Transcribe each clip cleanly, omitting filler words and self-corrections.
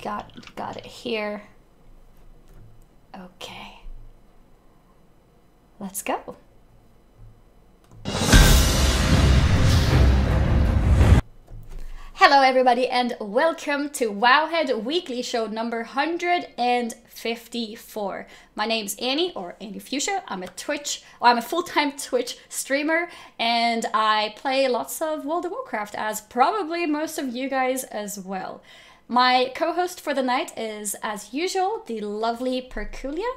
got it here. Okay. Let's go. Hello everybody and welcome to Wowhead Weekly Show number 154. My name's Annie, or Annie Fuchsia. I'm a full-time Twitch streamer, and I play lots of World of Warcraft, as probably most of you guys as well. My co-host for the night is, as usual, the lovely Perculia.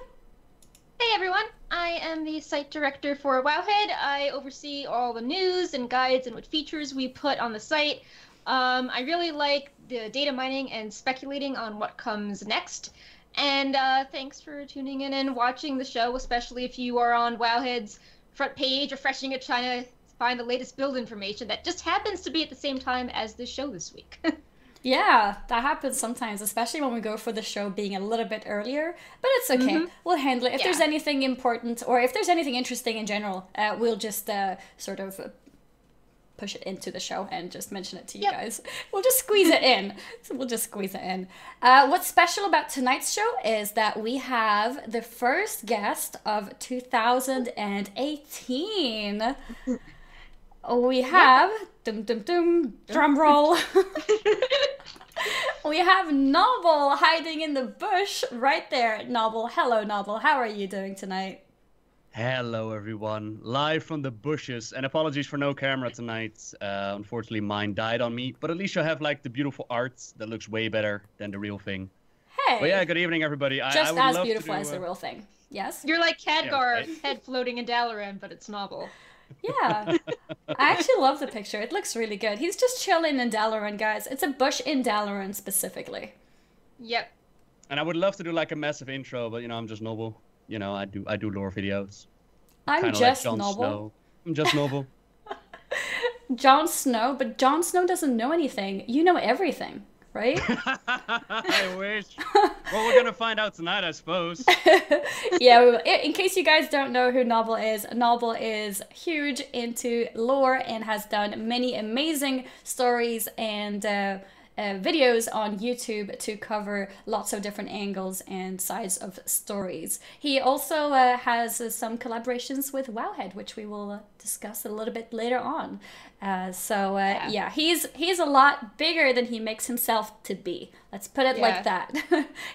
Hey everyone, I am the site director for Wowhead. I oversee all the news and guides and what features we put on the site. I really like the data mining and speculating on what comes next. And thanks for tuning in and watching the show, especially if you are on Wowhead's front page, refreshing it, trying to find the latest build information that just happens to be at the same time as the show this week. Yeah, that happens sometimes, especially when we go for the show being a little bit earlier. But it's okay. We'll handle it. If there's anything important, or if there's anything interesting in general, we'll just sort of push it into the show and just mention it to you guys. We'll just squeeze it in. What's special about tonight's show is that we have the first guest of 2018. We have, drum roll. We have Nobbel hiding in the bush right there. Nobbel, hello Nobbel, how are you doing tonight? Hello everyone, live from the bushes, and apologies for no camera tonight. Unfortunately mine died on me, but at least you have like the beautiful art that looks way better than the real thing. Hey! But yeah, good evening everybody. Just as beautiful as the real thing, yes? You're like Khadgar's head floating in Dalaran, but it's Nobbel. Yeah, I actually love the picture. It looks really good. He's just chilling in Dalaran, guys. It's a bush in Dalaran specifically. Yep. And I would love to do like a massive intro, but you know, I'm just Nobbel. You know, I do lore videos. I'm just like Nobbel. I'm just Nobbel. Jon Snow, but Jon Snow doesn't know anything. You know everything, right? I wish. Well, we're gonna find out tonight, I suppose. Yeah, we will. In case you guys don't know who Nobbel is huge into lore and has done many amazing stories and videos on YouTube to cover lots of different angles and sides of stories. He also has some collaborations with Wowhead, which we will discuss a little bit later on. Yeah, he's a lot bigger than he makes himself to be. Let's put it like that.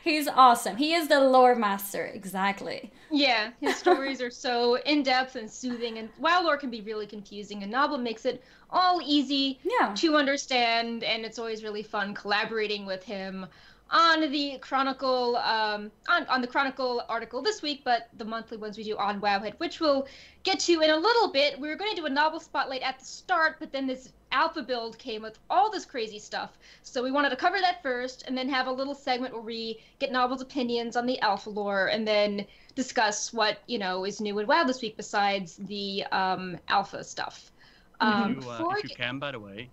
He's awesome. He is the lore master, exactly. Yeah, his stories are so in-depth and soothing, and WoW lore can be really confusing, and Nobbel makes it all easy to understand, and it's always really fun collaborating with him on the Chronicle on the Chronicle article this week, but the monthly ones we do on Wowhead, which we'll get to in a little bit. We were going to do a Nobbel spotlight at the start, but then this alpha build came with all this crazy stuff, so we wanted to cover that first, and then have a little segment where we get Nobbel's opinions on the alpha lore, and then discuss what, you know, is new in WoW this week besides the alpha stuff. If you can, by the way,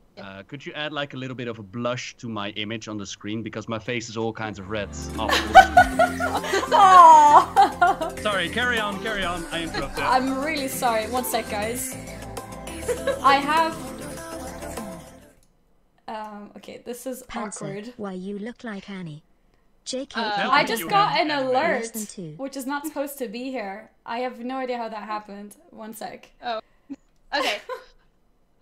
could you add like a little bit of a blush to my image on the screen, because my face is all kinds of reds. Sorry, carry on, I interrupted. I'm really sorry. One sec, guys. I have... okay, this is awkward. Why you look like Annie. JK. I just got an alert, which is not supposed to be here. I have no idea how that happened. One sec. Oh, okay.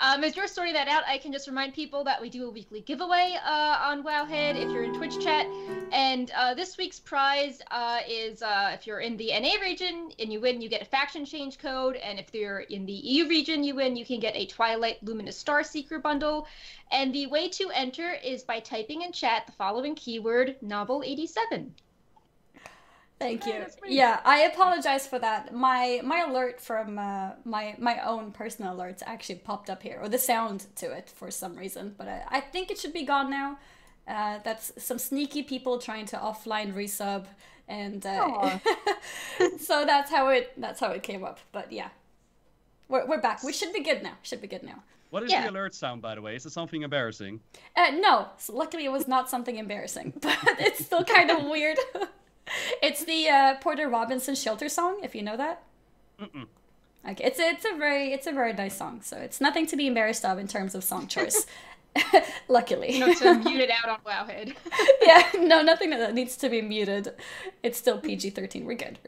As you're sorting that out, I can just remind people that we do a weekly giveaway on Wowhead if you're in Twitch chat. And this week's prize is if you're in the NA region and you win, you get a faction change code. And if you're in the EU region, you win, you can get a Twilight Luminous Star Seeker bundle. And the way to enter is by typing in chat the following keyword, Nobbel87. Thank you. Yeah, I apologize for that. My alert from my own personal alerts actually popped up here, or the sound to it for some reason. But I think it should be gone now. That's some sneaky people trying to offline resub, and so that's how it came up. But yeah, we're back. We should be good now. What is the alert sound, by the way? Is it something embarrassing? No, so luckily it was not something embarrassing, but it's still kind of weird. It's the Porter Robinson Shelter song, if you know that. Okay, it's a very nice song, so it's nothing to be embarrassed of in terms of song choice. Luckily. To mute it out on Wowhead. Yeah, no, nothing that needs to be muted. It's still PG-13. We're good.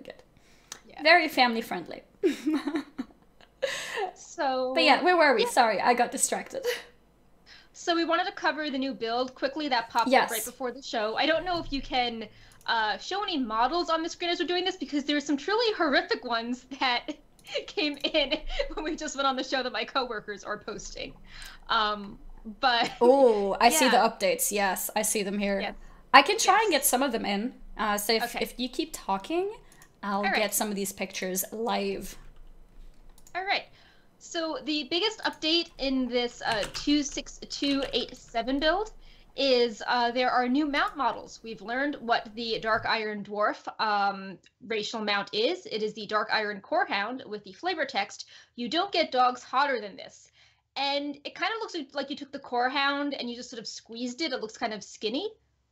Yeah. Very family friendly. But yeah, where were we? Sorry, I got distracted. So we wanted to cover the new build quickly that popped up right before the show. I don't know if you can show any models on the screen as we're doing this, because there's some truly horrific ones that came in when we just went on the show that my coworkers are posting. But I see the updates. Yes, I see them here. Yes. I can try and get some of them in. So if you keep talking, I'll get some of these pictures live. All right. So the biggest update in this 26287 build is there are new mount models. We've learned what the Dark Iron Dwarf racial mount is. It is the Dark Iron Corehound with the flavor text, "You don't get dogs hotter than this." And it kind of looks like you took the Corehound and you just sort of squeezed it. It looks kind of skinny.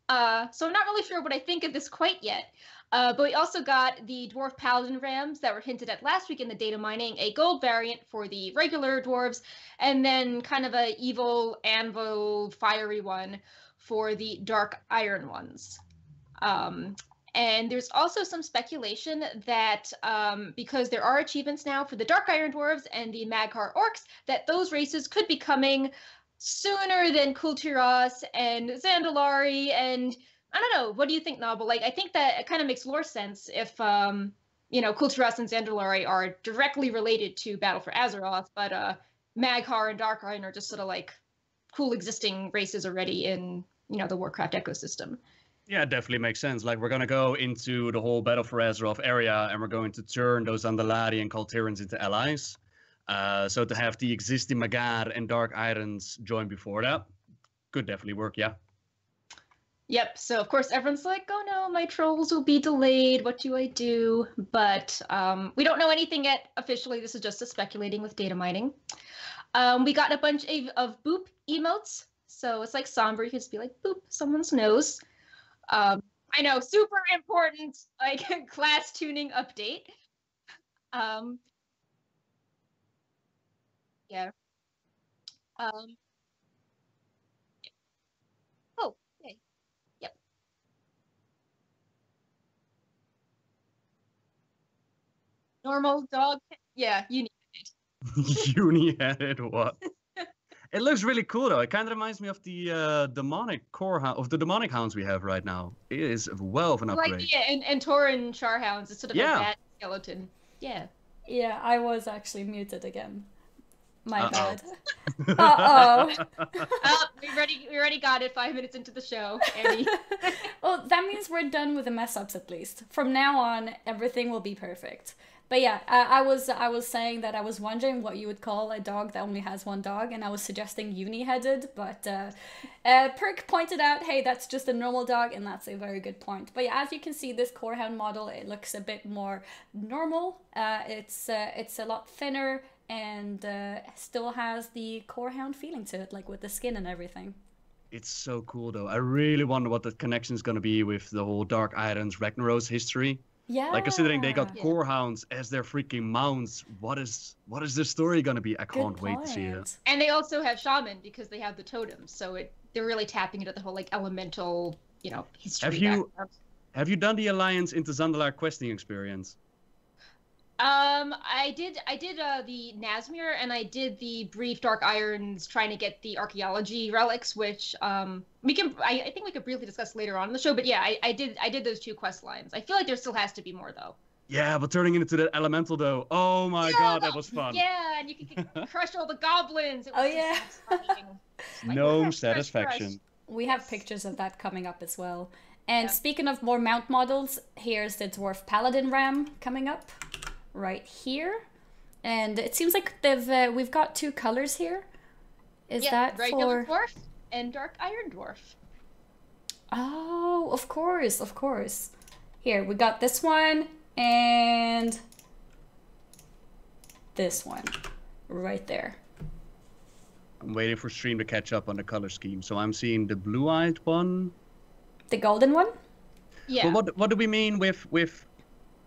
So I'm not really sure what I think of this quite yet. But we also got the Dwarf Paladin Rams that were hinted at last week in the data mining, a gold variant for the regular dwarves, and then kind of a evil anvil fiery one for the Dark Iron ones. And there's also some speculation that because there are achievements now for the Dark Iron Dwarves and the Mag'har Orcs, that those races could be coming sooner than Kultiras and Zandalari. And I don't know, what do you think, Nobbel? Like, I think that it kind of makes lore sense if, Kultiras and Zandalari are directly related to Battle for Azeroth, but Mag'har and Dark Iron are just sort of like cool existing races already in, the Warcraft ecosystem. Yeah, it definitely makes sense. Like, we're going to go into the whole Battle for Azeroth area, and we're going to turn those Zandalari and Kultirans into allies. So to have the existing Mag'har and Dark Irons join before that could definitely work, yeah. Yep, so of course everyone's like, oh no, my trolls will be delayed, what do I do? But we don't know anything yet officially, this is just a speculating with data mining. We got a bunch of boop emotes, so it's like somber, you can just be like, boop, someone's nose. I know, super important, like, class tuning update. Yeah. Oh, okay. Yep. Normal dog. Yeah, you need it. Uni-headed what? It looks really cool though. It kind of reminds me of the demonic of the demonic hounds we have right now. It is well of an upgrade. Like and Tauren Charhounds. It's sort of a bad skeleton. Yeah. Yeah, I was actually muted again. My bad. We already got it 5 minutes into the show, Annie. Well, that means we're done with the mess ups at least. From now on, everything will be perfect. But yeah, I was saying that I was wondering what you would call a dog that only has one dog, and I was suggesting uni-headed, but Perk pointed out, hey, that's just a normal dog, and that's a very good point. But yeah, as you can see, this Corehound model, it looks a bit more normal. It's a lot thinner, and still has the Corehound feeling to it, like with the skin and everything. It's so cool though. I really wonder what the connection is going to be with the whole Dark Irons Ragnaros history. Yeah. Like, considering they got Corehounds as their freaking mounts, what is the story gonna be? I can't wait to see it. And they also have Shaman because they have the totems, so they're really tapping into the whole like elemental, history. Have you done the Alliance into Zandalar questing experience? I did the Nazmir, and I did the brief Dark Irons trying to get the archaeology relics, which I think we could briefly discuss later on in the show. But yeah, I did those 2 quest lines. I feel like there still has to be more though. Yeah, but turning into that elemental though, oh my god, that was fun. Yeah, and you can crush all the goblins. Gnome satisfaction. We have pictures of that coming up as well. And speaking of more mount models, here's the Dwarf Paladin Ram coming up. Right here, and it seems like we've got 2 colors here. Is that regular dwarf and Dark Iron Dwarf? Oh, of course. Here we got this one and this one right there. I'm waiting for stream to catch up on the color scheme, so I'm seeing the blue-eyed one, the golden one. Yeah. But what do we mean with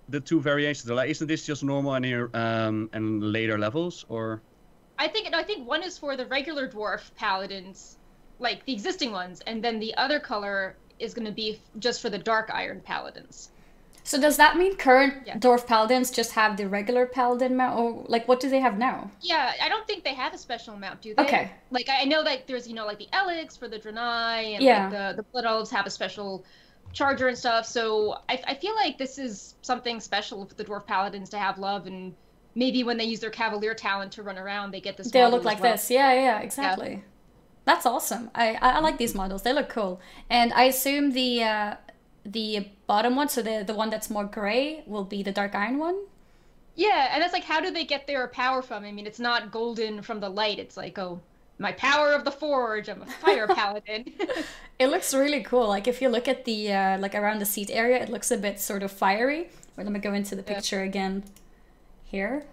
the 2 variations? Like, isn't this just normal and later levels, or? I think one is for the regular dwarf paladins, like the existing ones, and then the other color is going to be just for the Dark Iron Paladins. So does that mean current Dwarf Paladins just have the regular Paladin mount, or like what do they have now? Yeah, I don't think they have a special mount, do they? Okay. Like I know that there's like the Elix for the Draenei, and like the Blood Elves have a special charger and stuff. So I feel like this is something special for the Dwarf Paladins to have love, and maybe when they use their Cavalier talent to run around, they get this. They'll look like this. Yeah, exactly. Yeah. That's awesome. I like these models. They look cool, and I assume the bottom one, so the one that's more gray, will be the Dark Iron one? Yeah, and that's like, how do they get their power from? I mean, it's not golden from the light. It's like, oh, my power of the forge. I'm a fire paladin. It looks really cool. Like, if you look at the, like, around the seat area, it looks a bit sort of fiery. Wait, let me go into the picture again. Here.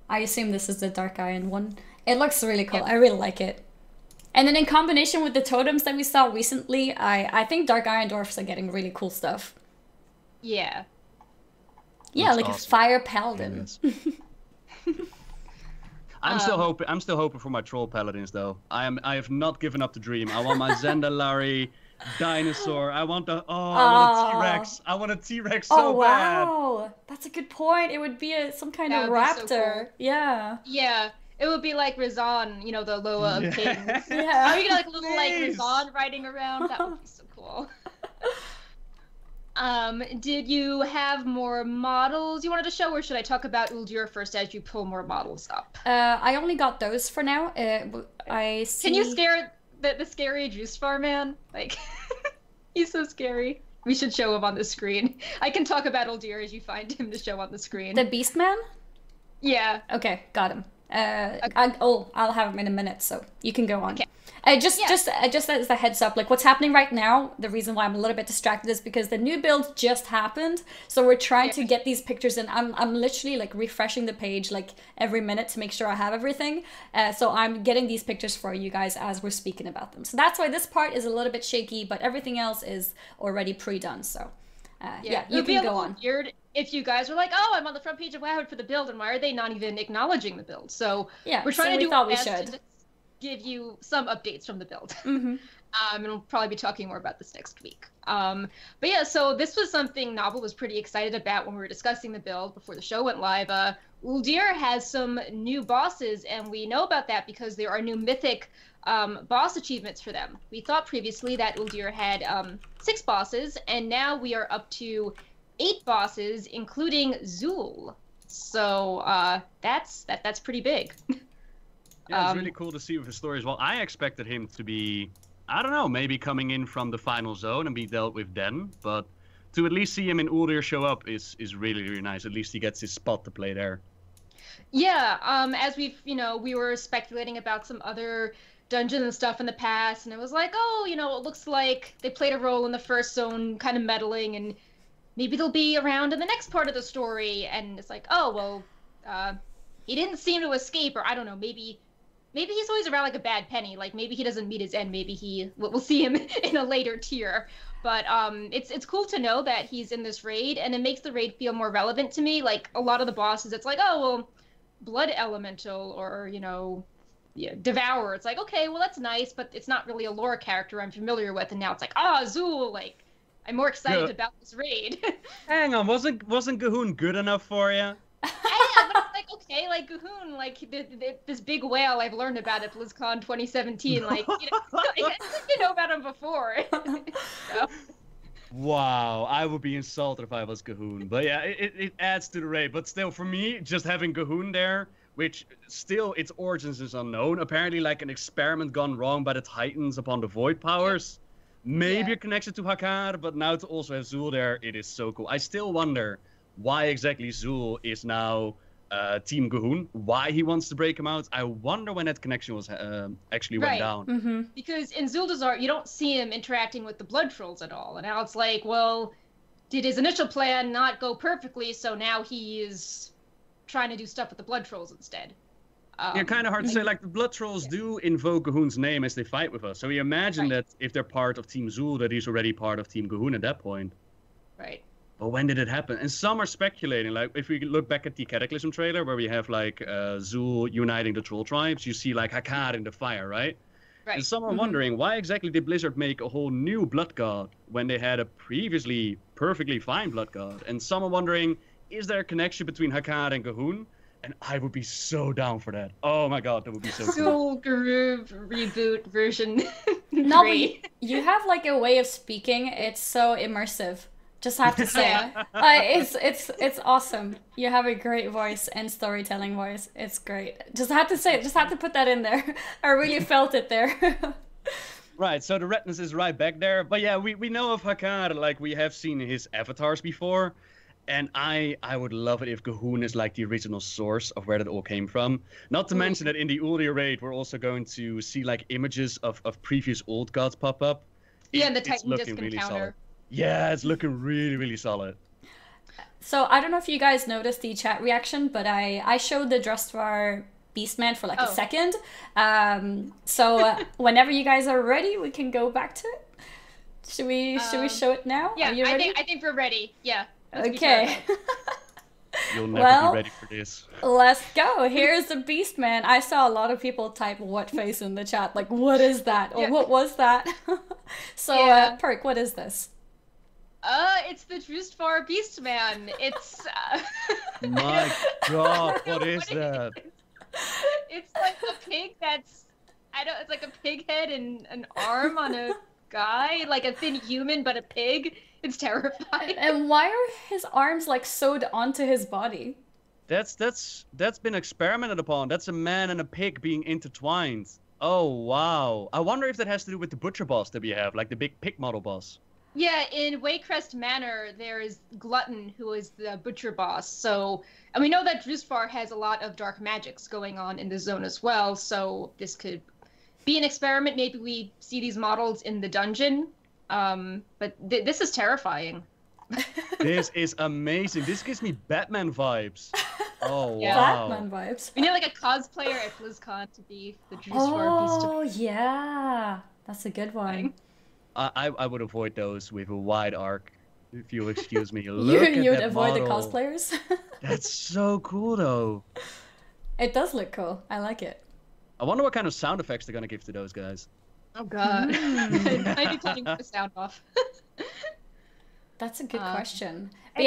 I assume this is the Dark Iron one. It looks really cool. Yep. I really like it. And then in combination with the totems that we saw recently, I think Dark Iron Dwarfs are getting really cool stuff. Yeah. Yeah, that's like awesome. A fire paladin. I'm still hoping for my troll paladins though. I have not given up the dream. I want my Zendalari dinosaur. I want a T-Rex. I want a T-Rex so bad. Oh wow, that's a good point. It would be some kind of raptor. So cool. Yeah. Yeah. It would be like Razan, the Loa of Kings. Yeah. Are you gonna like little like Razan riding around? That would be so cool. Did you have more models you wanted to show, or should I talk about Uldir first as you pull more models up? I only got those for now. I see... Can you scare the scary juice bar man? Like, he's so scary. We should show him on the screen. I can talk about Uldir as you find him to show on the screen. The Beast Man? Yeah. Okay, got him. I'll have him in a minute, so you can go on. Okay. Just as a heads up, like what's happening right now, the reason why I'm a little bit distracted is because the new build just happened, so we're trying to get these pictures in. I'm literally like refreshing the page like every minute to make sure I have everything. So I'm getting these pictures for you guys as we're speaking about them. So that's why this part is a little bit shaky, but everything else is already pre-done. So you can go on. Weird if you guys were like, oh, I'm on the front page of Wowhead for the build, and why are they not even acknowledging the build? So we're trying to do our best to give you some updates from the build. Mm-hmm. And we'll probably be talking more about this next week. But yeah, so this was something Nobbel was pretty excited about when we were discussing the build before the show went live. Uldir has some new bosses, and we know about that because there are new mythic boss achievements for them. We thought previously that Uldir had 6 bosses, and now we are up to 8 bosses, including Zul. So that's pretty big. Yeah, it's really cool to see with his story as well. I expected him to be, I don't know, maybe coming in from the final zone and be dealt with then, but to at least see him in Uldir show up is really, really nice. At least he gets his spot to play there. Yeah, as we've, we were speculating about some other dungeons and stuff in the past, and it was like, oh, it looks like they played a role in the first zone, kind of meddling, and maybe they'll be around in the next part of the story. And it's like, oh, well, he didn't seem to escape, or I don't know, maybe he's always around like a bad penny. Like maybe he doesn't meet his end. Maybe we'll see him in a later tier. But it's cool to know that he's in this raid, and it makes the raid feel more relevant to me. Like a lot of the bosses, it's like, oh, well, Blood Elemental or, Devourer. It's like, okay, well, that's nice, but it's not really a lore character I'm familiar with. And now it's like, Zul, like, I'm more excited about this raid. Hang on, wasn't Gahoon good enough for you? Yeah, but it's like, okay, like Gahoon, like this big whale I've learned about at BlizzCon 2017, like, I didn't know about him before. So. Wow, I would be insulted if I was Gahoon. But yeah, it adds to the raid. But still, for me, just having Gahoon there, which still its origins is unknown, apparently like an experiment gone wrong by the Titans upon the Void powers. Maybe a connection to Hakar, but now to also have Zul there, it is so cool. I still wonder why exactly Zul is now Team Gahoon, why he wants to break him out. I wonder when that connection was actually went down. Mm-hmm. Because in Zuldazar, you don't see him interacting with the Blood Trolls at all. And now it's like, well, did his initial plan not go perfectly, so now he is trying to do stuff with the Blood Trolls instead? Kind of hard to say. Like, the Blood Trolls do invoke Gahoon's name as they fight with us. So we imagine that if they're part of Team Zul, that he's already part of Team Gahoon at that point. Right. But when did it happen? And some are speculating. Like, if we look back at the Cataclysm trailer, where we have, like, Zul uniting the Troll tribes, you see, like, Hakar in the fire, right? Right. And some are wondering, why exactly did Blizzard make a whole new blood god when they had a previously perfectly fine blood god? And some are wondering, is there a connection between Hakar and Gahun? And I would be so down for that. Oh my god, that would be so cool. Soul Groove reboot version 3. No, but you have like a way of speaking. It's so immersive. Just have to say, it's awesome. You have a great voice and storytelling voice. It's great. Just have to say it. Just have to put that in there. I really felt it there. Right, so the redness is right back there. But yeah, we know of Hakar, like we have seen his avatars before. And I would love it if Gahun is like the original source of where that all came from. Not to mention that in the Uldir raid, we're also going to see like images of previous old gods pop up. Yeah, and the Titan it's disc looking really encounter. solid. Yeah, it's looking really, really solid. So I don't know if you guys noticed the chat reaction, but I showed the Drustvar Beastman for like a second. So whenever you guys are ready, we can go back to it. Should we show it now? Yeah, are you ready? I think we're ready. Yeah. Okay. You'll never be ready for this. Let's go. Here's the Beastman. I saw a lot of people type "what face" in the chat. Like, what is that? Or what was that? So, Perk, what is this? It's the Drustvar Beastman. It's My god, what is that? It's like a pig that's it's like a pig head and an arm on a guy, like a thin human but a pig. It's terrifying. And why are his arms like sewed onto his body? That's been experimented upon. That's a man and a pig being intertwined. Oh wow. I wonder if that has to do with the butcher boss that we have, like the big pig model boss. Yeah, in Waycrest Manor, there is Glutton, who is the butcher boss. So, and we know that Drustvar has a lot of dark magics going on in the zone as well. So this could be an experiment. Maybe we see these models in the dungeon. But this is terrifying. This is amazing. This gives me Batman vibes. Oh yeah. wow. Batman vibes. We need like a cosplayer at BlizzCon to be the Drustvar Beast. Oh yeah, that's a good one. I would avoid those with a wide arc, if you'll excuse me. You'd avoid model. the cosplayers? That's so cool, though. It does look cool. I like it. I wonder what kind of sound effects they're going to give to those guys. Oh, God. I'd be cutting the sound off. That's a good question. And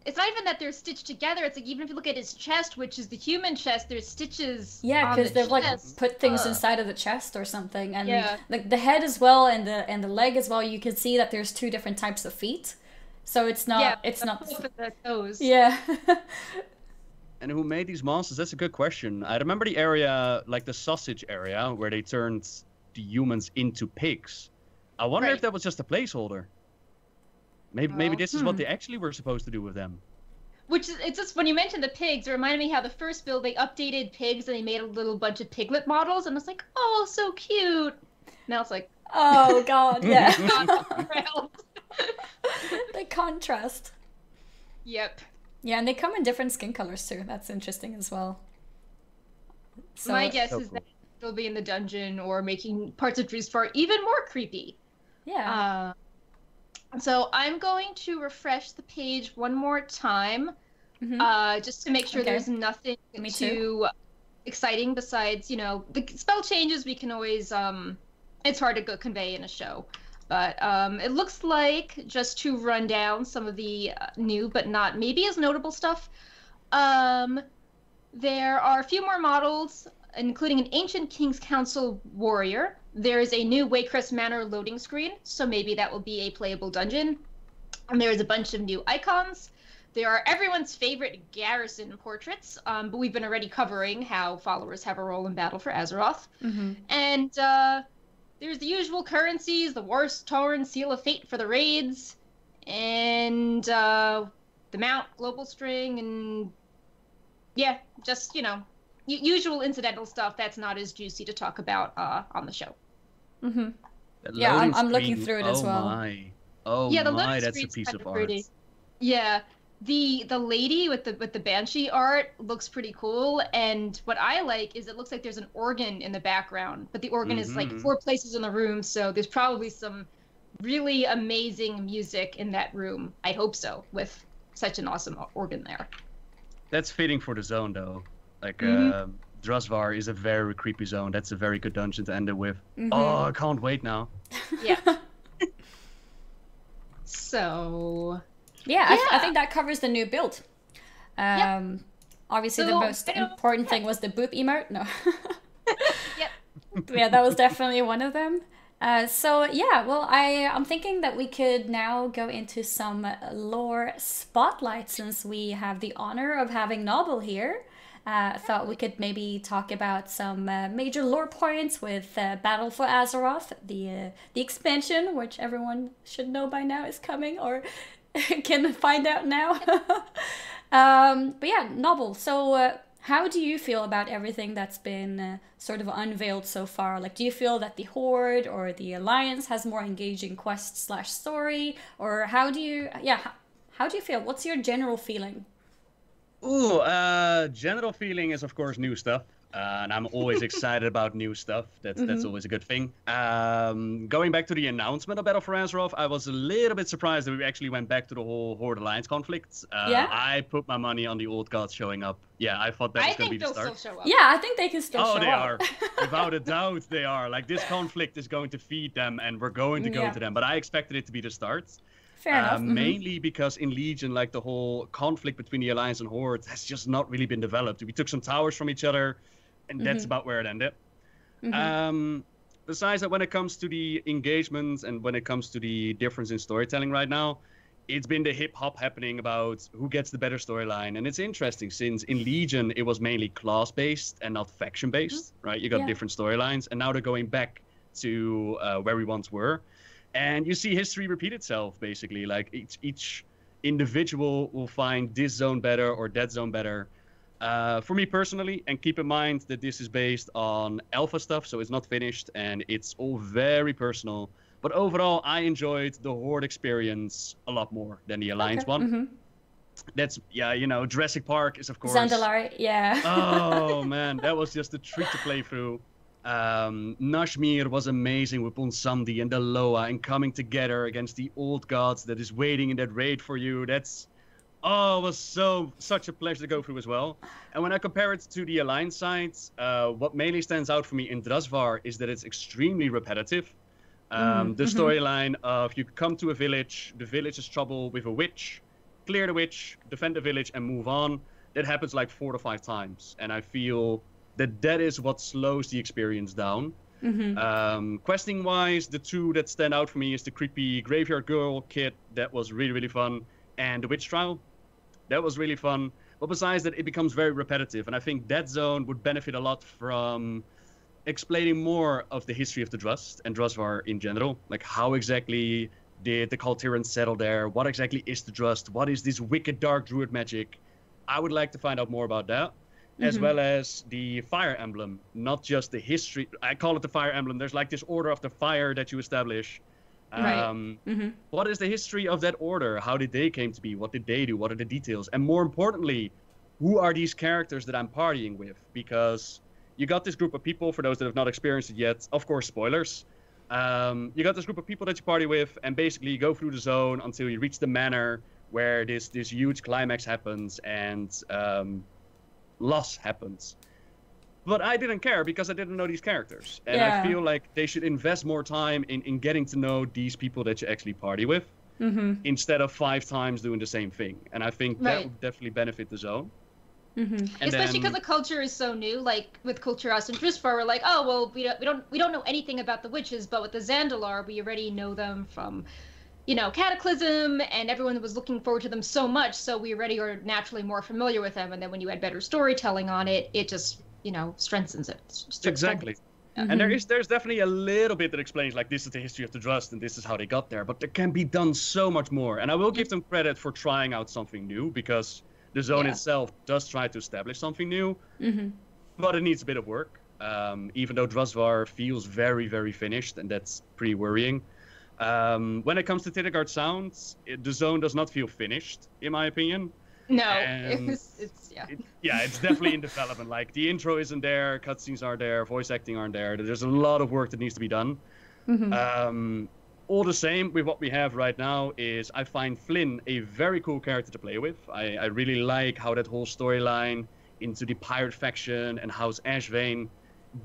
it's not even that they're stitched together. It's like, even if you look at his chest, which is the human chest, there's stitches. Yeah, because they've like put things inside of the chest or something, and like the head as well, and the leg as well. You can see that there's two different types of feet, so it's not. Yeah, it's not the toes. Yeah. And who made these monsters? That's a good question. I remember the area, like the sausage area, where they turned the humans into pigs. I wonder if that was just a placeholder. Maybe this is what they actually were supposed to do with them. Which is, it's just, when you mentioned the pigs, it reminded me how the first build, they updated pigs and they made a little bunch of piglet models, and it's like, oh, so cute. Now it's like, oh, God, yeah. The contrast. Yep. Yeah, and they come in different skin colors, too. That's interesting as well. So, my guess is that they'll be in the dungeon or making parts of Drustvar even more creepy. Yeah. So I'm going to refresh the page one more time, just to make sure there's nothing too exciting besides, you know, the spell changes we can always, it's hard to convey in a show. But it looks like, just to run down some of the new but not maybe as notable stuff, there are a few more models, including an Ancient King's Council warrior. There is a new Waycrest Manor loading screen, so maybe that will be a playable dungeon. And there's a bunch of new icons. There are everyone's favorite garrison portraits, but we've been already covering how followers have a role in battle for Azeroth. And there's the usual currencies, the Wars Torn Seal of Fate for the raids, and the Mount Global String, and yeah, just, you know, usual incidental stuff that's not as juicy to talk about on the show. Yeah, I'm looking through it as well. Yeah, the my, that's a piece of art. Pretty. Yeah, the lady with the banshee art looks pretty cool, and what I like is it looks like there's an organ in the background, but the organ is like 4 places in the room, so there's probably some really amazing music in that room. I hope so, with such an awesome organ there. That's fitting for the zone, though. Like Drusvar is a very creepy zone. That's a very good dungeon to end it with. Oh, I can't wait now. Yeah. So... Yeah, I think that covers the new build. Obviously, the most important thing was the boop emote. No. Yeah, that was definitely one of them. So yeah, well, I'm thinking that we could now go into some lore spotlight since we have the honor of having Nobbel here. I thought we could maybe talk about some major lore points with Battle for Azeroth, the expansion, which everyone should know by now is coming or can find out now. But yeah, Nobbel, so how do you feel about everything that's been sort of unveiled so far? Like, do you feel that the Horde or the Alliance has more engaging quest/story? Or how do you feel? What's your general feeling? Ooh, general feeling is, of course, new stuff. And I'm always excited about new stuff. That's always a good thing. Going back to the announcement of Battle for Azeroth, I was a little bit surprised that we actually went back to the whole Horde Alliance conflict. I put my money on the old gods showing up. Yeah, I thought that was going to be the start. Still show up. Yeah, I think they can still show up. Oh, they are. Without a doubt, they are. Like, this conflict is going to feed them, and we're going to go to them. But I expected it to be the start. Fair enough. Mainly because in Legion, like, the whole conflict between the Alliance and Horde has just not really been developed. We took some towers from each other, and that's about where it ended. Besides that, when it comes to the engagements and when it comes to the difference in storytelling right now, it's been the hip-hop happening about who gets the better storyline. And it's interesting, since in Legion, it was mainly class-based and not faction-based, right? You got different storylines, and now they're going back to where we once were. And you see history repeat itself, basically. Like, each individual will find this zone better or that zone better. For me personally, and keep in mind that this is based on alpha stuff, so it's not finished, and it's all very personal. But overall, I enjoyed the Horde experience a lot more than the Alliance one. That's, you know, Jurassic Park is, of course... Zandalar, yeah. Oh, man, that was just a treat to play through. Nashmir was amazing with Bonsandi and the Loa, and coming together against the old gods that is waiting in that raid for you. That's... Oh, it was such a pleasure to go through as well. And when I compare it to the Alliance side, what mainly stands out for me in Drusvar is that it's extremely repetitive. The storyline of you come to a village, the village is trouble with a witch, clear the witch, defend the village, and move on. That happens like 4 to 5 times. And I feel that is what slows the experience down. Questing-wise, the two that stand out for me is the creepy Graveyard Girl kit. That was really, really fun. And the Witch Trial. That was really fun. But besides that, it becomes very repetitive. And I think that zone would benefit a lot from explaining more of the history of the Drust and Drusvar in general. Like, how exactly did the Kaltirans settle there? What exactly is the Drust? What is this wicked dark druid magic? I would like to find out more about that. As well as the Fire Emblem. Not just the history. I call it the Fire Emblem. There's like this Order of the Fire that you establish. What is the history of that order? How did they came to be? What did they do? What are the details? And more importantly, who are these characters that I'm partying with? Because you got this group of people, for those that have not experienced it yet, of course, spoilers. You got this group of people that you party with, and basically you go through the zone until you reach the manor where this huge climax happens and loss happens. But I didn't care because I didn't know these characters. And I feel like they should invest more time in getting to know these people that you actually party with instead of 5 times doing the same thing. And I think that would definitely benefit the zone. Especially because the culture is so new. Like with Culture Us and Drusvar, we're like, oh well, we don't know anything about the witches, but with the Zandalar, we already know them from, you know, Cataclysm, and everyone was looking forward to them so much, so we already are naturally more familiar with them. And then when you add better storytelling on it, it just, you know, strengthens it. Exactly. And there's definitely a little bit that explains, like, this is the history of the Drust and this is how they got there, but there can be done so much more. And I will give them credit for trying out something new, because the zone itself does try to establish something new, but it needs a bit of work. Even though Drusvar feels very, very finished, and that's pretty worrying. When it comes to Tidegard Sounds, the zone does not feel finished, in my opinion. No, it's definitely in development. Like, the intro isn't there, cutscenes aren't there, voice acting aren't there. There's a lot of work that needs to be done. All the same, with what we have right now is I find Flynn a very cool character to play with. I really like how that whole storyline into the pirate faction and House Ashvane.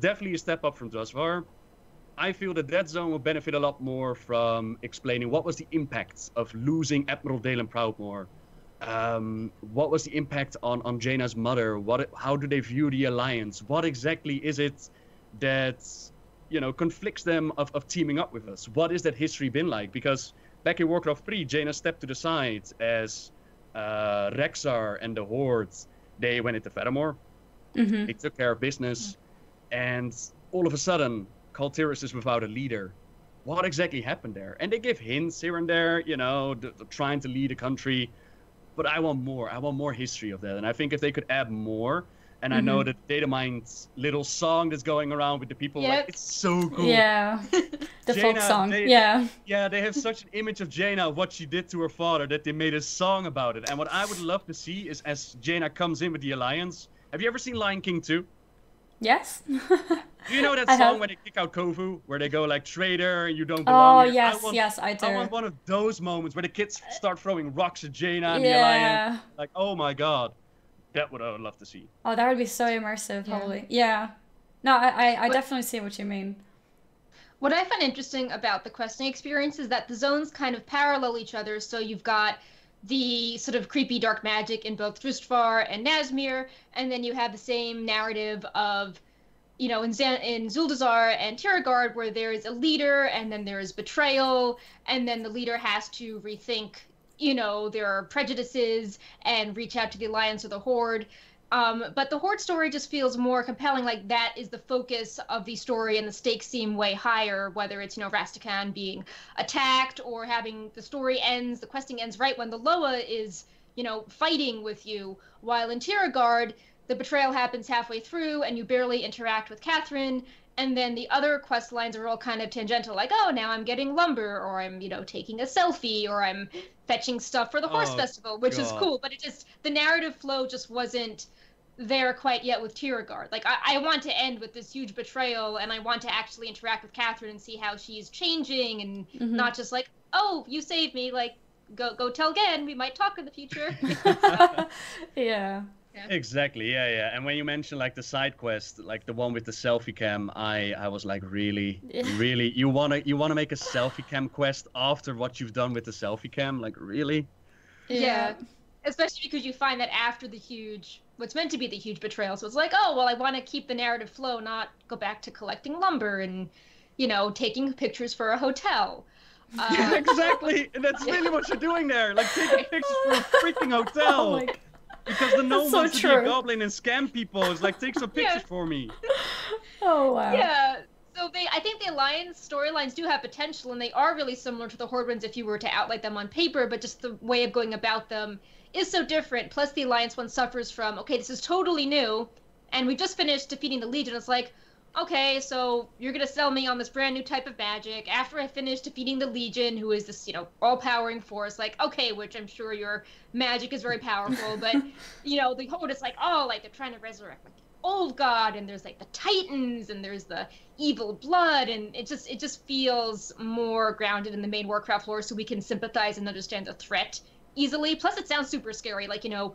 Definitely a step up from Dusvar. I feel that that zone will benefit a lot more from explaining what was the impact of losing Admiral Dalen Proudmoore. What was the impact on Jaina's mother? How do they view the Alliance? What exactly is it that, you know, conflicts them of teaming up with us? What is that history been like? Because back in Warcraft 3, Jaina stepped to the side as Rexxar and the Horde, they went into Fedamore. They took care of business. And all of a sudden, Kaltiris is without a leader. What exactly happened there? And they give hints here and there, you know, trying to lead a country. But I want more. I want more history of that. And I think if they could add more, and I know that Datamind's little song that's going around with the people, like, it's so cool. Yeah, the Jaina, folk song. Yeah, they have such an image of Jaina, what she did to her father, that they made a song about it. And what I would love to see is as Jaina comes in with the Alliance. Have you ever seen Lion King 2? Yes. Do you know that song where they kick out Kovu, where they go like, traitor, you don't belong here? Yes, I do. I want one of those moments where the kids start throwing rocks at Jaina and the Alliance. Like, oh my god. That would I would love to see. Oh, that would be so immersive, probably. Yeah. No, I definitely see what you mean. What I find interesting about the questing experience is that the zones kind of parallel each other. So you've got the sort of creepy dark magic in both Drustvar and Nazmir, and then you have the same narrative of, you know, in Zuldazar and Tiragard, where there is a leader, and then there is betrayal, and then the leader has to rethink, you know, their prejudices and reach out to the Alliance or the Horde. But the Horde story just feels more compelling, like that is the focus of the story and the stakes seem way higher, whether it's, you know, Rastakhan being attacked or having the story ends, the questing ends right when the Loa is, you know, fighting with you, while in Tiragard, the betrayal happens halfway through and you barely interact with Catherine, and then the other quest lines are all kind of tangential, like, oh, now I'm getting lumber, or I'm, you know, taking a selfie, or I'm fetching stuff for the horse festival, which is cool, but it just, the narrative flow just wasn't there quite yet with Tiragard. Like, I want to end with this huge betrayal, and I want to actually interact with Catherine and see how she's changing, and not just like, oh, you saved me, like, go tell Gen, we might talk in the future. Yeah. Exactly, yeah. And when you mentioned like the side quest, like the one with the selfie cam, I was like, really, you wanna make a selfie cam quest after what you've done with the selfie cam? Like, really? Yeah. Especially because you find that after the huge, what's meant to be the huge betrayal, so it's like, oh, well, I want to keep the narrative flow, not go back to collecting lumber and, you know, taking pictures for a hotel. Yeah, exactly, and that's really what you're doing there, like taking pictures for a freaking hotel. Oh my God. Because the gnome wants to be a goblin and scam people. It's like, take some pictures for me. Oh, wow. Yeah. So I think the Alliance storylines do have potential, and they are really similar to the Horde ones if you were to outline them on paper, but just the way of going about them is so different. Plus, the Alliance one suffers from, okay, this is totally new, and we just finished defeating the Legion. It's like, okay, so you're going to sell me on this brand new type of magic after I finish defeating the Legion, who is this, you know, all-powering force. Like, okay, which I'm sure your magic is very powerful, but, you know, the Horde is like, oh, like, they're trying to resurrect, like, the old god, and there's, like, the Titans, and there's the evil blood, and it just feels more grounded in the main Warcraft lore, so we can sympathize and understand the threat easily. Plus, it sounds super scary, like, you know,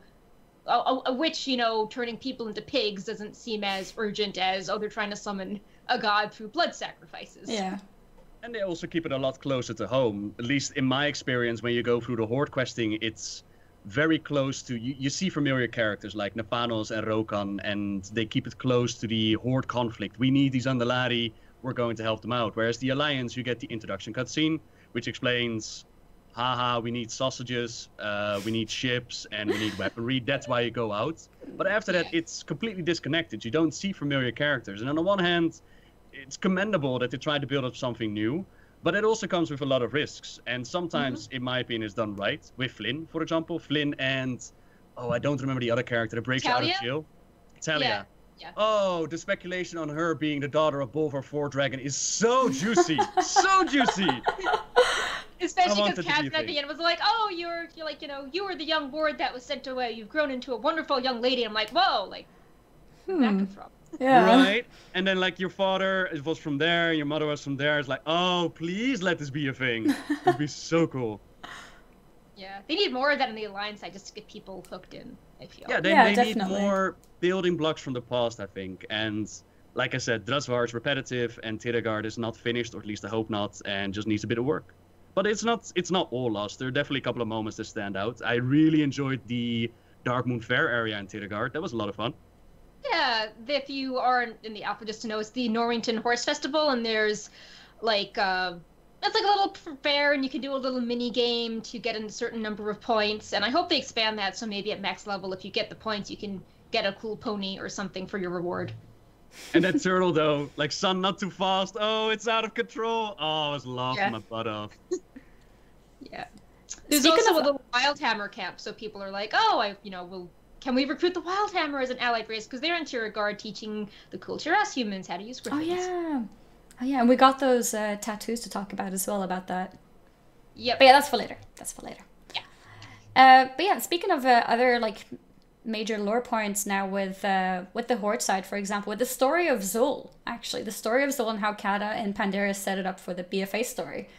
a witch, you know, turning people into pigs doesn't seem as urgent as, oh, they're trying to summon a god through blood sacrifices. Yeah. And they also keep it a lot closer to home. At least in my experience, when you go through the Horde questing, it's very close to, you see familiar characters like Naphanos and Rokan, and they keep it close to the Horde conflict. We need these Andalari, we're going to help them out. Whereas the Alliance, you get the introduction cutscene, which explains, haha, we need sausages, we need ships, and we need weaponry. That's why you go out. But after that, it's completely disconnected. You don't see familiar characters. And on the one hand, it's commendable that they try to build up something new, but it also comes with a lot of risks. And sometimes, in my opinion, it's done right. With Flynn, for example. Flynn and, oh, I don't remember the other character that breaks out of jail. Talia. Yeah. Oh, the speculation on her being the daughter of Bolvar 4 Dragon is so juicy. So juicy. Especially because Catherine at the end was like, oh, you're like, you know, you were the young ward that was sent away. You've grown into a wonderful young lady. I'm like, whoa, like, where'd that come from? Yeah. Right? And then, like, your father was from there, your mother was from there. It's like, oh, please let this be a thing. It would be so cool. Yeah, they need more of that in the Alliance side just to get people hooked in. I feel. Yeah, they need more building blocks from the past, I think. And like I said, Drazvar is repetitive, and Tiragarde is not finished, or at least I hope not, and just needs a bit of work. But it's not all lost. There are definitely a couple of moments that stand out. I really enjoyed the Darkmoon Fair area in Tiragarde. That was a lot of fun. Yeah, if you are in the alpha, just to know, it's the Norrington Horse Festival, and there's like it's like a little fair, and you can do a little mini game to get a certain number of points. And I hope they expand that, so maybe at max level, if you get the points, you can get a cool pony or something for your reward. And that turtle, though, like, son, not too fast. Oh, it's out of control. Oh, I was laughing my butt off. Yeah. There's also a little Wildhammer camp, so people are like, oh, can we recruit the Wildhammer as an allied race? Because they're in Tiragarde teaching the cool Tiras humans how to use griffins. Oh yeah, and we got those tattoos to talk about as well about that. Yep. But yeah, that's for later. Yeah. But yeah, speaking of other like major lore points now with the Horde side, for example, with the story of Zul, actually, the story of Zul and how Kata and Pandaria set it up for the BFA story.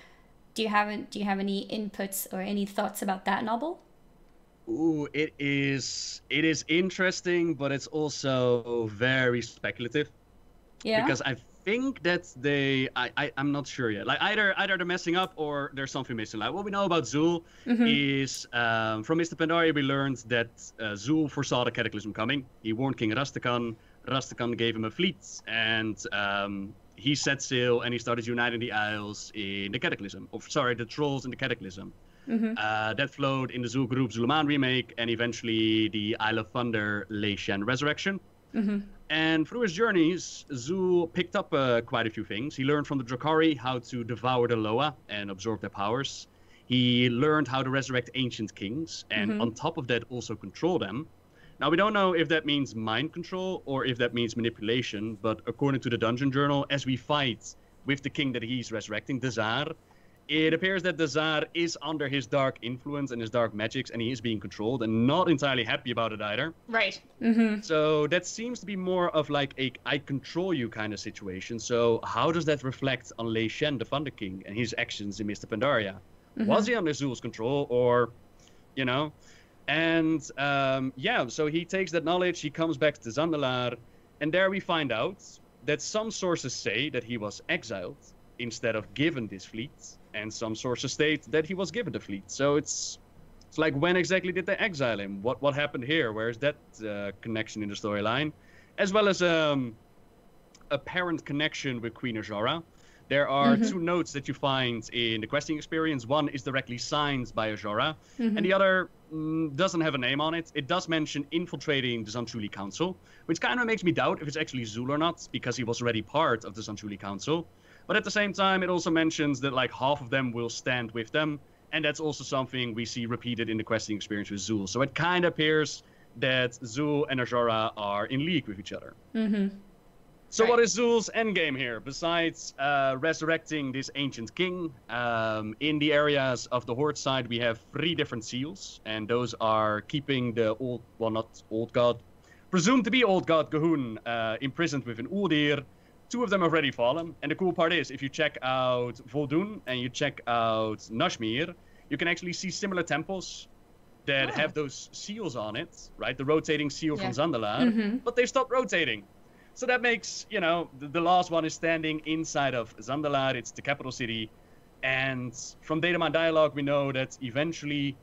Do you have any inputs or any thoughts about that novel? Ooh, it is interesting, but it's also very speculative. Yeah. Because I think that I'm not sure yet. Like either they're messing up or there's something missing. Like what we know about Zul is from Mr. Pandaria we learned that Zul foresaw the Cataclysm coming. He warned King Rastakhan. Rastakhan gave him a fleet, and he set sail and he started uniting the Isles in the Cataclysm. The Trolls in the Cataclysm. That flowed in the Zul group Zulaman remake, and eventually the Isle of Thunder Lei Shen Resurrection. And through his journeys, Zul picked up quite a few things. He learned from the Drakari how to devour the Loa and absorb their powers. He learned how to resurrect ancient kings, and on top of that also control them. Now, we don't know if that means mind control or if that means manipulation, but according to the Dungeon Journal, as we fight with the king that he's resurrecting, Dazar, it appears that Dazar is under his dark influence and his dark magics, and he is being controlled and not entirely happy about it either. Right. So that seems to be more of like a I control you kind of situation. So how does that reflect on Lei Shen, the Thunder King, and his actions in Mr. Pandaria? Was he under Zul's control, or, you know? And so he takes that knowledge, he comes back to Zandalar, and there we find out that some sources say that he was exiled instead of given this fleet. And some sources state that he was given the fleet. So it's like, when exactly did they exile him? What happened here? Where is that connection in the storyline? As well as apparent connection with Queen Azora. There are two notes that you find in the questing experience. One is directly signed by Azora, and the other doesn't have a name on it. It does mention infiltrating the Zanchuli Council, which kind of makes me doubt if it's actually Zul or not, because he was already part of the Zanchuli Council. But at the same time, it also mentions that like half of them will stand with them. And that's also something we see repeated in the questing experience with Zul. So it kind of appears that Zul and Azora are in league with each other. So what is Zul's endgame here? Besides resurrecting this ancient king, in the areas of the Horde side, we have 3 different seals. And those are keeping the presumed to be old god Gahun imprisoned within Uldir. 2 of them have already fallen, and the cool part is, if you check out Voldun and you check out Nashmir, you can actually see similar temples that have those seals on it, right? The rotating seal from Zandalar, but they stopped rotating. So that makes, the last one is standing inside of Zandalar, it's the capital city, and from Datamine Dialogue we know that eventually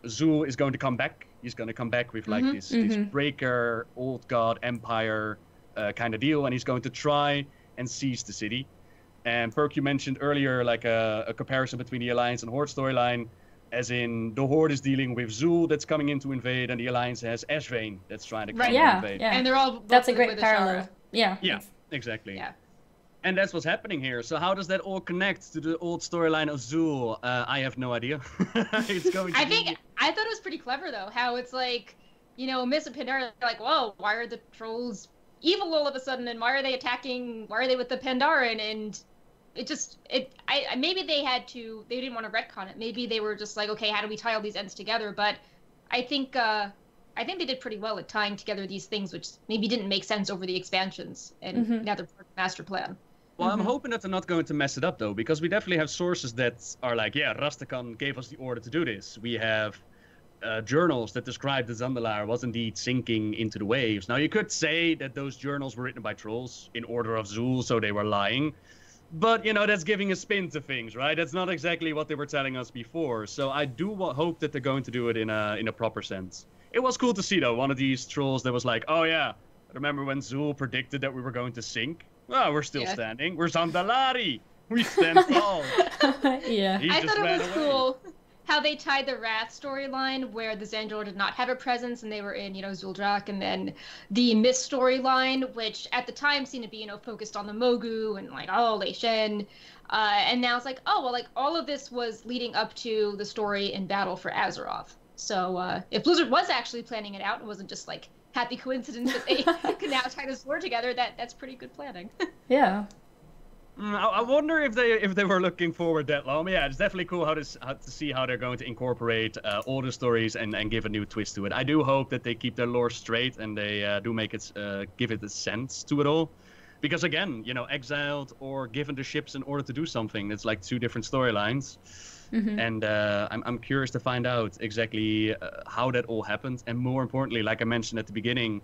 Zul is going to come back. He's going to come back with like this breaker, old god, empire, kind of deal, and he's going to try and seize the city. And Perk, you mentioned earlier like a comparison between the Alliance and Horde storyline, as in the Horde is dealing with Zul that's coming in to invade, and the Alliance has Ashvane that's trying to come and invade. And they're all that's a great parallel. Yeah, exactly. Yeah. And that's what's happening here. So how does that all connect to the old storyline of Zul? I have no idea. It's going to I thought it was pretty clever though, how it's like, Miss Pandaria, like, whoa, why are the trolls evil all of a sudden, and why are they with the Pandaren? And maybe they didn't want to retcon it. Maybe they were just like, okay, how do we tie all these ends together? But I think they did pretty well at tying together these things, which maybe didn't make sense over the expansions, and now they're part of the master plan. Well, I'm hoping that they're not going to mess it up, though, because we definitely have sources that are like, yeah, Rastakhan gave us the order to do this. We have journals that describe the Zandalar was indeed sinking into the waves. Now, you could say that those journals were written by trolls in order of Zul, so they were lying. But, you know, that's giving a spin to things, right? That's not exactly what they were telling us before. So I do hope that they're going to do it in a proper sense. It was cool to see, though, one of these trolls that was like, oh, yeah, remember when Zul predicted that we were going to sink? Well, we're still standing. We're Zandalari. We stand tall. Yeah. I thought it was cool how they tied the Wrath storyline where the Zandor did not have a presence and they were in, you know, Zuldrak, and then the Mist storyline, which at the time seemed to be, you know, focused on the Mogu and like, oh, Lei Shen. And now it's like, oh, well, like all of this was leading up to the story in Battle for Azeroth. So if Blizzard was actually planning it out, it wasn't just like happy coincidence that they could now tie this war together, that's pretty good planning. Yeah. I wonder if they were looking forward that long. Yeah, it's definitely cool how to see how they're going to incorporate all the stories and give a new twist to it. I do hope that they keep their lore straight and they do make it give it a sense to it all. Because again, you know, exiled or given the ships in order to do something, it's like two different storylines. Mm-hmm. And I'm curious to find out exactly how that all happened. And more importantly, like I mentioned at the beginning,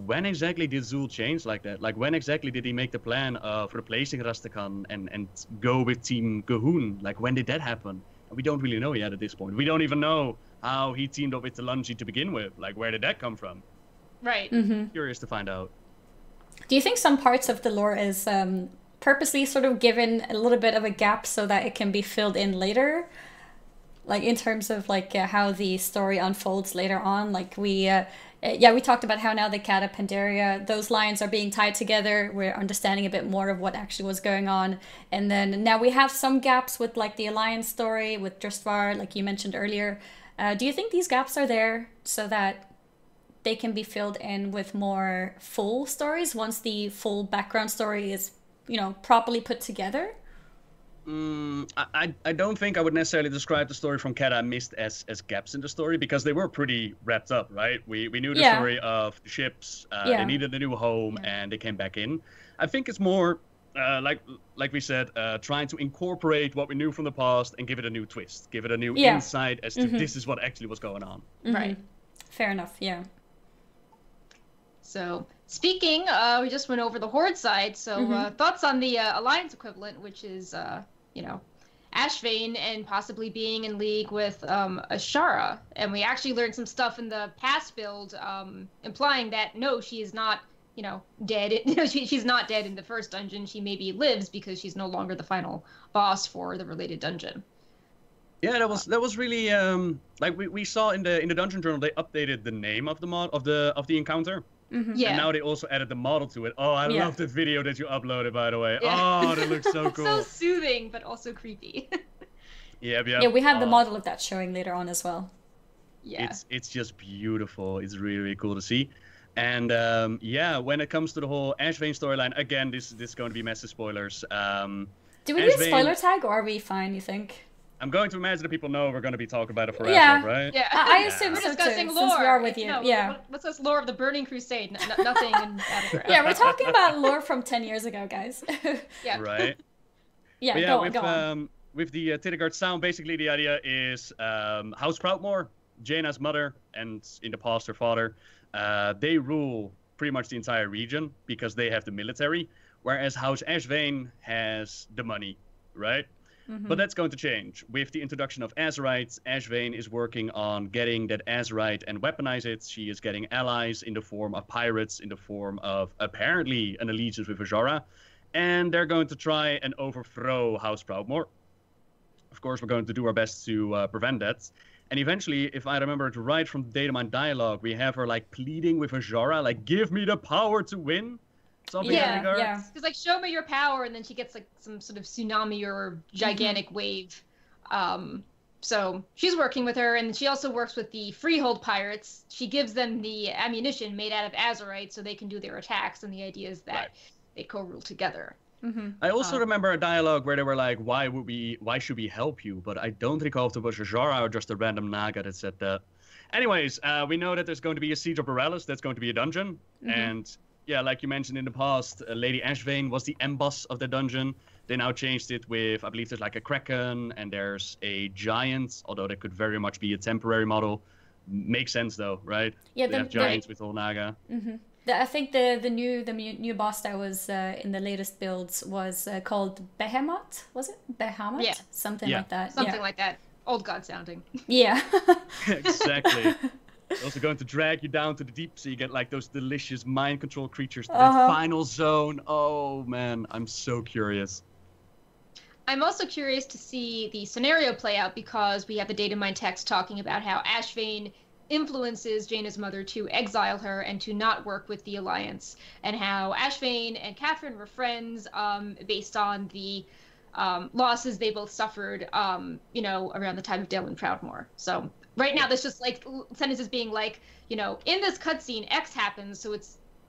when exactly did Zul change like that? Like, when exactly did he make the plan of replacing Rastakhan and go with Team Gahun? Like, when did that happen? And we don't really know yet at this point. We don't even know how he teamed up with Talanji to begin with. Like, where did that come from? Right. Mm-hmm. Curious to find out. Do you think some parts of the lore is purposely sort of given a little bit of a gap so that it can be filled in later? Like, in terms of, like, how the story unfolds later on? Like, we talked about how now the Cat of Pandaria, those lines are being tied together. We're understanding a bit more of what actually was going on. And then now we have some gaps with, like, the Alliance story with Drustvar, like you mentioned earlier. Do you think these gaps are there so that they can be filled in with more full stories once the full background story is, you know, properly put together? I don't think I would necessarily describe the story from Kata Mist as gaps in the story, because they were pretty wrapped up, right? We knew the story of the ships, they needed a new home, and they came back in. I think it's more, like we said, trying to incorporate what we knew from the past and give it a new twist, give it a new insight as to this is what actually was going on. Mm-hmm. Right. Fair enough, yeah. So, speaking, we just went over the Horde side, so thoughts on the Alliance equivalent, which is, you know, Ashvane and possibly being in league with Ashara. And we actually learned some stuff in the past build, implying that, no, she is not, you know, dead. She's not dead in the first dungeon. She maybe lives because she's no longer the final boss for the related dungeon. Yeah, that was really like we saw in the dungeon journal, they updated the name of the mod of the encounter. Mm-hmm. Yeah. And now they also added the model to it. Oh, I love that video that you uploaded, by the way. Yeah. Oh, that looks so cool. So soothing, but also creepy. Yeah, we have the model of that showing later on as well. Yeah. It's just beautiful. It's really, really cool to see. And yeah, when it comes to the whole Ashvane storyline, again, this is going to be massive spoilers. Do we do a spoiler tag, or are we fine, you think? I'm going to imagine that people know we're going to be talking about it forever, right? Yeah, I assume we're so discussing too, lore. since we are with you. No, what's this lore of the Burning Crusade? Nothing in Battle. Yeah, we're talking about lore from 10 years ago, guys. Yeah. Right. Yeah, go on. With the Tidegard sound, basically the idea is House Proudmoore, Jaina's mother, and in the past her father, they rule pretty much the entire region because they have the military, whereas House Ashvane has the money, right? Mm-hmm. But that's going to change. With the introduction of Azerite, Ashvane is working on getting that Azerite and weaponize it. She is getting allies in the form of pirates, in the form of apparently an allegiance with Azora. And they're going to try and overthrow House Proudmoore. Of course, we're going to do our best to prevent that. And eventually, if I remember it right from the Datamine dialogue, we have her like pleading with Azora, like, give me the power to win. Something yeah. She's like, show me your power, and then she gets like some sort of tsunami or gigantic wave. So she's working with her, and she also works with the Freehold pirates. She gives them the ammunition made out of Azerite so they can do their attacks, and the idea is that they co-rule together. Mm-hmm. I also remember a dialogue where they were like, why should we help you? But I don't recall if it was Azora or just a random Naga that said that. Anyways, we know that there's going to be a Siege of Borellis. That's going to be a dungeon. And yeah, like you mentioned in the past, Lady Ashvane was the emboss of the dungeon. They now changed it with, I believe there's like a Kraken and there's a Giant, although that could very much be a temporary model. makes sense though, right? Yeah, they have giants with Naga. I think the new boss that was in the latest builds was called Behemoth. Was it Behemoth? Yeah, something like that. Something like that. Old god sounding. Yeah. Exactly. They're also going to drag you down to the deep, so you get like those delicious mind control creatures. The final zone. Oh man, I'm so curious. I'm also curious to see the scenario play out because we have the data mine text talking about how Ashvane influences Jaina's mother to exile her and to not work with the Alliance, and how Ashvane and Catherine were friends based on the losses they both suffered, you know, around the time of Dylan Proudmoore. So right now, there's just like sentences being like, you know, in this cutscene, X happens, so it'd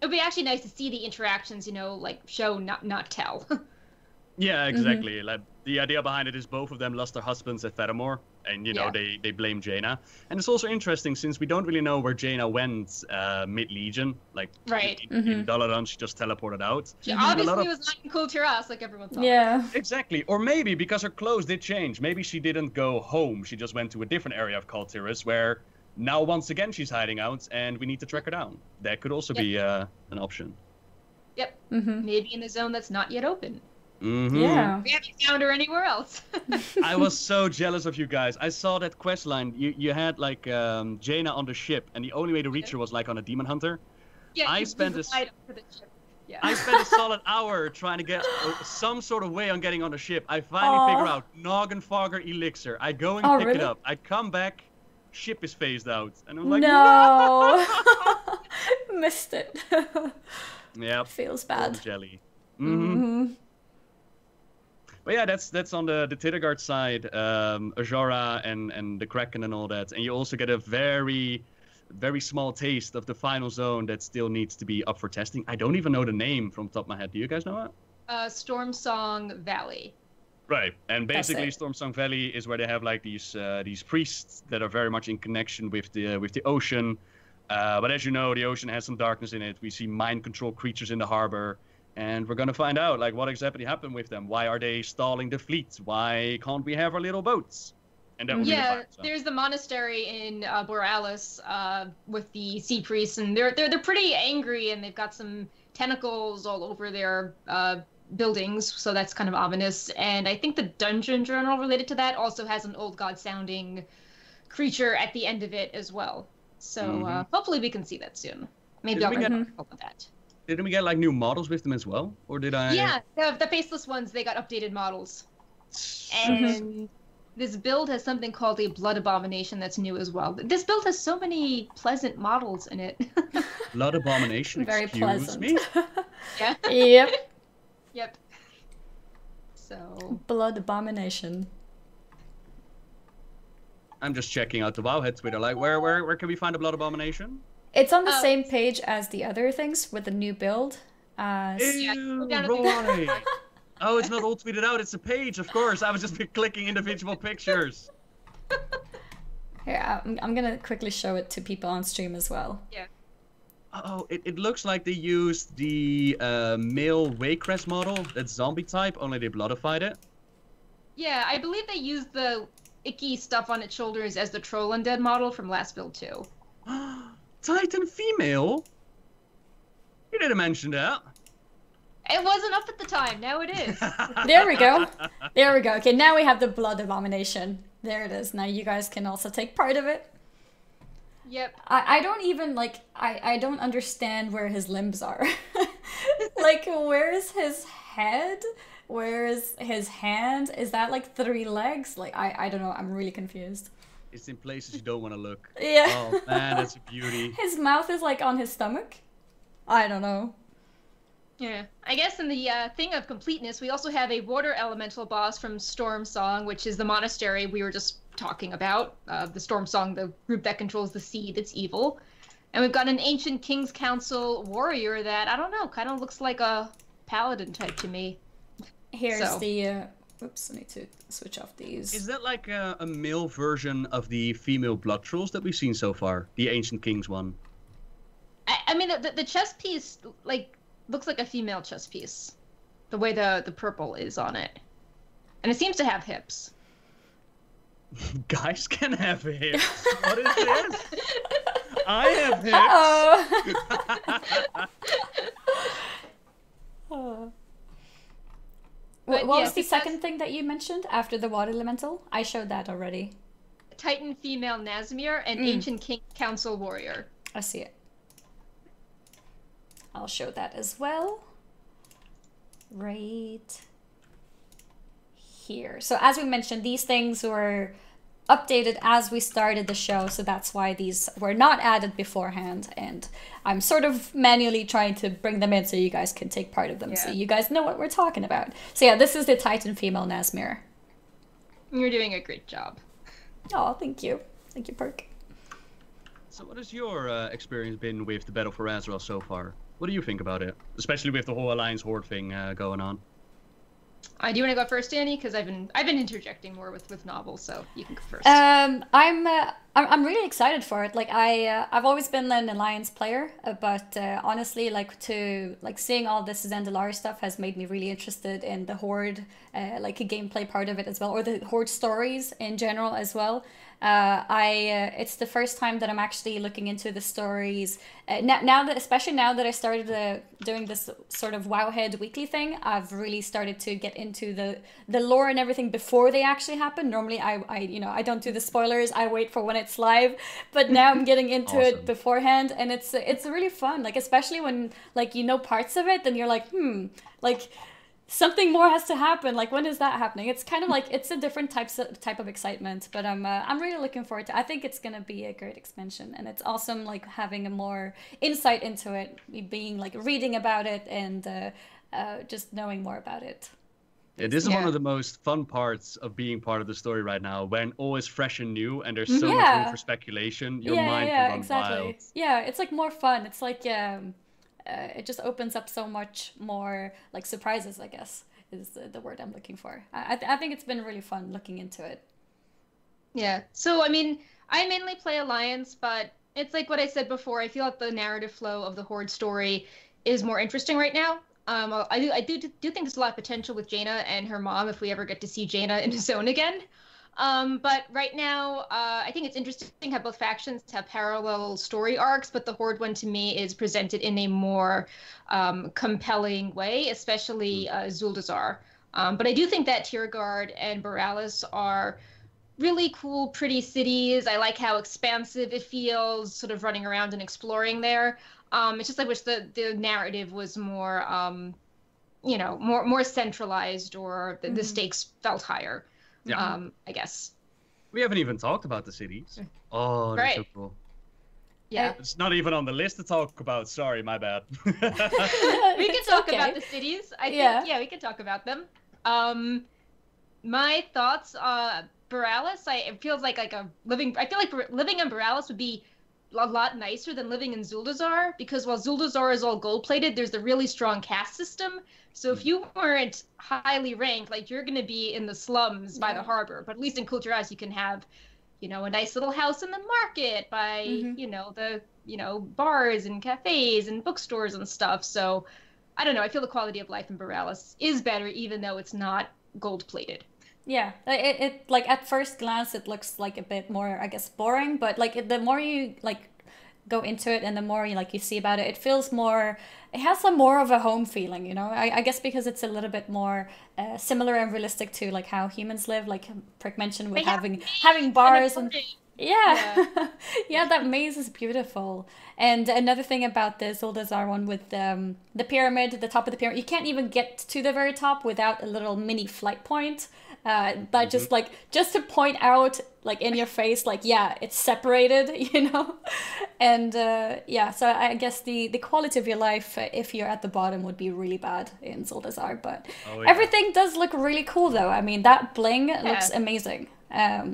be actually nice to see the interactions, you know, like show, not tell. Yeah, exactly. Like the idea behind it is both of them lost their husbands at Fedamore, and you know they blame Jaina. And it's also interesting since we don't really know where Jaina went mid Legion. Like in Dalaran, she just teleported out. She obviously was not in Kultiras like everyone thought. Yeah. Exactly. Or maybe because her clothes did change. Maybe she didn't go home. She just went to a different area of Kultiras where now once again she's hiding out, and we need to track her down. That could also be an option. Yep. Maybe in a zone that's not yet open. Yeah. We haven't found her anywhere else. I was so jealous of you guys. I saw that quest line. You had like Jaina on the ship, and the only way to reach her was like on a demon hunter. Yeah, I spent a solid hour trying to get some sort of way on getting on the ship. I finally figure out Noggin Fogger Elixir. I go and pick it up. I come back, ship is phased out, and I'm like, no. Missed it. Yeah. Feels bad. Jelly. But yeah, that's on the Tidegard side, Azora and the Kraken and all that. And you also get a very, very small taste of the final zone that still needs to be up for testing. I don't even know the name from the top of my head. Do you guys know it? Storm Song Valley. Right, and basically Storm Song Valley is where they have like these priests that are very much in connection with the ocean. But as you know, the ocean has some darkness in it. We see mind control creatures in the harbor. And we're going to find out, like, what exactly happened with them. Why are they stalling the fleet? Why can't we have our little boats? And that would be the fight, so. There's the monastery in Borealis with the sea priests, and they're pretty angry, and they've got some tentacles all over their buildings, so that's kind of ominous. And I think the dungeon journal related to that also has an old god-sounding creature at the end of it as well. So hopefully we can see that soon. Maybe I'll write an article about that. Didn't we get like new models with them as well, or did I? Yeah, the faceless ones, they got updated models. And this build has something called a Blood Abomination that's new as well. This build has so many pleasant models in it. Blood Abomination. Very pleasant. Me? Yeah. Yep. Yep. So. Blood Abomination. I'm just checking out the Wowhead Twitter. Like, where can we find the Blood Abomination? It's on the same page as the other things with the new build. Ew, right. Oh, it's not all tweeted out. It's a page, of course. I was just clicking individual pictures. Here, I'm gonna quickly show it to people on stream as well. Yeah. Oh, it looks like they used the male Waycrest model, that's zombie type, only they bloodified it. Yeah, I believe they used the icky stuff on its shoulders as the Troll Undead model from last build too. Titan female? You didn't mention that. It wasn't up at the time, now it is. There we go. There we go. Okay, now we have the Blood Abomination. There it is. Now you guys can also take part of it. Yep. I don't even, like, I don't understand where his limbs are. Like, where's his head? Where's his hand? Is that, like, 3 legs? Like, I don't know. I'm really confused. It's in places you don't want to look. Yeah. Oh, man, that's a beauty. His mouth is, like, on his stomach? I don't know. Yeah. I guess in the thing of completeness, we also have a water elemental boss from Storm Song, which is the monastery we were just talking about. The Storm Song, the group that controls the sea that's evil. And we've got an Ancient King's Council warrior that, I don't know, kind of looks like a paladin type to me. Here's the... Oops, I need to switch off these. Is that like a male version of the female blood trolls that we've seen so far? The Ancient Kings one? I mean, the chest piece, like, looks like a female chest piece. The way the purple is on it. And it seems to have hips. Guys can have hips. What is this? I have hips. Oh. What was the second thing that you mentioned after the water elemental? I showed that already. Titan female Nazmir and Ancient King Council warrior. I see it. I'll show that as well. Right here. So as we mentioned, these things were updated as we started the show, so that's why these were not added beforehand, and I'm sort of manually trying to bring them in so you guys can take part of them, so you guys know what we're talking about. So yeah, this is the Titan female Nazmir. You're doing a great job. Oh, thank you. Thank you, Perk. So what has your experience been with the Battle for Azeroth so far? What do you think about it? Especially with the whole Alliance Horde thing going on. Do you want to go first, Danny? Because I've been interjecting more with Nobbel, so you can go first. I'm really excited for it. Like I've always been an Alliance player, but honestly, seeing all this Zendalaris stuff has made me really interested in the Horde, like a gameplay part of it as well, or the Horde stories in general as well. It's the first time that I'm actually looking into the stories. Especially now that I started doing this sort of Wowhead weekly thing, I've really started to get into the lore and everything before they actually happen. Normally, I don't do the spoilers. I wait for when it's live, but now I'm getting into it beforehand, and it's really fun. Like especially when parts of it, then you're like, something more has to happen. Like, when is that happening? It's kind of like, it's a different type of excitement, but I'm really looking forward to it. I think it's gonna be a great expansion, and it's awesome, like having a more insight into it, being like reading about it and just knowing more about it. Yeah, this is one of the most fun parts of being part of the story right now, when all is fresh and new and there's so much room for speculation. Your mind can run wild. Yeah, it's like more fun. It's like it just opens up so much more, like, surprises, I guess, is the word I'm looking for. I think it's been really fun looking into it. Yeah. So, I mean, I mainly play Alliance, but it's like what I said before. I feel like the narrative flow of the Horde story is more interesting right now. I do think there's a lot of potential with Jaina and her mom if we ever get to see Jaina in a zone again. But right now, I think it's interesting how both factions have parallel story arcs, but the Horde one to me is presented in a more compelling way, especially Zuldazar. But I do think that Tiergard and Borealis are really cool, pretty cities. I like how expansive it feels, sort of running around and exploring there. It's just I wish the narrative was more, more centralized, or the stakes felt higher. Yeah. I guess. We haven't even talked about the cities. Oh, that's so cool. Yeah. It's not even on the list to talk about. Sorry, my bad. We can talk about the cities. I think, we can talk about them. My thoughts, Borealis, it feels like I feel like living in Borealis would be a lot nicer than living in Zuldazar, because while Zuldazar is all gold-plated, there's the really strong caste system. So if you weren't highly ranked, like, you're going to be in the slums by the harbor. But at least in Kulturas, you can have, a nice little house in the market by, the, bars and cafes and bookstores and stuff. So I don't know. I feel the quality of life in Borealis is better, even though it's not gold-plated. Yeah, it like at first glance it looks like a bit more, I guess, boring, but like the more you like go into it and the more you see about it, it feels more, it has some more of a home feeling, I guess because it's a little bit more similar and realistic to like how humans live, like Prick mentioned, with having bars and yeah, that maze is beautiful. And another thing about the Zuldazar one with the pyramid, the top of the pyramid, you can't even get to the very top without a little mini flight point. But just to point out, like, in your face, like, yeah, it's separated, and so I guess the quality of your life, if you're at the bottom, would be really bad in Zuldazar, but everything does look really cool, though. I mean, that bling looks amazing,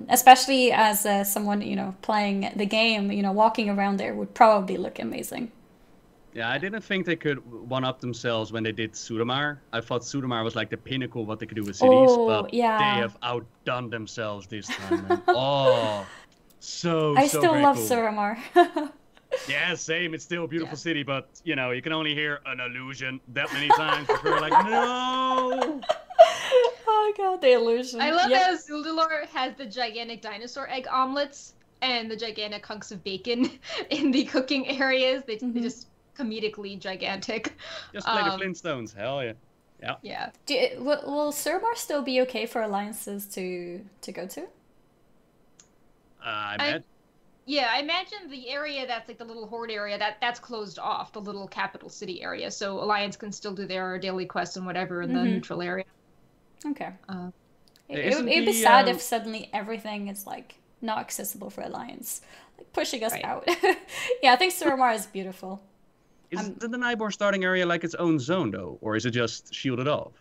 especially as someone, playing the game, walking around there would probably look amazing. Yeah, I didn't think they could one-up themselves when they did Sudamar. I thought Sudamar was like the pinnacle of what they could do with cities, but they have outdone themselves this time, man. I still love Suramar. Yeah, same. It's still a beautiful city, but, you can only hear an illusion that many times before you're like, no! Oh god, the illusion. I love how Zuldalor has the gigantic dinosaur egg omelets and the gigantic hunks of bacon in the cooking areas. They're just comedically gigantic. Just like the Flintstones, hell yeah. Yeah. Will Suramar still be okay for alliances to go to? I imagine the area that's like the little horde area that's closed off, the little capital city area, so Alliance can still do their daily quests and whatever in the neutral area. Okay. It'd be sad if suddenly everything is like not accessible for Alliance, like pushing us out. Yeah, I think Suramar is beautiful. Is the Nybor starting area like its own zone though, or is it just shielded off?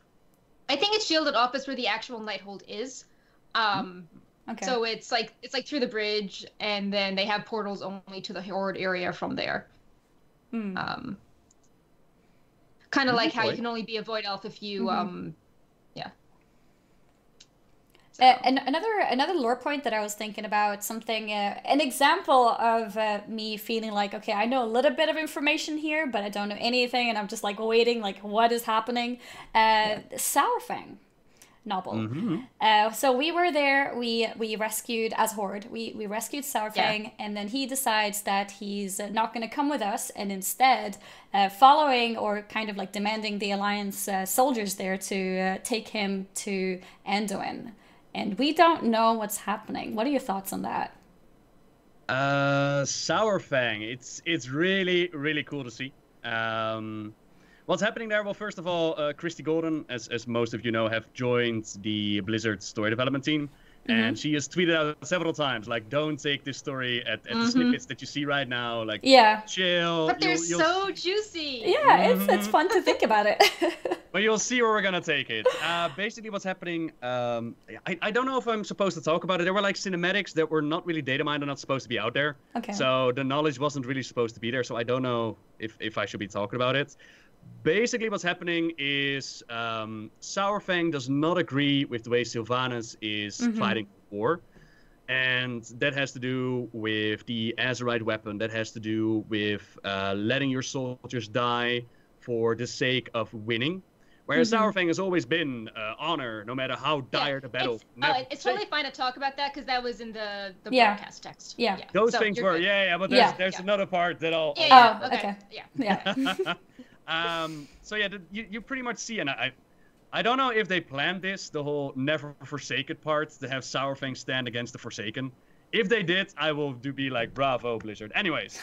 I think it's shielded off. That's where the actual Nighthold is. Okay. So it's like through the bridge, and then they have portals only to the horde area from there. Kind of like how you can only be a void elf if you And another lore point that I was thinking about, something, an example of me feeling like, okay, I know a little bit of information here, but I don't know anything, and I'm just like waiting, like what is happening? Sourfang Nobbel. So we were there, we rescued, as Horde, we rescued Sourfang, and then he decides that he's not going to come with us, and instead following or kind of like demanding the Alliance soldiers there to take him to Anduin. And we don't know what's happening. What are your thoughts on that? Sourfang, it's really, really cool to see. What's happening there? Well, first of all, Christy Golden, as most of you know, have joined the Blizzard story development team. And she has tweeted out several times, like, don't take this story at the snippets that you see right now. Like, chill. But they're so juicy. Yeah, it's fun to think about it. But you'll see where we're going to take it. Basically, what's happening, I don't know if I'm supposed to talk about it. There were, like, cinematics that were not really data mined and not supposed to be out there. Okay. So the knowledge wasn't really supposed to be there. So I don't know if I should be talking about it. Basically, what's happening is Sourfang does not agree with the way Sylvanas is fighting the war. And that has to do with the Azeroth weapon. That has to do with letting your soldiers die for the sake of winning. Whereas Sourfang has always been honor, no matter how dire the battle. It's totally fine to talk about that, because that was in the broadcast text. Yeah. Those things were, but there's another part that I'll... Okay. So yeah, you pretty much see, and I don't know if they planned this, the whole never Forsaken part, to have Sourfang stand against the Forsaken. If they did, I will be like, bravo, Blizzard. Anyways,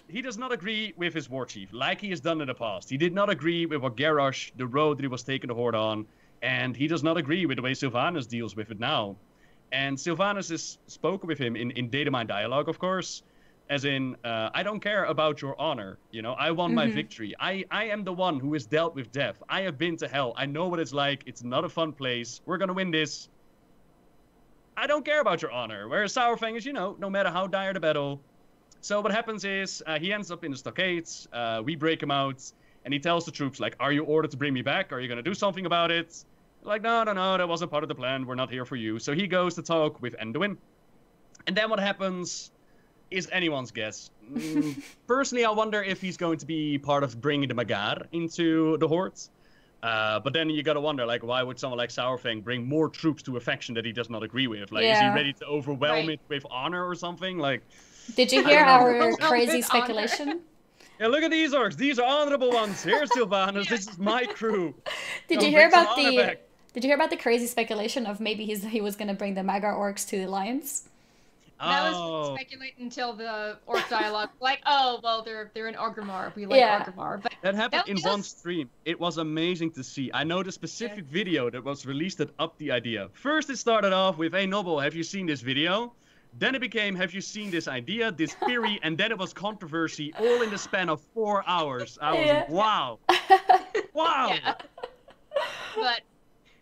he does not agree with his war chief, like he has done in the past. He did not agree with what Garrosh, the road that he was taking the Horde on, and he does not agree with the way Sylvanas deals with it now. And Sylvanas has spoken with him in data mine dialogue, of course, as in, I don't care about your honor, you know, I won my victory. I am the one who has dealt with death. I have been to hell. I know what it's like. It's not a fun place. We're gonna win this. I don't care about your honor. Whereas Sourfang is, you know, no matter how dire the battle. So what happens is, he ends up in the stockades, we break him out, and he tells the troops, like, are you ordered to bring me back? Are you gonna do something about it? Like, no, that wasn't part of the plan. We're not here for you. So he goes to talk with Anduin. And then what happens is anyone's guess. Personally, I wonder if he's going to be part of bringing the Magar into the Horde. But then you gotta wonder, like, why would someone like Sourfang bring more troops to a faction that he does not agree with? Like, is he ready to overwhelm it with honor or something? Like, did you hear our crazy speculation? Yeah, look at these orcs. These are honorable ones. Here's Sylvanas. This is my crew. Did you hear about the crazy speculation of maybe he was gonna bring the Magar orcs to the Alliance? That was speculating until the orc dialogue. Like, oh, well, they're in Orgrimmar. We like Orgrimmar. But that happened in one stream. It was amazing to see. I know the specific video that was released that upped the idea. First, it started off with, hey, Nobbel, have you seen this video? Then it became, have you seen this idea, this theory? And then it was controversy, all in the span of 4 hours. I was like, wow. Wow. Yeah. But...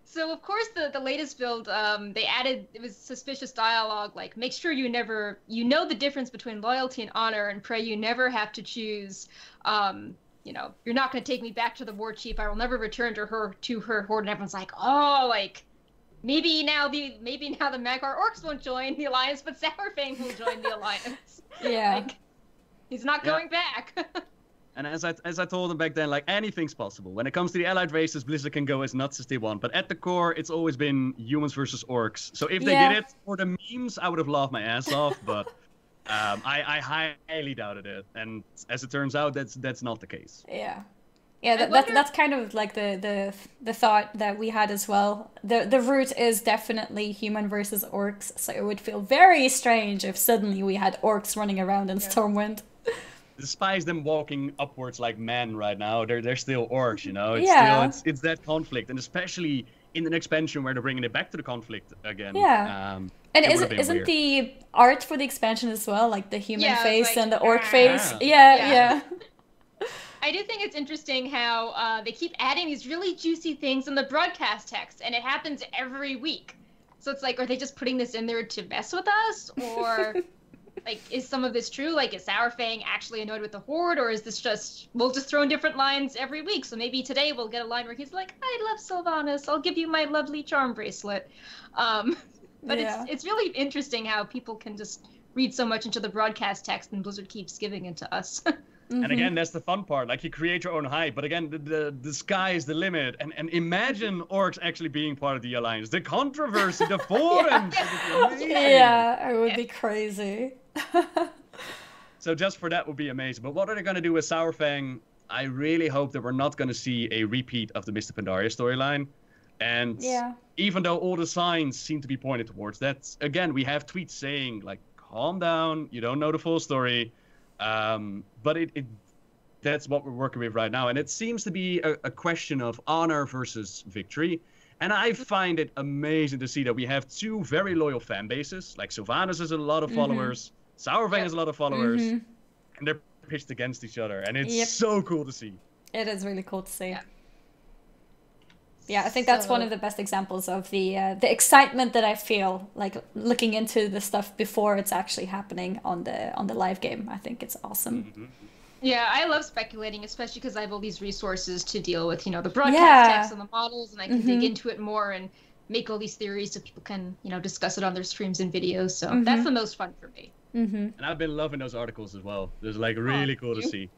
So, of course, the latest build, they added, it was suspicious dialogue, like, make sure you know the difference between loyalty and honor, and pray you never have to choose, you know, you're not going to take me back to the war chief, I will never return to her horde, and everyone's like, oh, like, maybe now the Magar orcs won't join the Alliance, but Sourfang will join the Alliance. Yeah. Like, he's not going back. And as I told them back then, like, anything's possible. When it comes to the allied races, Blizzard can go as nuts as they want. But at the core, it's always been humans versus orcs. So if they did it for the memes, I would have laughed my ass off. But I highly doubted it. And as it turns out, that's not the case. Yeah. Yeah, that's kind of like the thought that we had as well. The route is definitely human versus orcs. So it would feel very strange if suddenly we had orcs running around in Stormwind. Despite them walking upwards like men right now, they're still orcs, you know. It's that conflict, and especially in the expansion where they're bringing it back to the conflict again. Yeah. And isn't the art for the expansion as well, like the human face and the orc face? Yeah. I do think it's interesting how they keep adding these really juicy things in the broadcast text, and it happens every week. So it's like, are they just putting this in there to mess with us, or? Like, is some of this true? Like, is Sourfang actually annoyed with the Horde, or is this just, we'll just throw in different lines every week? So maybe today we'll get a line where he's like, I love Sylvanas, I'll give you my lovely charm bracelet. But it's really interesting how people can just read so much into the broadcast text and Blizzard keeps giving it to us. And again, that's the fun part. Like, you create your own hype, but again, the sky is the limit. And imagine orcs actually being part of the alliance. The controversy, the forums. Yeah, it would be crazy. So just for that would be amazing. But what are they going to do with Sourfang? I really hope that we're not going to see a repeat of the Mr. Pandaria storyline. And even though all the signs seem to be pointed towards that, again, we have tweets saying, like, calm down, you don't know the full story. But that's what we're working with right now. And it seems to be a question of honor versus victory. And I find it amazing to see that we have two very loyal fan bases. Like, Sylvanas has a lot of followers, Sourfang has a lot of followers, and they're pitched against each other. And it's so cool to see. It is really cool to see. Yeah, I think that's one of the best examples of the excitement that I feel, like, looking into the stuff before it's actually happening on the live game. I think it's awesome. Yeah, I love speculating, especially because I have all these resources to deal with, you know, the broadcast text and the models, and I can dig into it more and make all these theories so people can, you know, discuss it on their streams and videos. So that's the most fun for me. And I've been loving those articles as well. It's like really cool to see.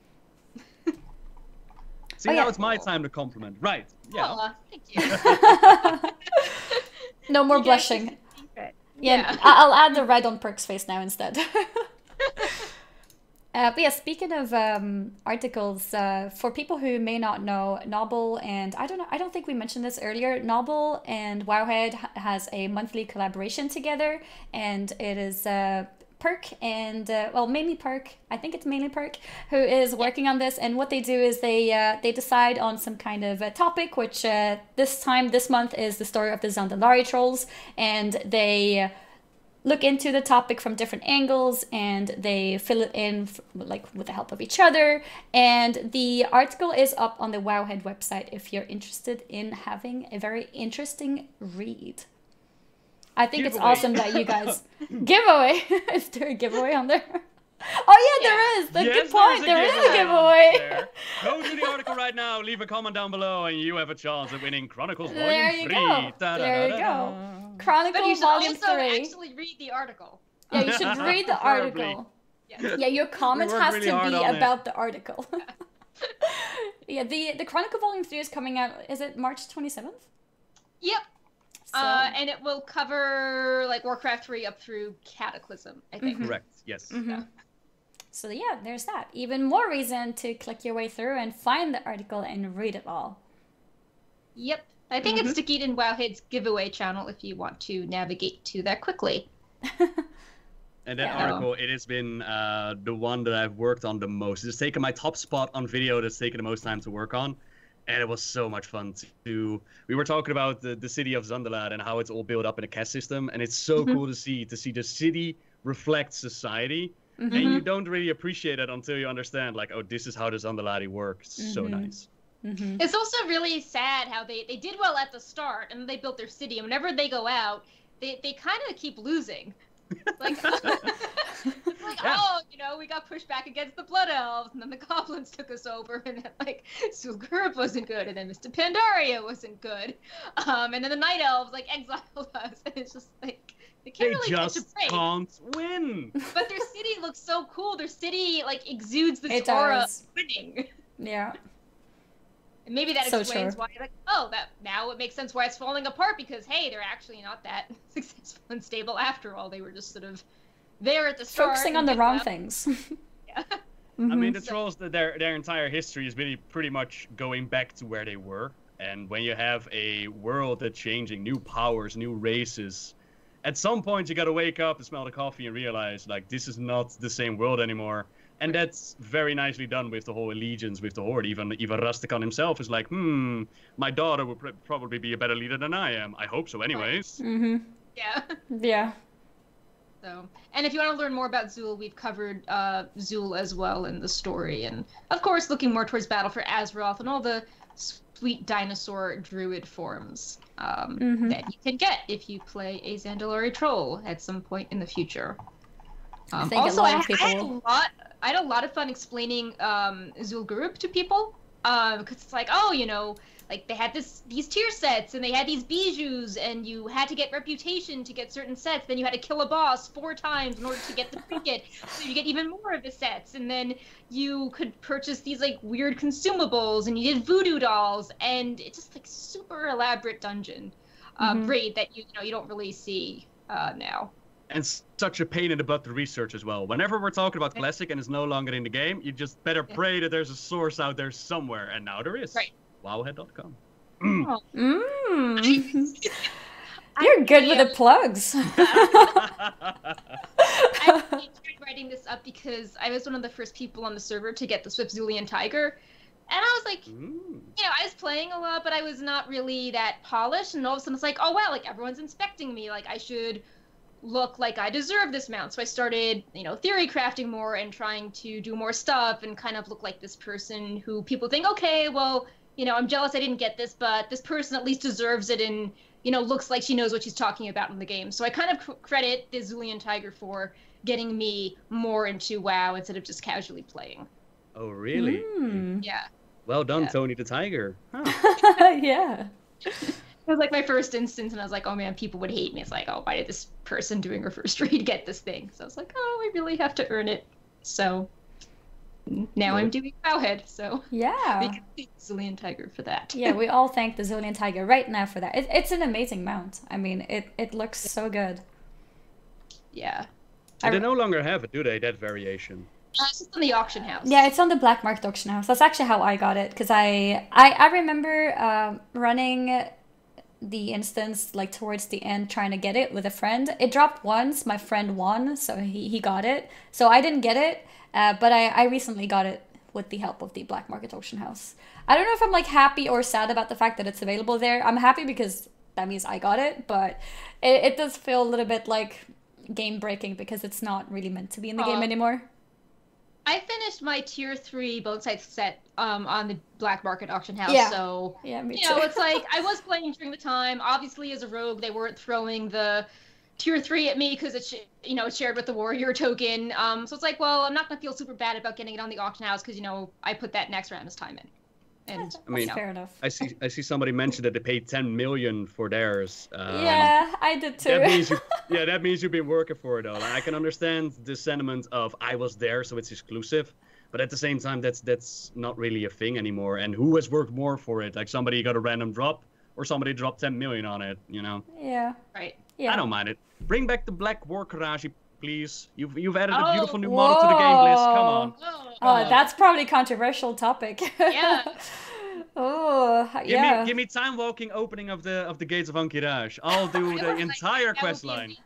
See, now it's my time to compliment. Right. Yeah. Oh, thank you. No more blushing. Yeah, I'll add the red on Perk's face now instead. But yeah, speaking of articles, for people who may not know, Nobbel and I don't think we mentioned this earlier. Nobbel and Wowhead has a monthly collaboration together, and it is Perk and well, mainly Perk. I think it's mainly Perk who is working on this. And what they do is they decide on some kind of a topic, which this month is the story of the Zandalari trolls, and they look into the topic from different angles and they fill it in like with the help of each other. And the article is up on the Wowhead website if you're interested in having a very interesting read. I think it's awesome that you guys giveaway. Is there a giveaway on there? Oh yeah, there is. That's a good point. There is a giveaway. Go to the article right now. Leave a comment down below, and you have a chance of winning Chronicles Volume 3. There you go. There you go. Chronicles Volume 3. But you should also actually read the article. Yeah, you should read the article. Yeah, your comment has to be about the article. Yeah, the Chronicle Volume 3 is coming out. Is it March 27th? Yep. So. And it will cover like Warcraft 3 up through Cataclysm, I think. Correct. Yes. Yeah. So yeah, there's that. Even more reason to click your way through and find the article and read it all. Yep. I think it's stickied in Wowhead's giveaway channel if you want to navigate to that quickly. And that article, it has been the one that I've worked on the most. It's taken my top spot on video that's taken the most time to work on. And it was so much fun to... We were talking about the city of Zandalad and how it's all built up in a caste system. And it's so cool to see the city reflect society. And you don't really appreciate it until you understand, like, oh, this is how the Zandalari works. So nice. It's also really sad how they did well at the start, and then they built their city, and whenever they go out, they kind of keep losing. Like, it's like, oh, you know, we got pushed back against the Blood Elves, and then the Goblins took us over, and then, like, Sulgurb wasn't good, and then Mr. Pandaria wasn't good, and then the Night Elves, like, exiled us, and it's just, like, They can't They really just catch a break. can't win. But their city looks so cool. Their city like exudes this It aura of does. winning. Yeah. And maybe that So explains true. why, like, oh, that now it makes sense why it's falling apart, because hey, they're actually not that successful and stable after all. They were just sort of there at the start. Focusing on the wrong things. Yeah. I mean, the trolls, their entire history is really pretty much going back to where they were. And when you have a world that's changing, new powers, new races, at some point you gotta wake up and smell the coffee and realize, like, this is not the same world anymore. And that's very nicely done with the whole allegiance with the Horde. Even Rusticon himself is like, my daughter would probably be a better leader than I am. I hope so anyways. Mm-hmm. Yeah. Yeah. So, and if you want to learn more about Zool, we've covered Zool as well in the story. And, of course, looking more towards Battle for Azeroth and all the sweet dinosaur druid forms that you can get if you play a Zandalari troll at some point in the future. I think Also, a lot of people... I had a lot of fun explaining Zul'Gurub to people, because it's like, oh, you know, like they had these tier sets and they had these bijous and you had to get reputation to get certain sets. Then you had to kill a boss 4 times in order to get the trinket, so you get even more of the sets. And then you could purchase these like weird consumables and you did voodoo dolls, and it's just like super elaborate dungeon raid that you don't really see now. And such a pain in the butt to research as well. Whenever we're talking about Classic and it's no longer in the game, you just better pray that there's a source out there somewhere. And now there is. Right. Wowhead.com. You're good with the plugs. I enjoyed writing this up because I was one of the first people on the server to get the Swift Zulian Tiger. And I was like, I was playing a lot, but I was not really that polished. And all of a sudden it's like, oh, wow, like everyone's inspecting me. Like I should look like I deserve this mount. So I started, theory crafting more and trying to do more stuff and kind of look like this person who people think, okay, well, I'm jealous I didn't get this, but this person at least deserves it and, looks like she knows what she's talking about in the game. So I kind of credit the Zulian Tiger for getting me more into WoW instead of just casually playing. Oh, really? Yeah. Well done, Tony the Tiger. Huh. Yeah. It was like my first instance, and I was like, oh man, people would hate me. It's like, oh, why did this person doing her first raid get this thing? So I was like, oh, I really have to earn it. So now I'm doing Wowhead, so yeah. we can thank Zulian Tiger for that. Yeah, we all thank the Zulian Tiger right now for that. It's an amazing mount. I mean, it looks so good. Yeah. They no longer have it, do they, that variation? It's just on the auction house. Yeah, it's on the black market auction house. That's actually how I got it, because I remember running the instance like towards the end trying to get it with a friend. It dropped once, my friend won, so he got it. So I didn't get it, but I recently got it with the help of the black market auction house. I don't know if I'm like happy or sad about the fact that it's available there. I'm happy because that means I got it, but it does feel a little bit like game breaking because it's not really meant to be in the game anymore. I finished my tier 3 Bone Scythe set on the black market auction house, so me too. It's like I was playing during the time. Obviously, as a rogue, they weren't throwing the tier 3 at me because it's it's shared with the warrior token. So it's like, well, I'm not gonna feel super bad about getting it on the auction house because I put that next Ram's time in. And I mean, fair enough. I see somebody mention that they paid 10 million for theirs. Yeah, I did too. That means you've been working for it though. Like, I can understand the sentiment of I was there, so it's exclusive. But at the same time, that's not really a thing anymore. And who has worked more for it? Like somebody got a random drop, or somebody dropped 10 million on it. Yeah. Right. Yeah. I don't mind it. Bring back the Black War Karaji, please. You've added a beautiful new model to the game, Bliss. Come on. Oh, that's probably a controversial topic. Yeah. Oh, yeah. Give me time walking opening of the gates of Ankiraj. I'll do the entire quest line.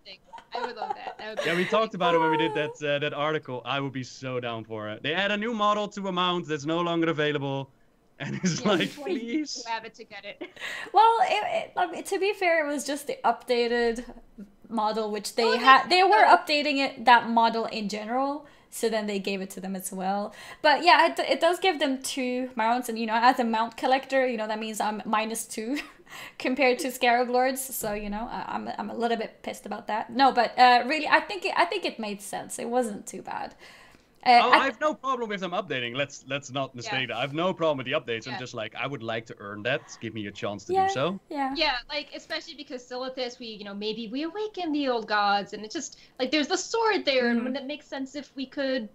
I would love that. We talked about it when we did that article. I would be so down for it. They add a new model to a mount that's no longer available, and it's like, please. Have it to get it. Well, I mean, to be fair, it was just the updated model, which they were updating that model in general. So then they gave it to them as well. But yeah, it does give them 2 mounts. And, as a mount collector, that means I'm -2 compared to Scarab Lords. So, I'm a little bit pissed about that. No, but really, I think it made sense. It wasn't too bad. I have no problem with them updating. Let's not mistake that. I have no problem with the updates. I'm just like, I would like to earn that. Give me a chance to do so. Yeah. Yeah, like especially because Silithus, maybe we awaken the old gods, and it's just like there's the sword there, and it makes sense if we could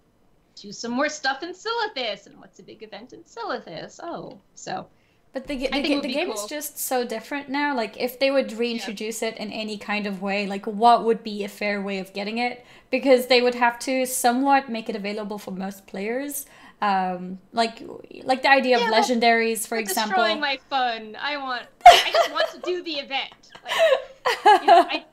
do some more stuff in Silithus. And what's a big event in Silithus? Oh, so. But the game is just so different now. Like, if they would reintroduce it in any kind of way, like, what would be a fair way of getting it? Because they would have to somewhat make it available for most players. Like the idea of legendaries, for example. Destroying my fun. I just want to do the event. Like,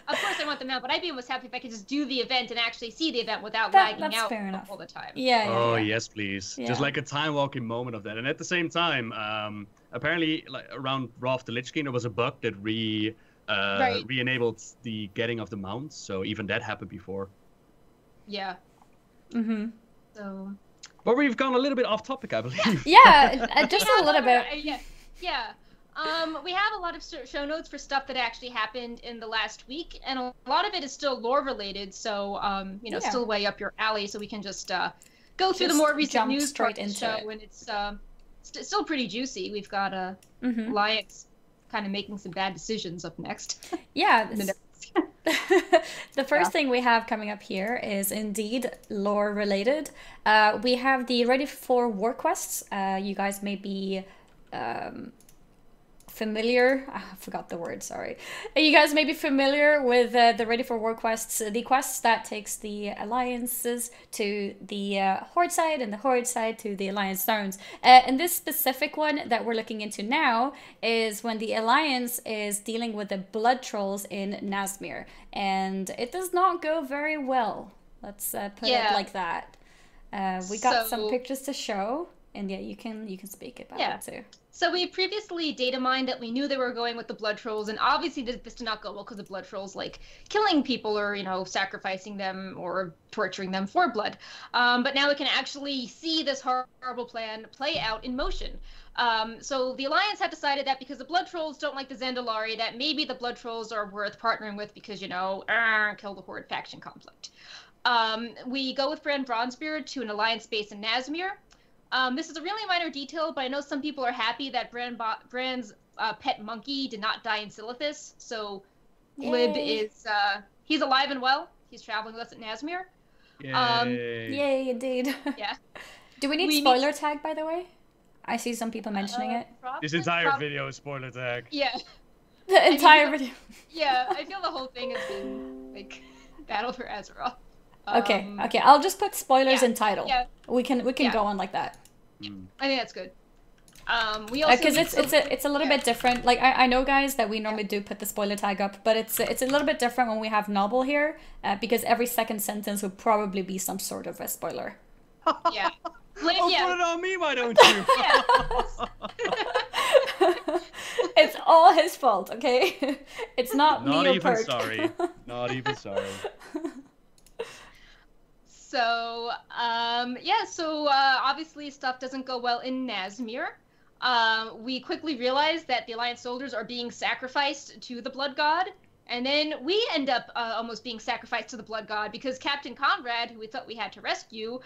of course I want them out, but I'd be almost happy if I could just do the event and actually see the event without lagging out all the time. Yeah. Yes, please. Yeah. Just like a time walking moment of that. And at the same time, apparently, like around Wrath the Lich King, there was a bug that re-enabled the getting of the mounts. So even that happened before. Yeah. So. But we've gone a little bit off topic, I believe. Yeah, just a little bit. Yeah. We have a lot of show notes for stuff that actually happened in the last week, and a lot of it is still lore related, so still way up your alley. So we can just go through the more recent news part of the show, and it's still pretty juicy. We've got Alliance kind of making some bad decisions up next. Yeah. The first thing we have coming up here is indeed lore related. We have the Ready for War quests. You guys may be familiar. I forgot the word, sorry. You guys may be familiar with the Ready for War quests, the quests that takes the alliances to the Horde side and the Horde side to the Alliance zones. And this specific one that we're looking into now is when the Alliance is dealing with the blood trolls in Nazmir. And it does not go very well. Let's put it like that. We got some pictures to show, and you can speak about it too. So we previously data mined that we knew they were going with the blood trolls, and obviously this did not go well because the blood trolls like killing people or sacrificing them or torturing them for blood. But now we can actually see this horrible plan play out in motion. So the Alliance have decided that because the blood trolls don't like the Zandalari, that maybe the blood trolls are worth partnering with because kill the Horde faction conflict. We go with Brand Bronzebeard to an Alliance base in Nazmir. This is a really minor detail, but I know some people are happy that Brand's pet monkey did not die in Silithus. So Lib is, he's alive and well. He's traveling with us at Nazmir. Yay, indeed. Yeah. Do we need spoiler tag, by the way? I see some people mentioning it. This entire video is spoiler tag. Yeah. The entire video. Yeah, I feel the whole thing has been, like, Battle for Azeroth. Okay, I'll just put spoilers in title. Yeah. We can go on like that. I think that's good. We also because it's a little bit different. Like I know, guys, that we normally do put the spoiler tag up, but it's a little bit different when we have Nobbel here, because every second sentence would probably be some sort of a spoiler. Yeah. Put it on me, why don't you? It's all his fault, okay? It's not me. Not even sorry. Not even sorry. So, obviously stuff doesn't go well in Nazmir. We quickly realize that the Alliance soldiers are being sacrificed to the Blood God, and then we end up almost being sacrificed to the Blood God because Captain Conrad, who we thought we had to rescue,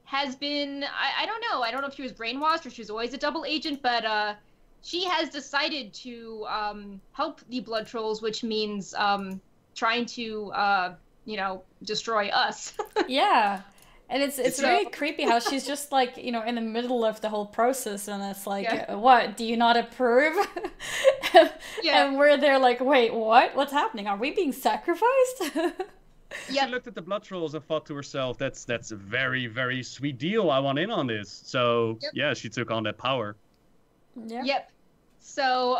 has been, I don't know if she was brainwashed or she was always a double agent, but she has decided to help the Blood Trolls, which means trying to destroy us. Yeah. And it's really creepy how she's just like, in the middle of the whole process, and it's like, what, do you not approve? And we're there like, wait, what? What's happening? Are we being sacrificed? She looked at the blood trolls and thought to herself, that's a very, very sweet deal. I want in on this. So she took on that power. Yep. So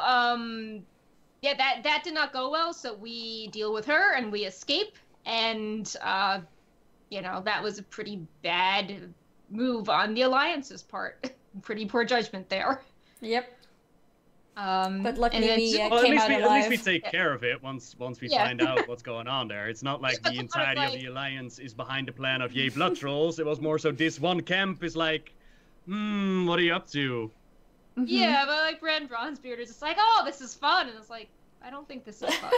that did not go well, so we deal with her and we escape. And, that was a pretty bad move on the Alliance's part. Pretty poor judgment there. Yep. But luckily we came out alive. At least we take care of it once we find out what's going on there. It's not like the entirety of the Alliance is behind the plan of yay blood trolls. It was more so this one camp is like, what are you up to? Yeah, but like Brand Bronzebeard is just like, oh, this is fun. And it's like, I don't think this is fun.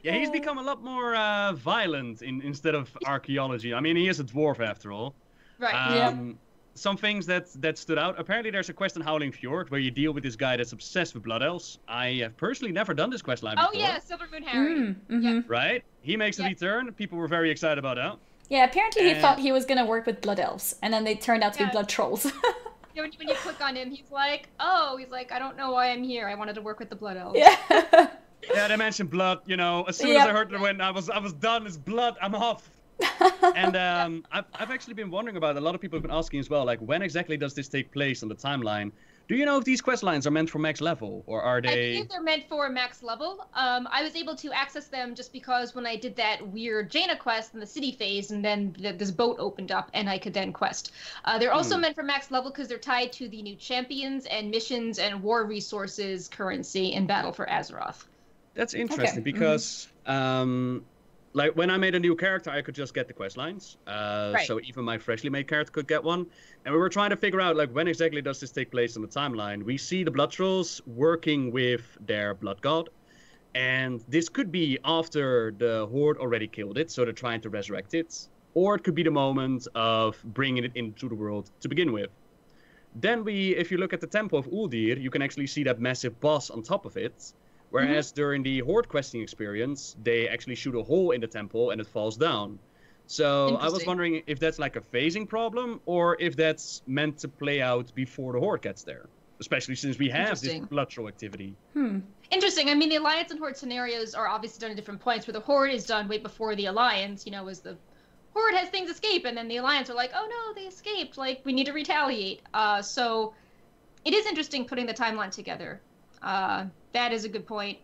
Yeah, he's become a lot more violent instead of archaeology. I mean, he is a dwarf after all. Right. Some things that stood out. Apparently, there's a quest in Howling Fjord where you deal with this guy that's obsessed with blood elves. I have personally never done this quest line before. Oh yeah, Silvermoon Harry. Mm-hmm. Right? He makes a return. People were very excited about that. Yeah, apparently he thought he was gonna work with blood elves, and then they turned out to be blood trolls. Yeah, when you click on him, he's like, I don't know why I'm here. I wanted to work with the blood elves. Yeah. Yeah, they mentioned blood. You know, as soon as I heard the wind, I was done. It's blood. I'm off. And I've actually been wondering about it. A lot of people have been asking as well, like, when exactly does this take place on the timeline? Do you know if these quest lines are meant for max level, or are they? I believe they're meant for max level. I was able to access them just because when I did that weird Jaina quest in the city phase, and then this boat opened up, and I could then quest. They're also meant for max level because they're tied to the new champions and missions and war resources currency in Battle for Azeroth. That's interesting because, like, when I made a new character, I could just get the quest lines. So even my freshly made character could get one. And we were trying to figure out, like, when exactly does this take place on the timeline? We see the Blood Trolls working with their Blood God. And this could be after the Horde already killed it, so they're trying to resurrect it. Or it could be the moment of bringing it into the world to begin with. Then if you look at the Temple of Uldir, you can actually see that massive boss on top of it. Whereas during the Horde questing experience, they actually shoot a hole in the temple and it falls down. So I was wondering if that's like a phasing problem or if that's meant to play out before the Horde gets there. Especially since we have this blood troll activity. Interesting. I mean, the Alliance and Horde scenarios are obviously done at different points, where the Horde is done way before the Alliance, you know, as the Horde has things escape, and then the Alliance are like, oh no, they escaped, like, we need to retaliate. So it is interesting putting the timeline together. That is a good point.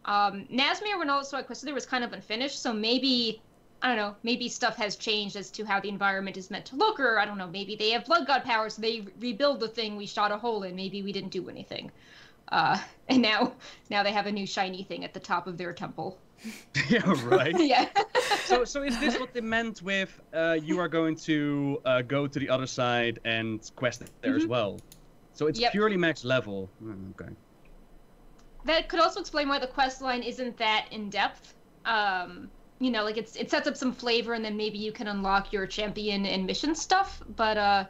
Nazmir, when also I quested, there was kind of unfinished, so maybe, I don't know, maybe stuff has changed as to how the environment is meant to look, or I don't know, maybe they have blood god powers, so they rebuild the thing we shot a hole in, maybe we didn't do anything. And now they have a new shiny thing at the top of their temple. Yeah, right. Yeah. So is this what they meant with you are going to go to the other side and quest it there as well? So it's purely max level. Okay. That could also explain why the quest line isn't that in depth. You know, like it sets up some flavor, and then maybe you can unlock your champion and mission stuff. But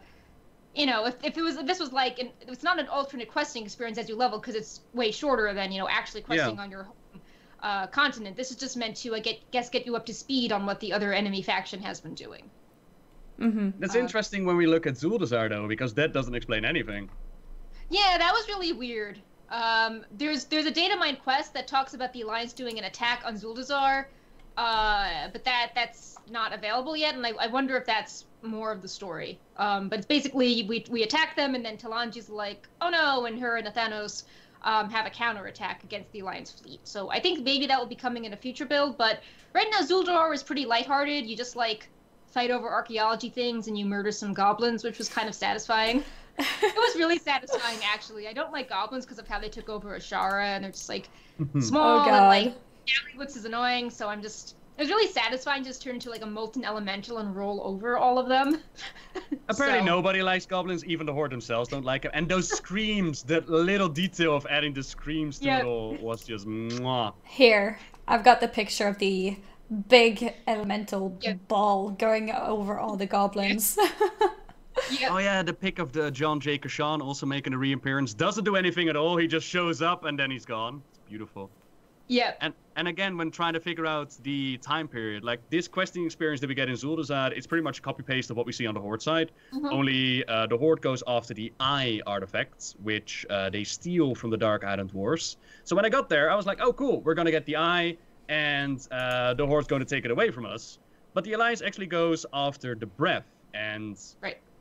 you know, if this was like it's not an alternate questing experience as you level, because it's way shorter than, you know, actually questing on your home continent. This is just meant to get you up to speed on what the other enemy faction has been doing. That's interesting when we look at Zuldazar though, because that doesn't explain anything. Yeah, that was really weird. There's a data mine quest that talks about the Alliance doing an attack on Zuldazar, but that's not available yet, and I wonder if that's more of the story. But it's basically we attack them, and then Talanji's like, oh no, and her and Athanos have a counterattack against the Alliance fleet. So I think maybe that will be coming in a future build, but right now Zuldazar is pretty lighthearted. You just like fight over archaeology things and you murder some goblins, which was kind of satisfying. It was really satisfying, actually. I don't like goblins because of how they took over Ashara, and they're just like small and like which is annoying. So it was really satisfying just turn into like a molten elemental and roll over all of them. Apparently nobody likes goblins, even the Horde themselves don't like them. And those screams, that little detail of adding the screams to it all was just mwah. Here, I've got the picture of the big elemental ball going over all the goblins. Oh yeah, the pic of the John J. Kashan also making a reappearance. Doesn't do anything at all. He just shows up and then he's gone. It's beautiful. Yeah. And again, when trying to figure out the time period, like this questing experience that we get in Zuldazar, it's pretty much a copy-paste of what we see on the Horde side. Only the Horde goes after the Eye artifacts, which they steal from the Dark Island Wars. So when I got there, I was like, oh cool, we're going to get the Eye, and the Horde's going to take it away from us. But the Alliance actually goes after the Breath, and...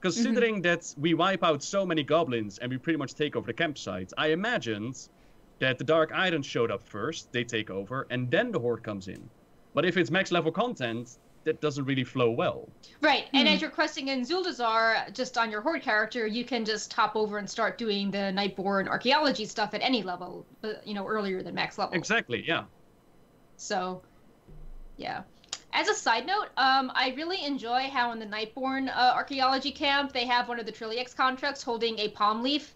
Considering that we wipe out so many goblins and we pretty much take over the campsite, I imagined that the Dark Island showed up first, they take over, and then the Horde comes in. But if it's max level content, that doesn't really flow well. Right, and as you're questing in Zuldazar, just on your Horde character, you can just hop over and start doing the Nightborn archaeology stuff at any level, but, you know, earlier than max level. Exactly, yeah. So, yeah. As a side note, I really enjoy how in the Nightborn archaeology camp, they have one of the Trilliax contracts holding a palm leaf.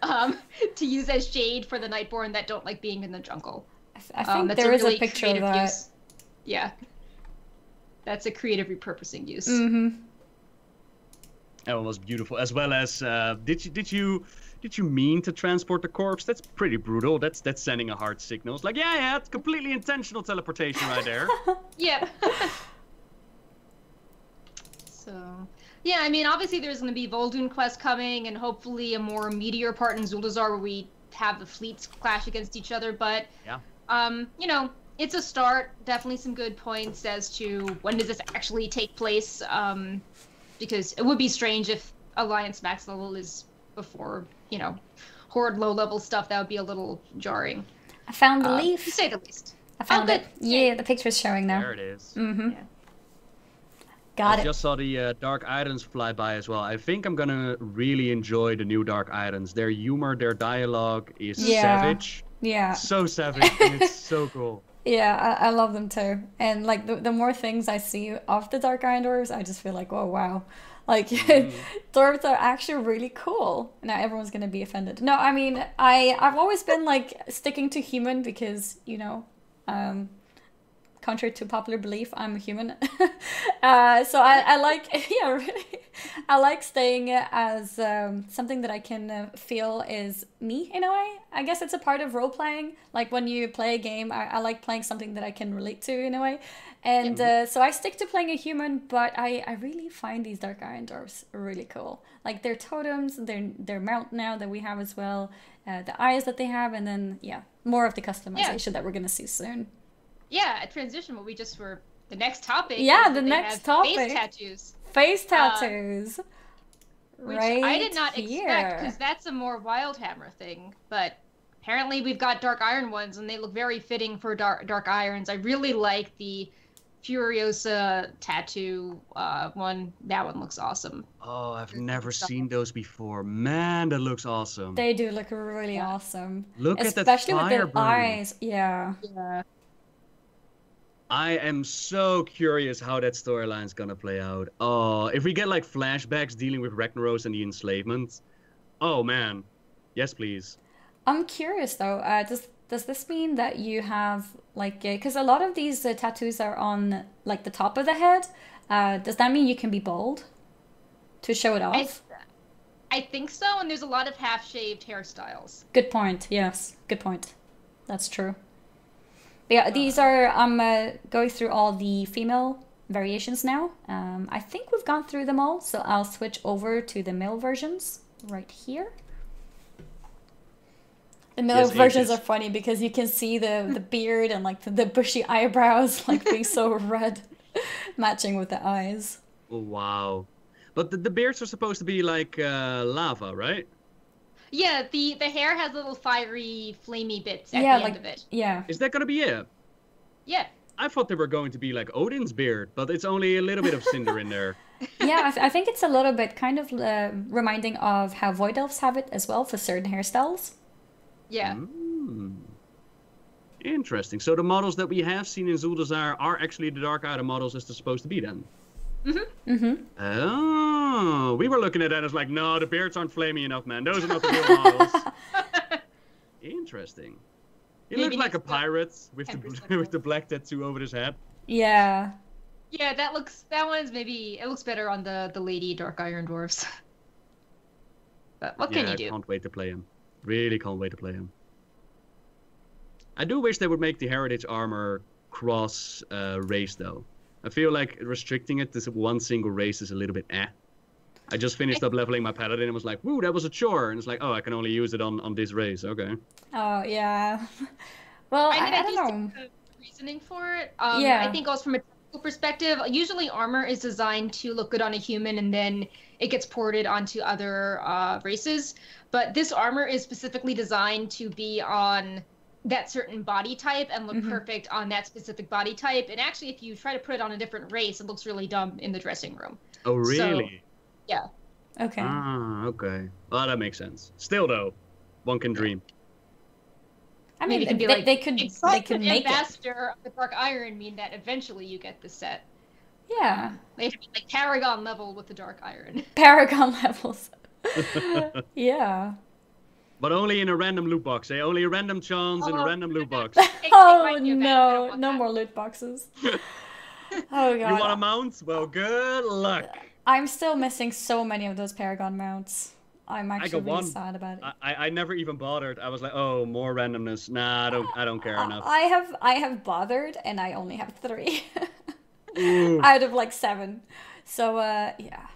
to use as shade for the Nightborn that don't like being in the jungle. I think there is a picture of that. Use. Yeah. That's a creative repurposing use. That one was beautiful, as well as did you mean to transport the corpse? That's pretty brutal. That's sending a heart signal. It's like, yeah, it's completely intentional teleportation right there. Yep. So, yeah, I mean, obviously there's going to be Vol'dun quest coming, and hopefully a more meteor part in Zuldazar where we have the fleets clash against each other. But you know, it's a start. Definitely some good points as to when does this actually take place. Because it would be strange if Alliance max level is before, you know, Horde low level stuff. That would be a little jarring. I found the leaf. To say the least. I found it. Yeah, the picture's showing now. There it is. Yeah. Got it. I just saw the Dark Islands fly by as well. I think I'm gonna really enjoy the new Dark Islands. Their humor, their dialogue is savage. Yeah. So savage, and it's so cool. Yeah, I love them too. And like the more things I see of the Dark Iron Dwarves, I just feel like, oh wow. Like dwarves are actually really cool. Now everyone's gonna be offended. No, I mean I've always been like sticking to human because, you know, contrary to popular belief, I'm a human. So I like, yeah, really, I like staying as something that I can feel is me in a way. I guess it's a part of role playing. Like when you play a game, I like playing something that I can relate to in a way. And so I stick to playing a human, but I really find these Dark Iron Dwarfs really cool. Like their totems, their mount now that we have as well, the eyes that they have, and then, yeah, more of the customization that we're going to see soon. Yeah, a transition. What we just were the next topic. Yeah, the next topic. Face tattoos. Face tattoos. Which right I did not here. expect because that's a more Wildhammer thing. But apparently we've got Dark Iron ones and they look very fitting for Dark Irons. I really like the Furiosa tattoo one. That one looks awesome. Oh, I've never seen those before. Man, that looks awesome. They do look really awesome. Look at that especially fire with the eyes. Yeah. Yeah. I am so curious how that storyline's gonna play out. Oh, if we get like flashbacks dealing with Ragnaros and the enslavement. Oh man. Yes, please. I'm curious though, does this mean that you have like, because a lot of these tattoos are on like the top of the head. Does that mean you can be bald to show it off? I think so, and there's a lot of half-shaved hairstyles. Good point. Yes, good point. That's true. But yeah, these are, I'm going through all the female variations now. I think we've gone through them all, so I'll switch over to the male versions right here. The male versions are funny because you can see the beard and like the bushy eyebrows like being so red, matching with the eyes. Oh, wow. But the beards are supposed to be like lava, right? Yeah, the hair has little fiery, flamey bits at the end of it. Yeah. Is that gonna be it? Yeah. I thought they were going to be like Odin's beard, but it's only a little bit of cinder in there. Yeah, I think it's a little bit kind of reminding of how Void Elves have it as well for certain hairstyles. Yeah. Interesting. So the models that we have seen in Zuldazar are actually the Dark Iron models as they're supposed to be then? Oh, we were looking at that as like, no, the beards aren't flamey enough, man. Those are not the real models. Interesting. He looks like a pirate with the black tattoo over his head. Yeah. Yeah, that one's maybe, it looks better on the lady Dark Iron Dwarfs. But what can you do? I can't wait to play him. Really can't wait to play him. I do wish they would make the heritage armor cross race though. I feel like restricting it to one single race is a little bit eh. I just finished up leveling my paladin and was like, woo, that was a chore. And it's like, oh, I can only use it on this race. Okay. Oh, yeah. Well, I don't know. Reasoning for it. I think also from a technical perspective, usually armor is designed to look good on a human and then it gets ported onto other races. But this armor is specifically designed to be on that certain body type and look perfect on that specific body type. And actually, if you try to put it on a different race, it looks really dumb in the dressing room. Oh, really? So, yeah. Okay. Ah, okay. Well, that makes sense. Still, though, one can dream. I mean, they could make ambassador of the Dark Iron mean that eventually you get the set. Yeah. They have to be like Paragon level with the Dark Iron. Paragon levels. Yeah. But only in a random loot box, eh? Only a random chance in a random loot box. Oh no, no more loot boxes. Oh god. You want a mount? Well, good luck. I'm still missing so many of those Paragon mounts. I'm actually really sad about it. I never even bothered. I was like, oh, more randomness. Nah, I don't care enough. I have bothered, and I only have 3 out of like 7. So yeah,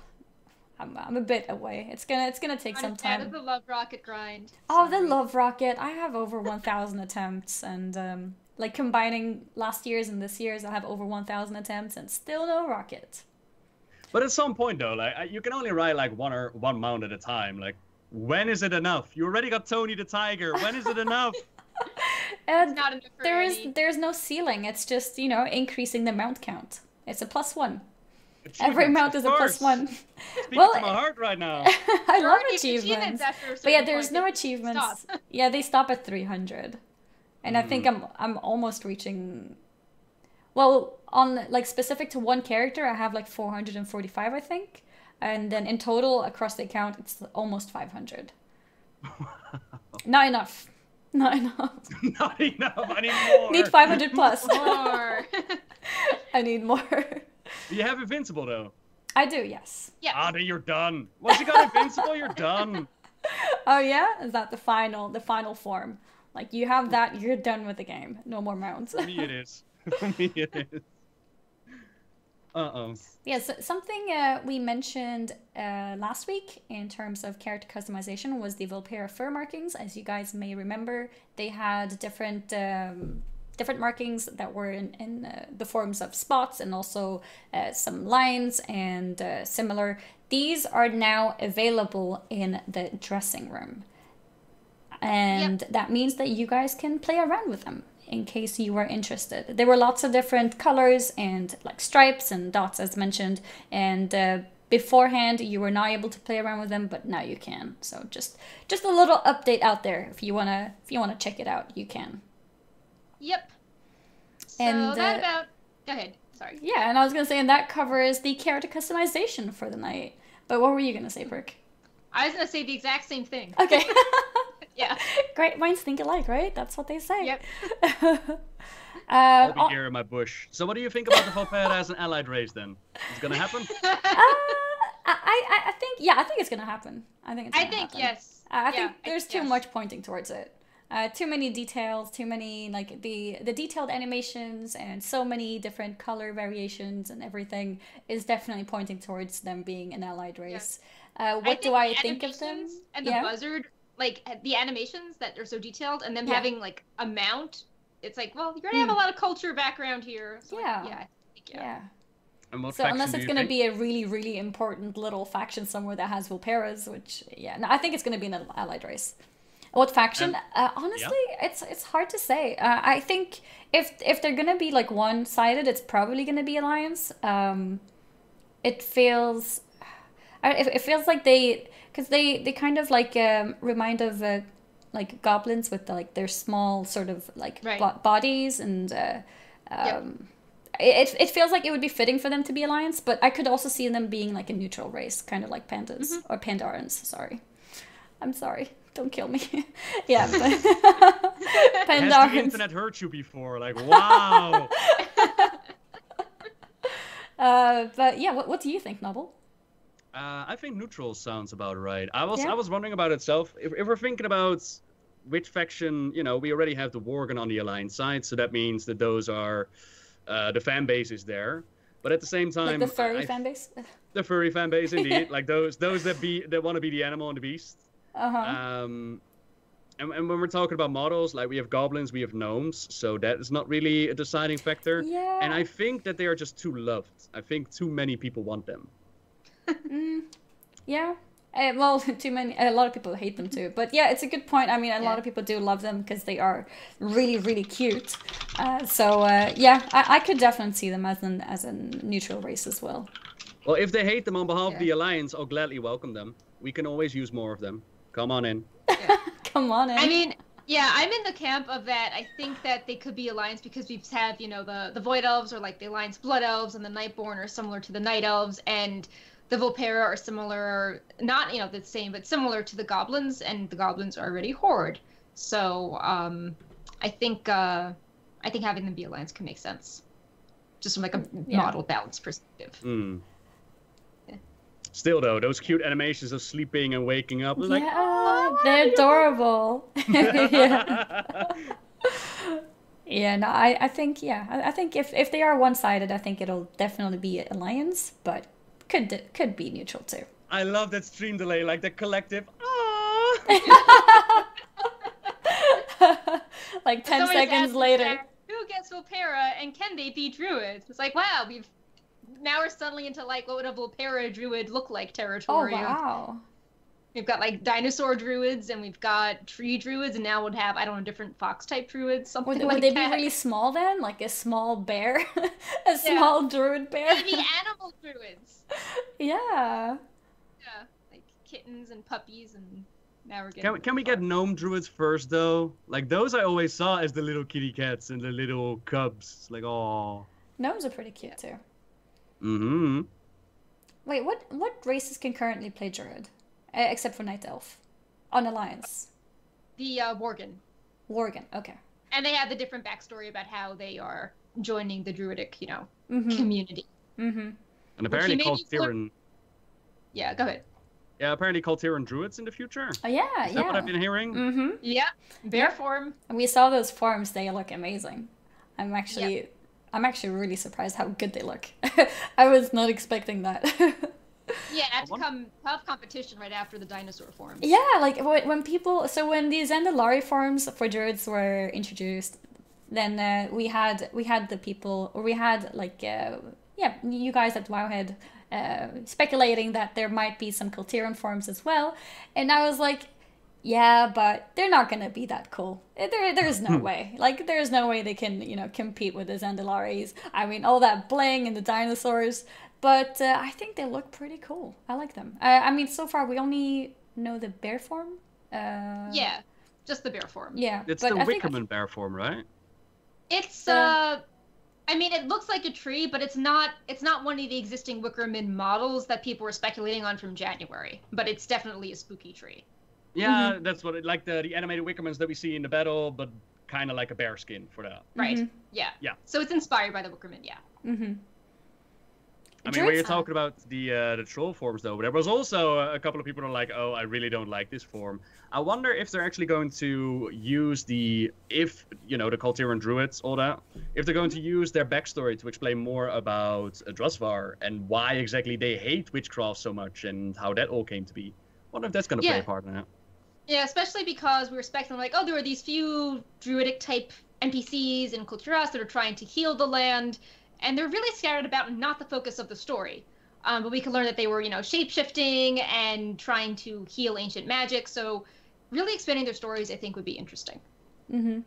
I'm a bit away. It's gonna take some time. Out of the love rocket grind. Oh, the love rocket! I have over 1,000 attempts, and like combining last year's and this year's, I have over 1,000 attempts, and still no rocket. But at some point, though, like you can only ride like one mount at a time. Like, when is it enough? You already got Tony the Tiger. When is it enough? It's not enough for there's no ceiling. It's just, you know, increasing the mount count. It's a +1. Every mount is a +1. Well, to my heart right now. I love achievements. But yeah, there's no achievements. Yeah, they stop at 300. And I think I'm almost reaching. Well, on like specific to one character, I have like 445, I think, and then in total across the account, it's almost 500. Not enough. Not enough. Not enough. I need more. Need 500 plus. More. I need more. Do you have Invincible though? I do, yes. Yeah. Ah, then you're done. Once you got Invincible, you're done. Oh yeah, is that the final form? Like you have that, you're done with the game. No more mounts. For me, it is. For me, it is. Yeah, so something we mentioned last week in terms of character customization was the Vulpera fur markings. As you guys may remember, they had different markings that were in the forms of spots and also some lines and similar. These are now available in the dressing room. And that means that you guys can play around with them in case you were interested. There were lots of different colors and like stripes and dots as mentioned, and beforehand you were not able to play around with them, but now you can. So just a little update out there. If you wanna check it out, you can. Yep. So and that about go ahead. Sorry. Yeah, and I was gonna say, and that covers the character customization for the night. But what were you gonna say, Perk? I was gonna say the exact same thing. Okay. Yeah. Great minds think alike, right? That's what they say. Yep. I'll be here in my bush. So what do you think about the Vulpera as an allied race then? Is it gonna happen? I think it's gonna happen. I think yes. I think there's too much pointing towards it. Too many details, too many like the detailed animations and so many different color variations and everything is definitely pointing towards them being an allied race. What do I think of them? And the buzzard, like the animations that are so detailed, and them having like a mount. It's like, well, you're gonna have a lot of culture background here. So yeah. And what so unless it's gonna be a really, really important little faction somewhere that has Vulperas, which no, I think it's gonna be an allied race. What faction? Honestly, it's hard to say. I think if they're gonna be like one-sided, it's probably gonna be alliance. It feels like because they kind of like remind of like goblins with like their small sort of like bodies, and it feels like it would be fitting for them to be alliance, but I could also see them being like a neutral race, kind of like pandas or Pandarans. Sorry, I'm sorry. Don't kill me. Yeah, but Pandarans. Has the internet hurt you before? Like, wow. But yeah, what do you think, Nobbel? I think neutral sounds about right. I was wondering about itself. If we're thinking about which faction, we already have the Worgen on the Alliance side, so that means that those are the fan base is there. But at the same time, like the furry fan base. The furry fan base, indeed, like those that want to be the animal and the beast. And when we're talking about models, like we have goblins, we have gnomes, so that is not really a deciding factor. Yeah. And I think that they are just too loved. I think too many people want them. Yeah. Well, too many. A lot of people hate them too. But yeah, it's a good point. I mean, a lot of people do love them because they are really, really cute. I could definitely see them as a neutral race as well. Well, if they hate them on behalf of the Alliance, I'll gladly welcome them. We can always use more of them. Come on in. Come on in. I mean, yeah, I'm in the camp of that. I think that they could be Alliance because we have, the Void Elves, or like the Alliance Blood Elves, and the Nightborn are similar to the Night Elves, and the Volpera are similar, not the same, but similar to the goblins, and the goblins are already Horde. So I think having them be Alliance can make sense, just from like a model balance perspective. Mm. Yeah. Still though, those cute animations of sleeping and waking up, like, oh, they're adorable. Yeah, no, I think if they are one-sided, I think it'll definitely be Alliance, but could be neutral too. I love that stream delay, like the collective. Like 10 seconds later. Who gets Volpera and can they be druids? It's like, wow, now we're suddenly into like what would a Volpera druid look like territory. Oh wow. We've got like dinosaur druids and we've got tree druids, and now we'll have, I don't know, different fox type druids, something like that. Would they be really small then? Like a small bear? A small druid bear? Maybe animal druids. Yeah. Yeah, like kittens and puppies, and now we're getting... Can we get gnome druids first though? Like those I always saw as the little kitty cats and the little cubs. Like, oh. Gnomes are pretty cute too. Mm-hmm. Wait, what races can currently play druid? Except for Night Elf. On Alliance. The Worgen. Worgen, okay. And they have the different backstory about how they are joining the druidic, community. Mm-hmm. And apparently Kaltiran... Yeah, go ahead. Yeah, apparently Kaltiran druids in the future. Oh yeah, Is that what I've been hearing? Mm-hmm. Yeah, bear form. And we saw those forms, they look amazing. I'm actually really surprised how good they look. I was not expecting that. Yeah, it had to come tough competition right after the dinosaur forms. Yeah, like when the Zendalari forms for druids were introduced, then we had the people, or we had like you guys at Wowhead speculating that there might be some Kaltiran forms as well, and I was like, yeah, but they're not gonna be that cool. There's no way. Like there's no way they can compete with the Zendalaris. I mean, all that bling and the dinosaurs. But I think they look pretty cool. I like them. I mean, so far we only know the bear form. Yeah, just the bear form. Yeah, it's the Wickerman bear form, right? It's I mean, it looks like a tree, but it's not one of the existing Wickerman models that people were speculating on from January. But it's definitely a spooky tree. Yeah, that's what it, like the animated Wickermans that we see in the battle, but kind of like a bear skin for that. Right. Mm-hmm. Yeah. Yeah. So it's inspired by the Wickerman. Yeah. Mm-hmm. I mean, when you're talking about the troll forms, though, there was also a couple of people who are like, oh, I really don't like this form. I wonder if they're actually going to use the Kaltiran druids, all that, if they're going to use their backstory to explain more about Drusvar and why exactly they hate witchcraft so much and how that all came to be. I wonder if that's going to play a part in it. Yeah, especially because we were expecting, like, oh, there are these few druidic-type NPCs in Kulturas that are trying to heal the land, and they're really scattered about and not the focus of the story. But we can learn that they were, shape-shifting and trying to heal ancient magic. So really expanding their stories, I think, would be interesting. Mm-hmm.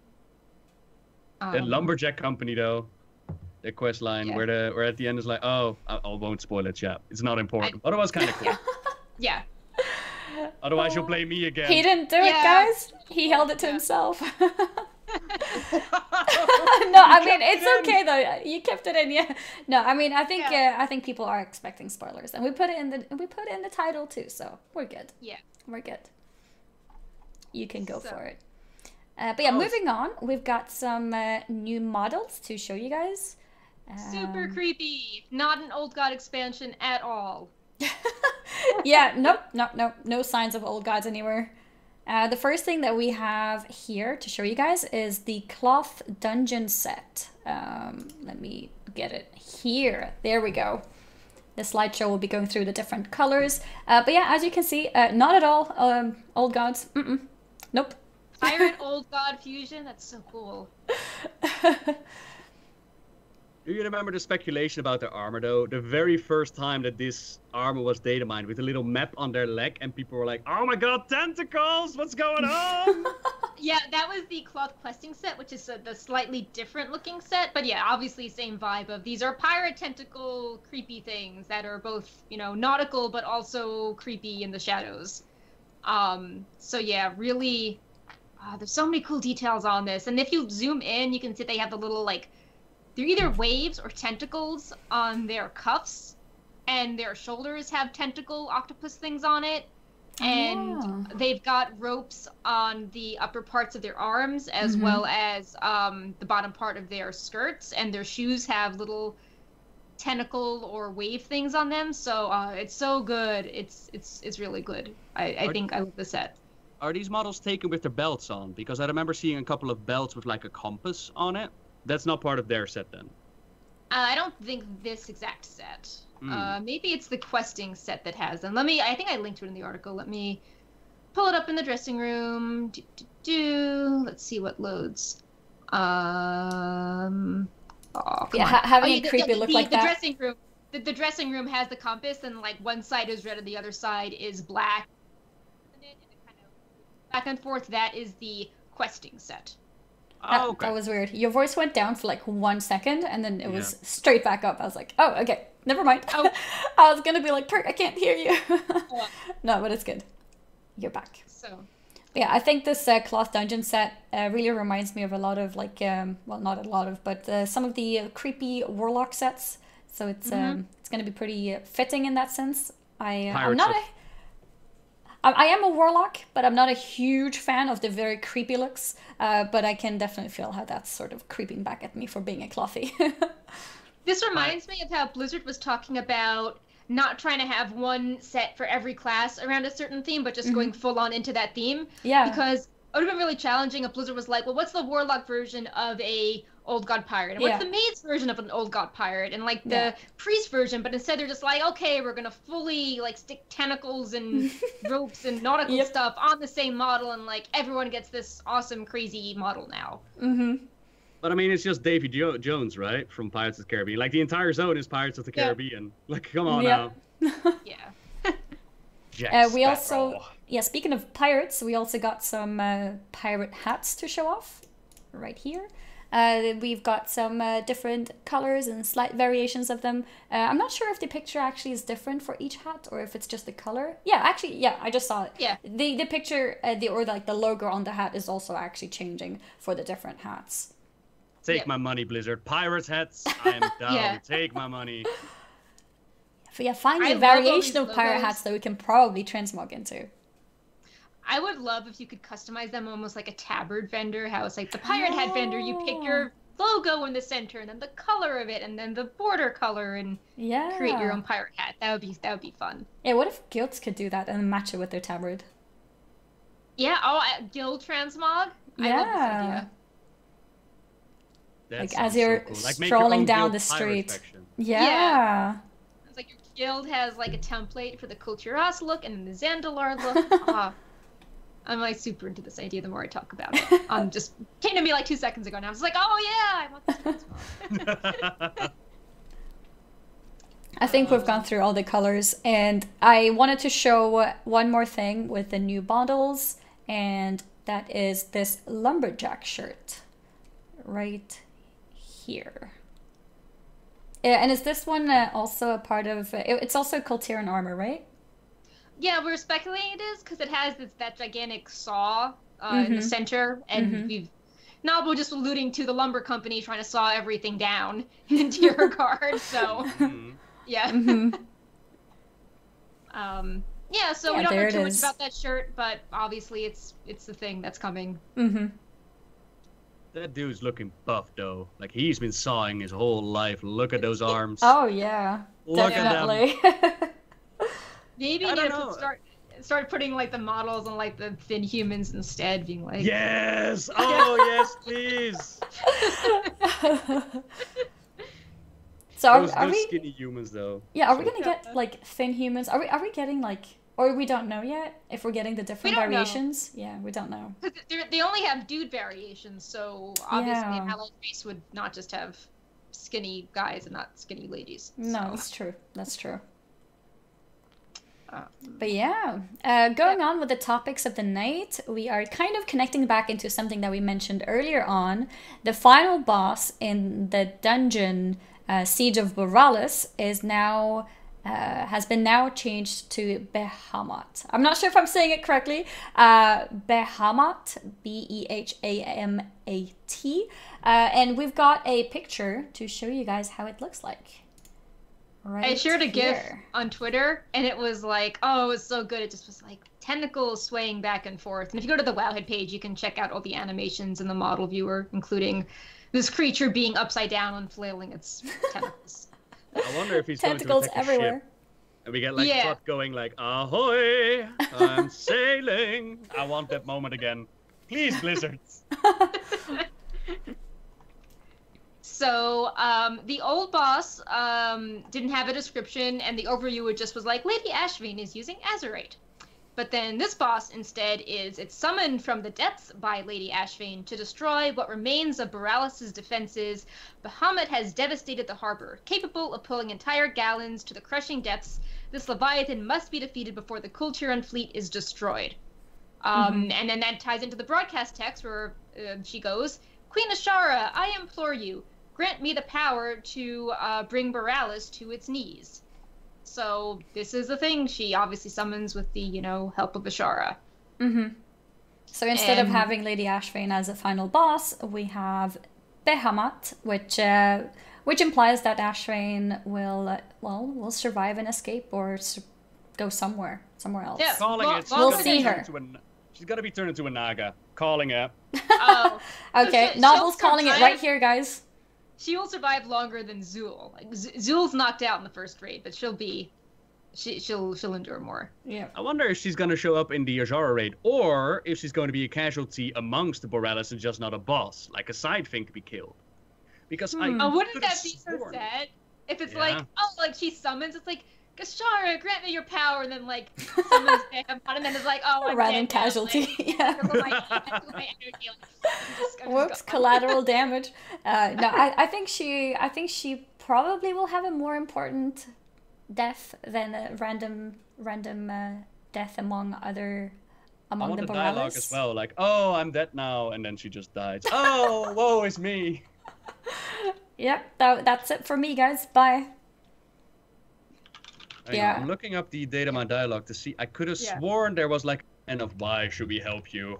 The Lumberjack Company, though, their quest line, where at the end is like, oh, I won't spoil it, yeah. It's not important. Otherwise, kind of cool. Yeah. Otherwise, you'll blame me again. He didn't do it, guys. He held it to himself. No, I mean it's okay though. You kept it in, yeah. No, I mean I think people are expecting spoilers, and we put it in the title too, so we're good. Yeah, we're good. You can go for it. But yeah, moving on, we've got some new models to show you guys. Super creepy. Not an Old God expansion at all. Yeah, nope, no signs of Old Gods anywhere. The first thing that we have here to show you guys is the cloth dungeon set. Let me get it here. There we go. The slideshow will be going through the different colors. But yeah, as you can see, not at all Old Gods. Nope. Pirate Old God fusion? That's so cool. Do you remember the speculation about their armor, though? The very first time that this armor was data mined with a little map on their leg, and people were like, oh my god, tentacles! What's going on? Yeah, that was the cloth questing set, which is the slightly different looking set. But yeah, obviously same vibe of these are pirate tentacle creepy things that are both, nautical, but also creepy in the shadows. So yeah, really, there's so many cool details on this. And if you zoom in, you can see they have the little, like, they're either waves or tentacles on their cuffs, and their shoulders have tentacle octopus things on it. And they've got ropes on the upper parts of their arms, as well as the bottom part of their skirts, and their shoes have little tentacle or wave things on them. So it's so good. It's really good. I think I love the set. Are these models taken with their belts on? Because I remember seeing a couple of belts with like a compass on it. That's not part of their set then. I don't think this exact set. Maybe it's the questing set that has them. I think I linked to it in the article. Let me pull it up in the dressing room. Let's see what loads. Having a creepy look like that. Dressing room. The dressing room has the compass, and like one side is red and the other side is black. And it kind of back and forth. That is the questing set. That was weird. Your voice went down for like 1 second, and then it was straight back up. I was like, oh, okay, never mind. I was gonna be like, Perk, I can't hear you. No, but it's good. You're back. So, yeah, I think this cloth dungeon set really reminds me of a lot of like, well, not a lot of, but some of the creepy warlock sets. So it's gonna be pretty fitting in that sense. I am a warlock, but I'm not a huge fan of the very creepy looks. But I can definitely feel how that's sort of creeping back at me for being a clothy. This reminds me of how Blizzard was talking about not trying to have one set for every class around a certain theme, but just going full on into that theme. Yeah. Because it would have been really challenging if Blizzard was like, well, what's the warlock version of a old god pirate? And what's the maid's version of an old god pirate? And like the priest version, but instead they're just like, okay, we're gonna fully like stick tentacles and ropes and nautical stuff on the same model, and like everyone gets this awesome, crazy model now. But I mean, it's just Davy Jones, right? From Pirates of the Caribbean. Like the entire zone is Pirates of the Caribbean. Like, come on now. We also, speaking of pirates, we also got some pirate hats to show off right here. We've got some different colors and slight variations of them. I'm not sure if the picture actually is different for each hat or if it's just the color. Yeah, actually, I just saw it. Yeah. The picture, the logo on the hat is also actually changing for the different hats. Take my money, Blizzard. Pirates hats, I am down. Take my money. But find a variation of pirate hats that we can probably transmog into. I would love if you could customize them almost like a tabard vendor, how it's like the pirate hat vendor, you pick your logo in the center and then the color of it and then the border color and create your own pirate hat. That would be fun. Yeah, what if guilds could do that and match it with their tabard? Yeah, guild transmog? Yeah. I love this idea. That like as you're so cool. Like strolling down the street. Yeah. It's like your guild has like a template for the Kulturas look and then the Zandalar look. I'm like super into this idea the more I talk about it. Just came to me like 2 seconds ago now. I was like, oh yeah, I want this transmog. I think we've gone through all the colors, and I wanted to show one more thing with the new bundles, and that is this lumberjack shirt right here. And is this one also a part of it's also Kultiran armor, right? Yeah, we're speculating it is because it has that gigantic saw in the center, and Nobbel just alluding to the lumber company trying to saw everything down into your card. So yeah. So we don't know too much about that shirt, but obviously it's the thing that's coming. That dude's looking buff though. Like he's been sawing his whole life. Look at those arms. Oh yeah, look definitely. At them. Maybe you need to start putting like the models on like the thin humans instead, being like yes, yes, please. So those are we skinny humans though? Yeah, are we gonna get like thin humans? Are we getting like, or we don't know yet if we're getting the different variations? Yeah, we don't know. They only have dude variations, so obviously an allied race would not just have skinny guys and not skinny ladies. No, that's true. That's true. But yeah, going on with the topics of the night, we are kind of connecting back into something that we mentioned earlier on. The final boss in the dungeon Siege of Borealis is now has been now changed to Behemat. I'm not sure if I'm saying it correctly. Behemat, Behamat, and we've got a picture to show you guys how it looks like. I shared a GIF on Twitter, and it was like, oh, it was so good. It just was like tentacles swaying back and forth. And if you go to the Wowhead page, you can check out all the animations in the model viewer, including this creature being upside down and flailing its tentacles. I wonder if he's tentacles going to everywhere. A ship. And we get like Trot going like, ahoy, I'm sailing. I want that moment again. Please, Blizzards. So, the old boss didn't have a description, and the overview just was like, Lady Ashvane is using Azeroth. But then this boss instead it's summoned from the depths by Lady Ashvane to destroy what remains of Borealis' defenses. Bahamut has devastated the harbor, capable of pulling entire gallons to the crushing depths. This Leviathan must be defeated before the Kulturan fleet is destroyed. And then that ties into the broadcast text where she goes, Queen Ashara, I implore you, grant me the power to bring Borealis to its knees. So this is the thing she obviously summons with the, help of Ashara. So instead of having Lady Ashvane as a final boss, we have Bahamut, which implies that Ashvane will survive and escape or go somewhere else. Yeah, we'll see her. She's got to be turned into a Naga. Calling it. Oh. Okay, Nobbel's calling it right here, guys. She will survive longer than Zool. Like, Zool's knocked out in the first raid, but she'll endure more. Yeah. I wonder if she's going to show up in the Azara raid, or if she's going to be a casualty amongst the Borealis and just not a boss, like a side thing to be killed. Because wouldn't that be so sad? If it's like she summons, it's like, Gashara, grant me your power, and then summons Bahamut, and then it's like, oh, I'm random dead casualty. Yeah. Whoops, collateral damage. No, I think she probably will have a more important death than a random death among the Borealis. Dialogue as well, like, oh, I'm dead now, and then she just dies. Oh, woe is me. Yep, that's it for me, guys. Bye. I'm looking up the data mine dialogue to see. I could have sworn there was like an of why should we help you.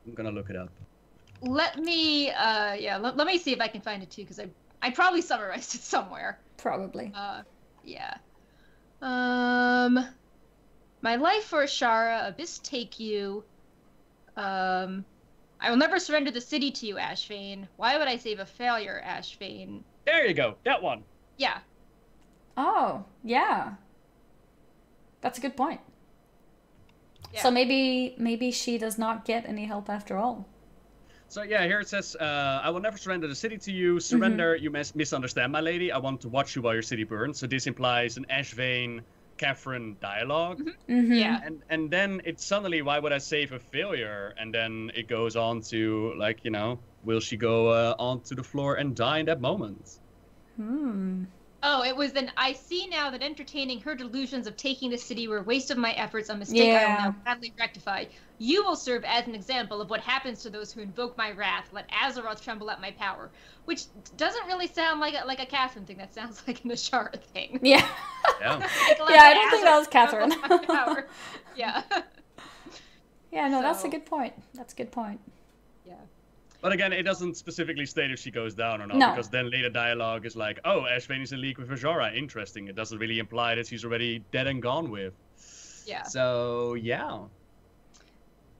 I'm gonna look it up. Let me let me see if I can find it too, because I probably summarized it somewhere. Probably. My life for Ashara, Abyss take you. I will never surrender the city to you, Ashvane. Why would I save a failure, Ashvane? There you go, that one. Yeah. Oh, yeah. That's a good point. Yeah. So maybe she does not get any help after all. So yeah, here it says, I will never surrender the city to you. Surrender, you misunderstand, my lady. I want to watch you while your city burns. So this implies an Ashvane, Catherine dialogue. Yeah. And then it's suddenly, why would I save a failure? And then it goes on to, like, will she go onto the floor and die in that moment? Oh, it was then I see now that entertaining her delusions of taking the city were a waste of my efforts, a mistake I will now gladly rectify. You will serve as an example of what happens to those who invoke my wrath. Let Azeroth tremble at my power. Which doesn't really sound like a Catherine thing. That sounds like an Ashara thing. Yeah. Yeah. I don't think that was Catherine. Yeah. Yeah, no, that's a good point. That's a good point. Yeah. But again, it doesn't specifically state if she goes down or not, because then later dialogue is like, oh, Ashvane is in league with Azara. Interesting. It doesn't really imply that she's already dead and gone with. Yeah. So, yeah.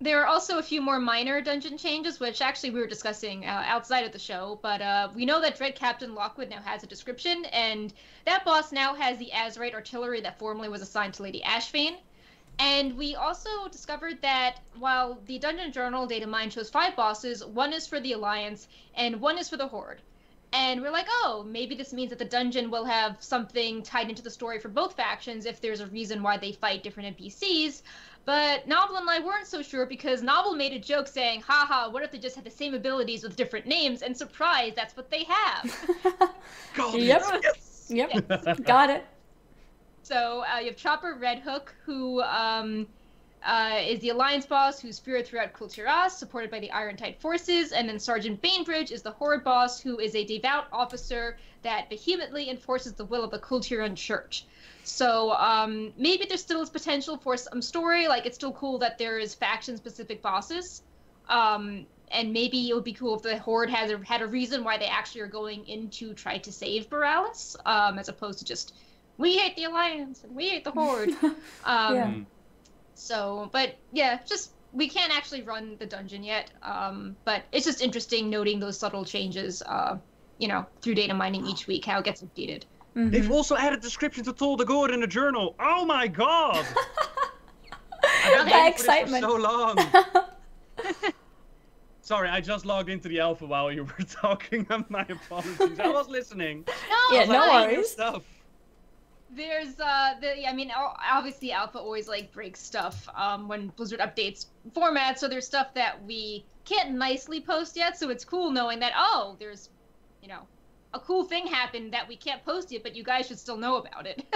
There are also a few more minor dungeon changes, which actually we were discussing outside of the show, but we know that Dread Captain Lockwood now has a description, and that boss now has the Azerite artillery that formerly was assigned to Lady Ashvane. And we also discovered that while the Dungeon Journal data mine shows 5 bosses, 1 is for the Alliance and 1 is for the Horde. And we're like, oh, maybe this means that the dungeon will have something tied into the story for both factions if there's a reason why they fight different NPCs. But Nobbel and I weren't so sure, because Nobbel made a joke saying, haha, what if they just had the same abilities with different names? And surprise, that's what they have. Yep. Yep. Got it. So you have Chopper Redhook, who is the Alliance boss who's feared throughout Kulturas, supported by the Irontide forces. And then Sergeant Bainbridge is the Horde boss, who is a devout officer that vehemently enforces the will of the Kulturan Church. So maybe there still is potential for some story. Like, it's still cool that there is faction-specific bosses. And maybe it would be cool if the Horde had a reason why they actually are going in to try to save Borealis, as opposed to just we hate the Alliance and we hate the Horde. So, but yeah, just we can't actually run the dungeon yet. But it's just interesting noting those subtle changes. You know, through data mining each week, how it gets updated. They've also added description to Toll the God in the journal. Oh my god! The excitement. For so long. Sorry, I just logged into the alpha while you were talking. My apologies. I was listening. No, yeah, no worries. Stuff. There's I mean, obviously alpha always like breaks stuff when Blizzard updates formats, so there's stuff that we can't nicely post yet, so it's cool knowing that, oh, there's, you know, a cool thing happened that we can't post yet, but you guys should still know about it.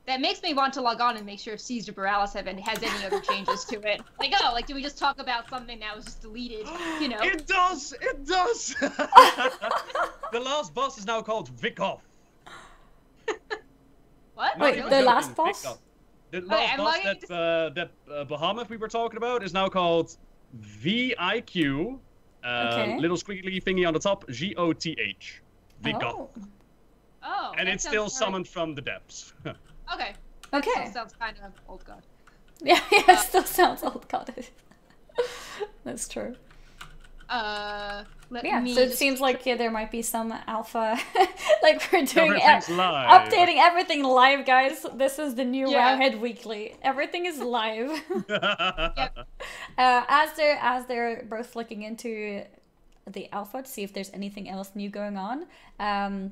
That makes me want to log on and make sure if Caesar Borealis has any other changes to it. Like, oh, like, do we just talk about something that was just deleted, you know? It does! It does! The last boss is now called Vikov. What? Wait, the last boss? Vikov. The last boss that Bahamut we were talking about is now called VIQ, little squiggly thingy on the top, GOTH. Vikov. Oh, and it's still summoned from the depths. Okay. Okay. Still sounds kind of old god. Yeah, it still sounds old god. That's true. So it seems like there might be some alpha, like we're doing live. updating everything live, guys. This is the new Wowhead Weekly. Everything is live. As they're both looking into the alpha to see if there's anything else new going on.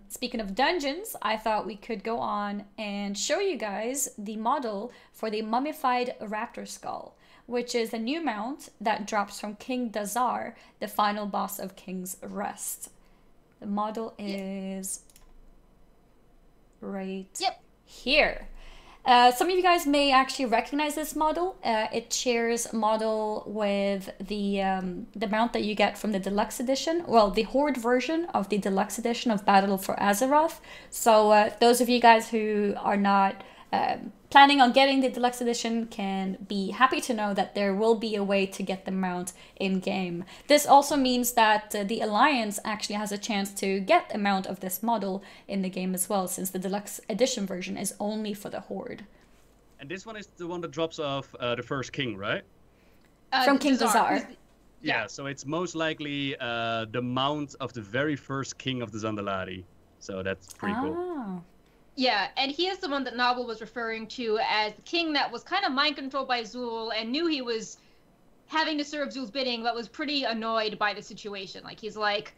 Speaking of dungeons, I thought we could go on and show you guys the model for the mummified raptor skull, which is a new mount that drops from King Dazar, the final boss of King's Rest. The model is right here. Some of you guys may actually recognize this model. It shares model with the mount that you get from the deluxe edition. Well, the Horde version of the deluxe edition of Battle for Azeroth. So those of you guys who are not planning on getting the deluxe edition can be happy to know that there will be a way to get the mount in game. This also means that the Alliance actually has a chance to get a mount of this model in the game as well, since the deluxe edition version is only for the Horde. And this one is the one that drops off the first king, right? From King Dazar. Yeah, so it's most likely the mount of the very first king of the Zandalari. So that's pretty cool. Yeah, and he is the one that Nobbel was referring to as the king that was kind of mind controlled by Zul and knew he was having to serve Zul's bidding, but was pretty annoyed by the situation. Like, he's like,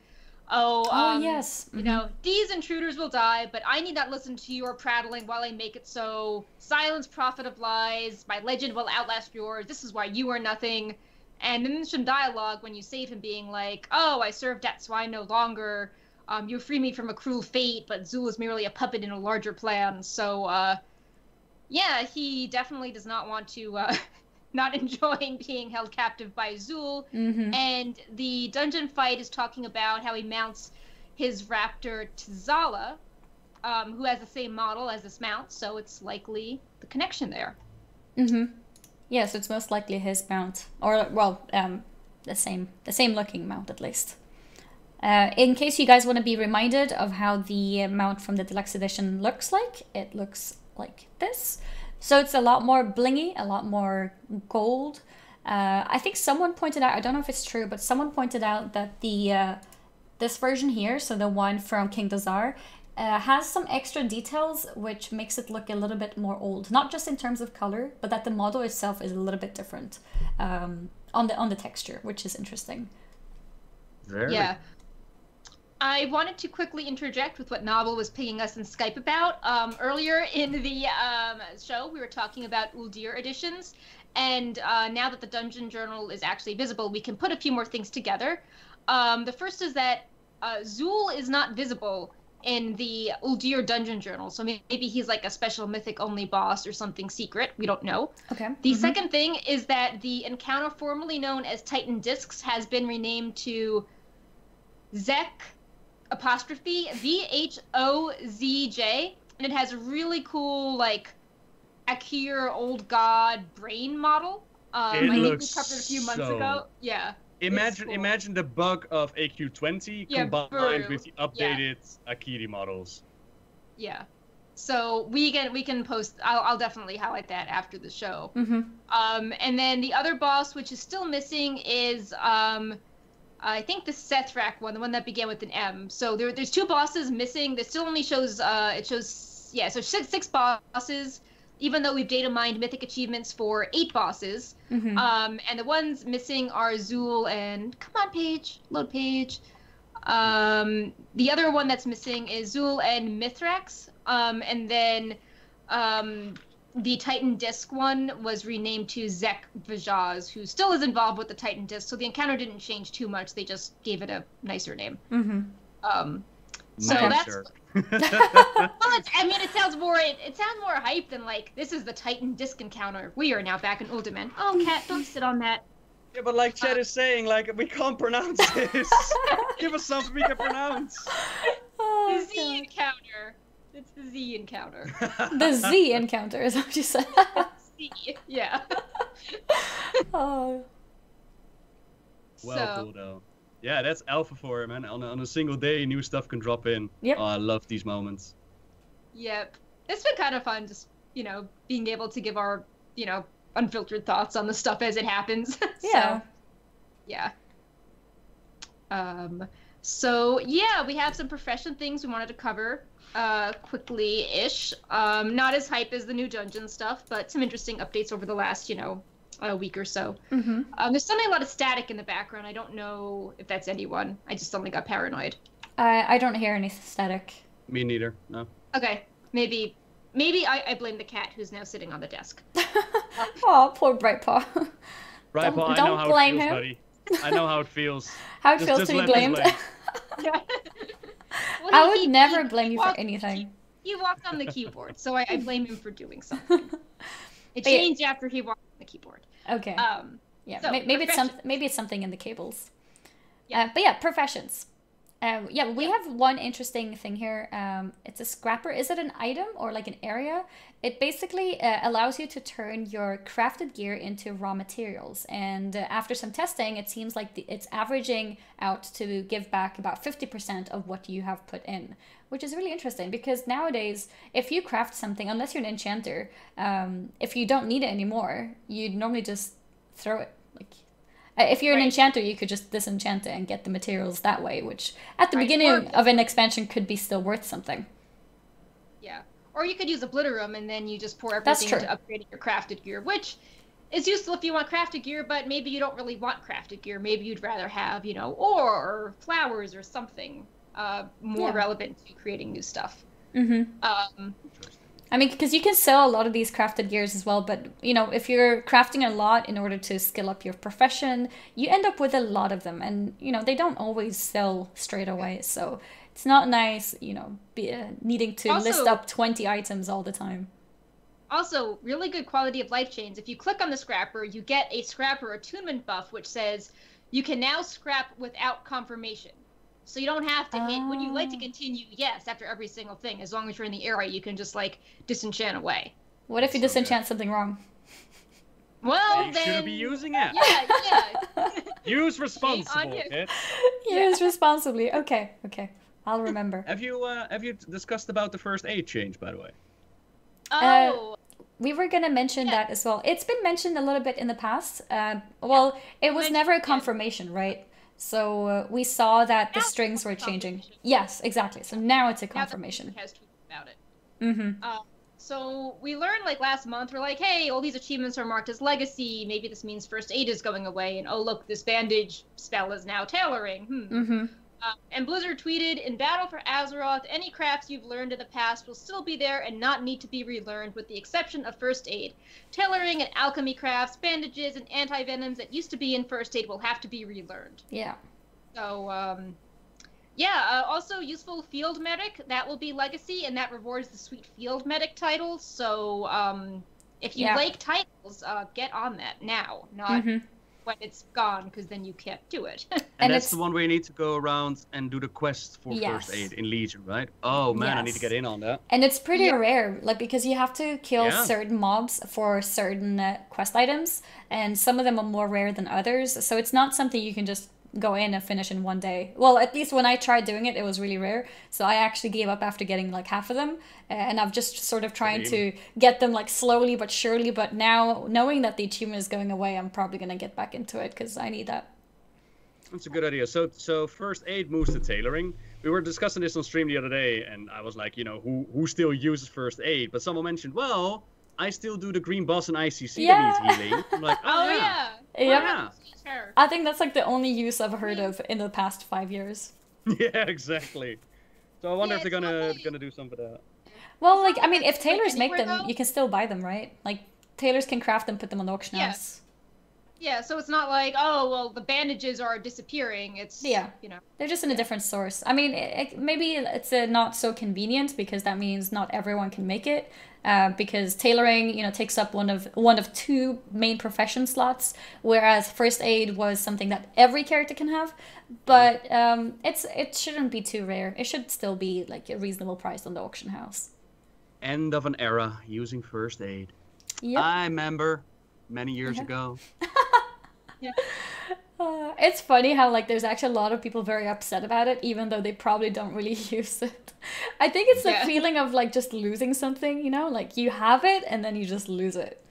yes. You know, these intruders will die, but I need not listen to your prattling while I make it so. Silence, prophet of lies. My legend will outlast yours. This is why you are nothing. And then there's some dialogue when you save him being like, oh, I serve debt, so I no longer... you free me from a cruel fate, but Zul is merely a puppet in a larger plan. So, yeah, he definitely does not want to, not enjoying being held captive by Zul. And the dungeon fight is talking about how he mounts his raptor Tzala, who has the same model as this mount, so it's likely the connection there. Yeah, so it's most likely his mount, or, well, the same looking mount at least. In case you guys want to be reminded of how the mount from the deluxe edition looks like, it looks like this. So it's a lot more blingy, a lot more gold. I think someone pointed out, I don't know if it's true, but someone pointed out that the this version here, so the one from King Dazar, has some extra details which makes it look a little bit more old. Not just in terms of color, but that the model itself is a little bit different on the texture, which is interesting. Yeah. I wanted to quickly interject with what Nobbel was pinging us in Skype about. Earlier in the show, we were talking about Uldir editions, and now that the Dungeon Journal is actually visible, we can put a few more things together. The first is that Zul is not visible in the Uldir Dungeon Journal, so maybe he's like a special mythic-only boss or something secret. We don't know. Okay. The second thing is that the encounter formerly known as Titan Discs has been renamed to Zek... apostrophe VHOZJ, and it has a really cool like Akir old god brain model. I think we covered it a few months ago. Yeah. Imagine the bug of AQ20 combined with the updated Akiri models. Yeah. So we can post. I'll definitely highlight that after the show. And then the other boss, which is still missing, is I think the Sethrak one, the one that began with an M. So there's 2 bosses missing. This still only shows so six bosses, even though we've data mined mythic achievements for 8 bosses. And the ones missing are Zool and come on, page, load page. The other one that's missing is Zool and Mithrax. And then the Titan Disc one was renamed to Zek Vajaz, who still is involved with the Titan Disc. So the encounter didn't change too much. They just gave it a nicer name. So that's. Well, it sounds more hype than like this is the Titan Disc encounter. We are now back in Uldaman. Oh, Cat, don't sit on that. Yeah, but like Chad is saying, like we can't pronounce this. Give us something we can pronounce. The Z encounter. It's the Z encounter. The Z encounter is what you said. Z, yeah. Oh. Well, cool though. Yeah, that's alpha for it, man. On a single day, new stuff can drop in. Yep. Oh, I love these moments. Yep. It's been kind of fun just, being able to give our, unfiltered thoughts on the stuff as it happens. Yeah. So, yeah. So, yeah, we have some profession things we wanted to cover quickly-ish. Not as hype as the new dungeon stuff, but some interesting updates over the last, a week or so. There's suddenly a lot of static in the background. I don't know if that's anyone. I just suddenly got paranoid. I don't hear any static. Me neither, no. Okay, maybe I blame the cat who's now sitting on the desk. Oh, poor Brightpaw. Brightpaw, I know how blame it feels, him. buddy. I know how it feels. How it feels to be blamed. Yeah. Well, I would never blame you for anything. He walked on the keyboard, so I blame him for doing something. It changed after he walked on the keyboard. Okay. Yeah, so, maybe it's something in the cables. Yeah. But yeah, professions. We have one interesting thing here. It's a scrapper. Is it an item or like an area? It basically allows you to turn your crafted gear into raw materials. And after some testing, it seems like it's averaging out to give back about 50% of what you have put in, which is really interesting because nowadays, if you craft something, unless you're an enchanter, if you don't need it anymore, you'd normally just throw it. If you're an enchanter, you could just disenchant it and get the materials that way, which at the beginning of an expansion could be still worth something. Yeah. Or you could use Obliterum and then you just pour everything into upgrading your crafted gear, which is useful if you want crafted gear, but maybe you don't really want crafted gear. Maybe you'd rather have, ore or flowers or something more relevant to creating new stuff. I mean, because you can sell a lot of these crafted gears as well, but, if you're crafting a lot in order to skill up your profession, you end up with a lot of them. And, they don't always sell straight away. So it's not nice, needing to list up 20 items all the time. Also, really good quality of life chains. If you click on the scrapper, you get a scrapper attunement buff, which says you can now scrap without confirmation. So you don't have to hit, when you like to continue, yes, after every single thing. As long as you're in the area, you can just, disenchant away. What if you disenchant something wrong? Well, you then... shouldn't be using it. Yeah. Use responsibly, kid. Use responsibly. Okay. I'll remember. Have you discussed about the first aid change, by the way? Oh... we were going to mention that as well. It's been mentioned a little bit in the past. It was never a confirmation, right? So we saw that the strings were changing. Yes, exactly. So now it's a confirmation. Now has tweeted about it. So we learned last month, we're like, hey, all these achievements are marked as legacy. Maybe this means first aid is going away. And oh, look, this bandage spell is now tailoring. And Blizzard tweeted, in Battle for Azeroth, any crafts you've learned in the past will still be there and not need to be relearned with the exception of first aid. Tailoring and alchemy crafts, bandages, and anti-venoms that used to be in first aid will have to be relearned. Yeah. So, also useful field medic, that will be legacy, and that rewards the sweet field medic title. So, if you like titles, get on that now, not... when it's gone, because then you can't do it. and that's the one where you need to go around and do the quest for first aid in Legion, right? Oh man, I need to get in on that. And it's pretty rare, because you have to kill certain mobs for certain quest items, and some of them are more rare than others, so it's not something you can just go in and finish in one day. Well, at least when I tried doing it, it was really rare. So I actually gave up after getting like half of them. And I've just sort of trying to get them like slowly but surely. But now, knowing that the achievement is going away, I'm probably going to get back into it because I need that. That's a good idea. So first aid moves to tailoring. We were discussing this on stream the other day, and I was like, you know, who still uses first aid? But someone mentioned, well, I still do the green boss in ICC that needs healing. I'm like, oh yeah. Yeah. I think that's like the only use I've heard of in the past 5 years. Yeah, exactly. So I wonder if they're gonna do something for that. Well, like, I mean, if tailors make them, you can still buy them, right? Like, tailors can craft them, put them on the auction house. Yeah, so it's not like, oh, well, the bandages are disappearing. It's, you know. They're just in a different source. I mean, maybe it's not so convenient because that means not everyone can make it. Because tailoring, you know, takes up one of 2 main profession slots, whereas first aid was something that every character can have. But it shouldn't be too rare. It should still be like a reasonable price on the auction house. End of an era using first aid. Yep. I remember many years ago. It's funny how like there's actually a lot of people very upset about it, even though they probably don't really use it. I think it's the feeling of like just losing something, you know, like you have it and then you just lose it.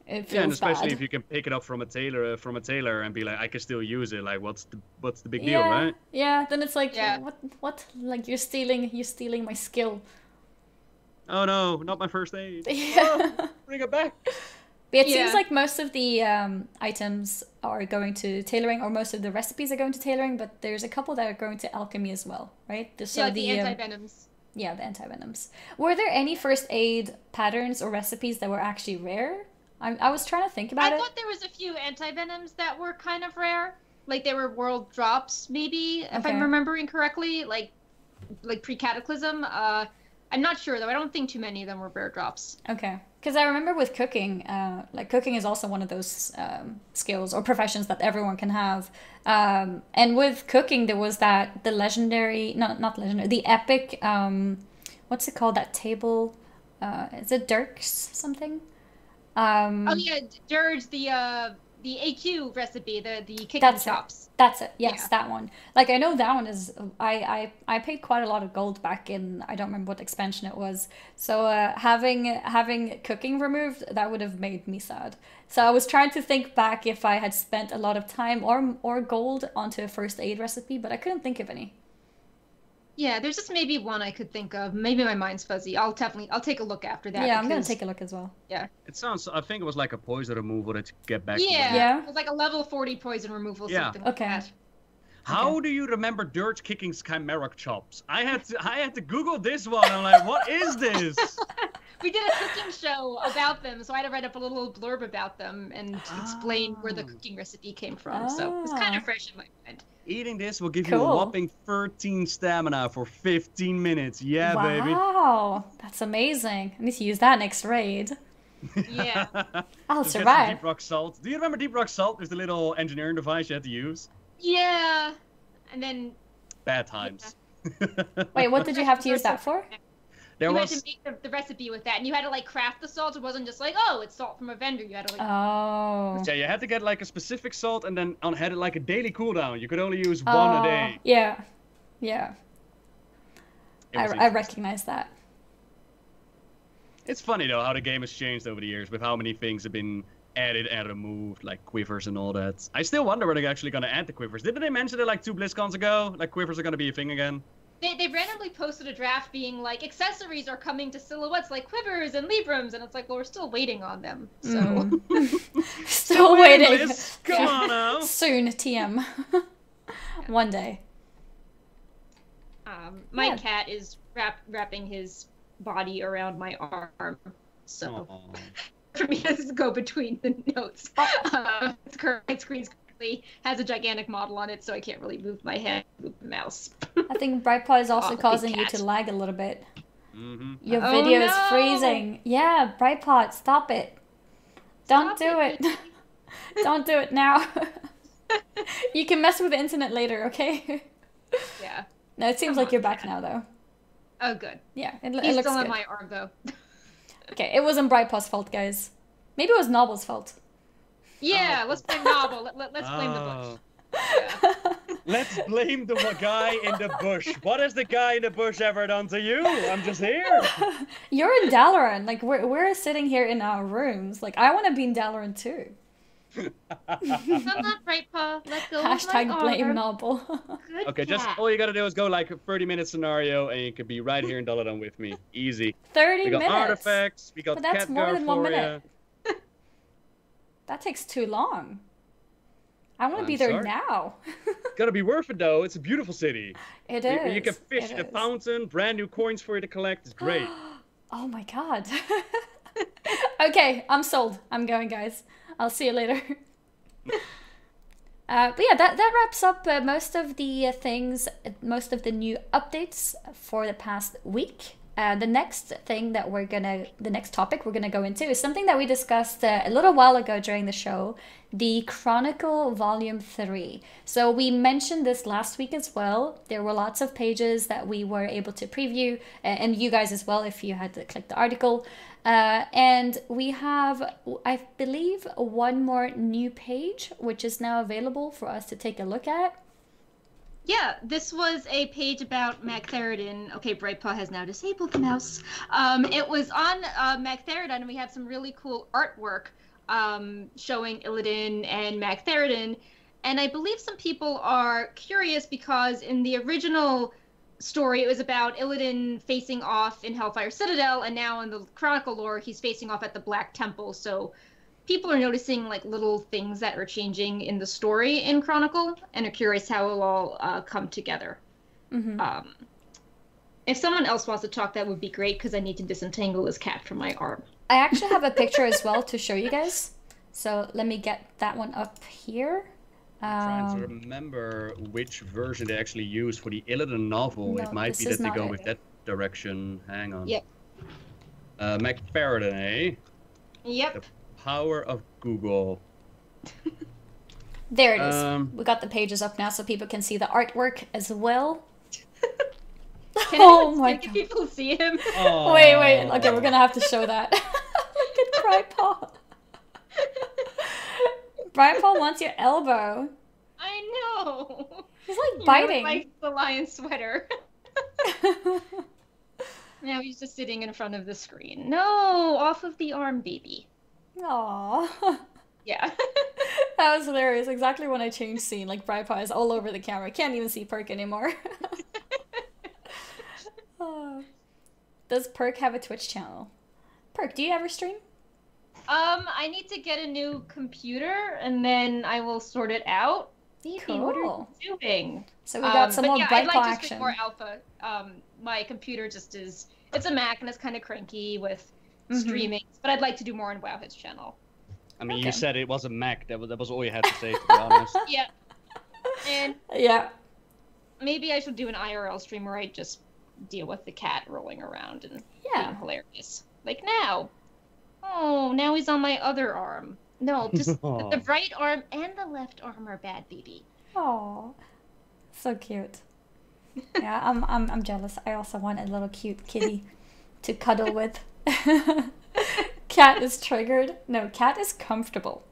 It feels and especially bad. if you can pick it up from a tailor and be like, I can still use it. Like, what's the big deal, right? Yeah. Then it's like, what? Like you're stealing my skill. Oh no, not my first aid. Yeah. Oh, bring it back. But it seems like most of the items are going to tailoring, or most of the recipes are going to tailoring, but there's a couple that are going to alchemy as well, right? So the anti-venoms. Yeah, the anti-venoms. Were there any first aid patterns or recipes that were actually rare? I was trying to think about it. I thought there was a few anti-venoms that were kind of rare. Like they were world drops, maybe, if I'm remembering correctly. Like pre-cataclysm. I'm not sure, though. I don't think too many of them were rare drops. Okay. Because I remember with cooking, like cooking is also one of those skills or professions that everyone can have. And with cooking, there was the legendary, not legendary, the epic, what's it called, that table? Is it Dirk's something? Oh yeah, Dirge, the AQ recipe, the kicking chops. That's it. Yes, that one. Like I know that one is. I paid quite a lot of gold back in. I don't remember what expansion it was. So having cooking removed, that would have made me sad. So I was trying to think back if I had spent a lot of time or gold onto a first aid recipe, but I couldn't think of any. Yeah, there's just maybe one I could think of. Maybe my mind's fuzzy. I'll take a look after that. Yeah, I'm gonna take a look as well. Yeah. It sounds. I think it was like a poison removal to get back. Yeah. It was like a level 40 poison removal. Yeah. Something like that. How do you remember Dirge Kicking's chimeric chops? I had to Google this one. I'm like, what is this? We did a cooking show about them, so I had to write up a little blurb about them and explain where the cooking recipe came from. So it's kind of fresh in my mind. Eating this will give you a whopping 13 stamina for 15 minutes. Yeah, baby. Wow, that's amazing. I need to use that next raid. Yeah. I'll survive. Deep rock salt. Do you remember deep rock salt? There's the little engineering device you had to use. Yeah. And then... Bad times. Yeah. Wait, what did you have to use that for? You had to make the recipe with that, and you had to like craft the salt. It wasn't just like, oh, it's salt from a vendor. You had to like. Oh. Yeah, you had to get like a specific salt, and then had it like a daily cooldown. You could only use one a day. Yeah, yeah. I recognize that. It's funny though how the game has changed over the years with how many things have been added and removed, like quivers and all that. I still wonder where they're actually going to add the quivers. Didn't they mention it like 2 BlizzCons ago? Like quivers are going to be a thing again. They randomly posted a draft being like, accessories are coming to silhouettes like quivers and librams, and it's like, well, we're still waiting on them, so... Still waiting. Come on now. Soon, TM. One day. My cat is wrapping his body around my arm, so... For me, this is go between the notes. Its current screen has a gigantic model on it, so I can't really move my hand, move the mouse. I think Brightpot is also causing you to lag a little bit. Your video is freezing. Yeah, Brightpot, stop it. Don't do it. Don't do it now. You can mess with the internet later, okay? Yeah. No, it seems like you're back now, though. Oh, good. Yeah, He's looks still good. on my arm, though. Okay, it wasn't Brightpot's fault, guys. Maybe it was Nobbel's fault. Yeah, let's blame Nobbel. Let's blame the bush. Yeah. Let's blame the guy in the bush. What has the guy in the bush ever done to you? I'm just here. You're in Dalaran. Like, we're sitting here in our rooms. Like, I want to be in Dalaran too. I'm not right, Pa. Let go Hashtag of my blame arm. Nobbel. Good Okay, just cat. all you gotta do is go like a 30-minute scenario, and you could be right here in Dalaran with me. Easy. 30 We got minutes. artifacts. We got But that's more Khadgar than 1 for minute. ya. That takes too long. I want to I'm be there sorry. now. Gotta be worth it though. It's a beautiful city. It You is. can fish in a fountain. Brand new coins for you to collect. It's great. Oh my god. Okay, I'm sold. I'm going, guys. I'll see you later. But yeah, that wraps up most of the things, most of the new updates for the past week. The next topic we're gonna go into is something that we discussed a little while ago during the show, the Chronicle Volume 3. So we mentioned this last week as well. There were lots of pages that we were able to preview, and you guys as well if you had to click the article. And we have, I believe, one more new page, which is now available for us to take a look at. Yeah, this was a page about Magtheridon. Okay, Brightpaw has now disabled the mouse. It was on Magtheridon, and we have some really cool artwork showing Illidan and Magtheridon. And I believe some people are curious because in the original story, it was about Illidan facing off in Hellfire Citadel, and now in the Chronicle lore, he's facing off at the Black Temple. So people are noticing like little things that are changing in the story in Chronicle, and are curious how it'll all come together. Mm-hmm. If someone else wants to talk, that would be great, because I need to disentangle this cat from my arm. I actually have a picture as well to show you guys. So let me get that one up here. I'm trying to remember which version they actually used for the Illidan novel. No, it might this be is that they not go it. with that direction. Hang on. Yep. Magtheridon, eh? Yep. The power of Google. There it is. We got the pages up now so people can see the artwork as well. Oh my Can god. people see him? Oh. Wait. Okay, we're gonna have to show that. Look at Brightpaw. Brightpaw wants your elbow. I know. He's like You know, biting. like the lion sweater. Now he's just sitting in front of the screen. No, off of the arm, baby. Aww. Yeah. That was hilarious. Exactly when I changed scene, like Brightpaw is all over the camera. Can't even see Perk anymore. Oh. Does Perk have a Twitch channel? Perk, do you ever stream? I need to get a new computer, and then I will sort it out. Baby, what are Cool. you doing? So we got some but more yeah, I'd Brightpaw like to action. stream more alpha. My computer just is, it's a Mac, and it's kind of cranky with streaming, but I'd like to do more on Wowhead's channel. I mean, Okay. you said it was a Mac. That was all you had to say, to be honest. Yeah. And Yeah. maybe I should do an IRL stream where I just deal with the cat rolling around and Yeah. being hilarious. Like now. Oh, now he's on my other arm. No, just the right arm and the left arm are bad, baby. Oh, so cute. Yeah, I'm jealous. I also want a little cute kitty to cuddle with. Cat is triggered. No, cat is comfortable.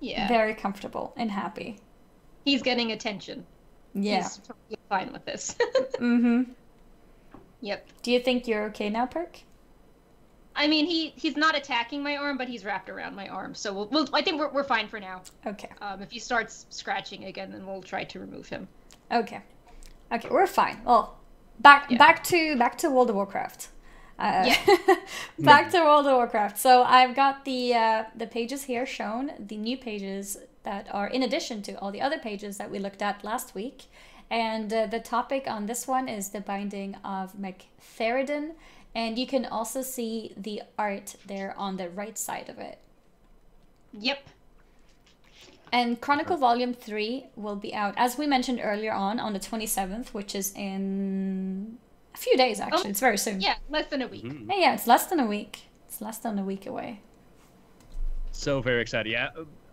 Yeah. Very comfortable and happy. He's getting attention. Yeah. He's totally fine with this. Mm-hmm. Yep. Do you think you're okay now, Perk? I mean, he's not attacking my arm, but he's wrapped around my arm. So I think we're fine for now. Okay. If he starts scratching again, then we'll try to remove him. Okay. Okay, we're fine. Well, back to World of Warcraft. Back to World of Warcraft. So I've got the pages here shown, the new pages that are in addition to all the other pages that we looked at last week. And the topic on this one is the binding of Magtheridon. And you can also see the art there on the right side of it. Yep. And Chronicle Volume 3 will be out, as we mentioned earlier on the 27th, which is in a few days, actually. It's very soon. Yeah, less than a week. Yeah, it's less than a week. It's less than a week away. So very excited. Yeah,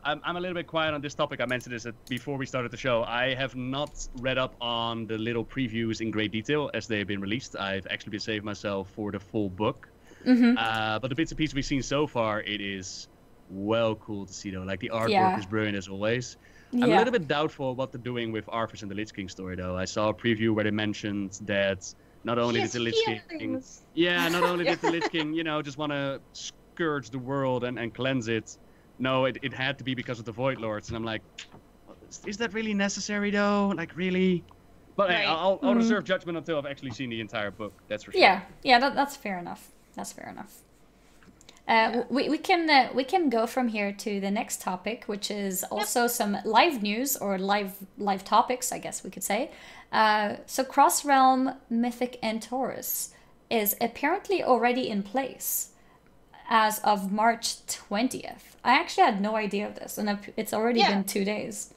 I'm a little bit quiet on this topic. I mentioned this before we started the show. I have not read up on the little previews in great detail as they've been released. I've actually been saving myself for the full book. But the bits and pieces we've seen so far, it is well cool to see though. Like the artwork is brilliant as always. I'm a little bit doubtful what they're doing with Arthas and the Lich King story, though. I saw a preview where they mentioned that not only did the Lich King, not only did the Lich King, just want to scourge the world and cleanse it. No, it had to be because of the Void Lords, and I'm like, is that really necessary, though? Like, really? But hey, I'll reserve judgment until I've actually seen the entire book. That's for sure. Yeah, that's fair enough. That's fair enough. We can go from here to the next topic, which is also some live news or live topics, I guess we could say. So Cross Realm Mythic and Taurus is apparently already in place as of March 20th. I actually had no idea of this, and it's already been 2 days.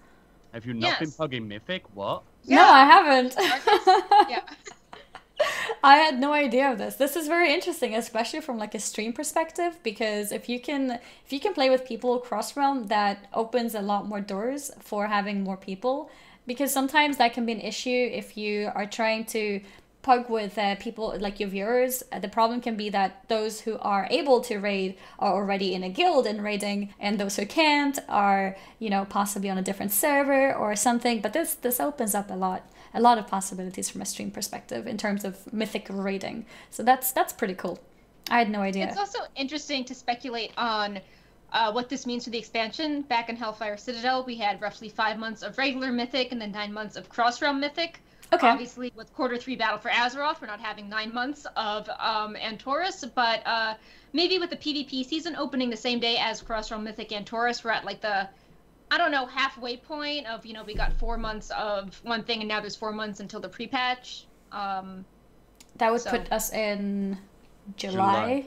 Have you not been plugging Mythic? What? Yeah. No, I haven't. Yeah. I had no idea of this. This is very interesting, especially from like a stream perspective, because if you can play with people across realm, that opens a lot more doors for having more people, because sometimes that can be an issue if you are trying to pug with people like your viewers. The problem can be that those who are able to raid are already in a guild and raiding, and those who can't are, possibly on a different server or something. But this opens up a lot of possibilities from a stream perspective in terms of mythic raiding. So that's pretty cool. I had no idea. It's also interesting to speculate on what this means for the expansion. Back in Hellfire Citadel, we had roughly 5 months of regular mythic and then 9 months of cross-realm mythic. Okay. Obviously, with Q3 Battle for Azeroth, we're not having 9 months of Antorus, but maybe with the PvP season opening the same day as Cross-Realm Mythic Antorus, we're at like the, halfway point of, we got 4 months of one thing, and now there's 4 months until the pre-patch. That would put us in July.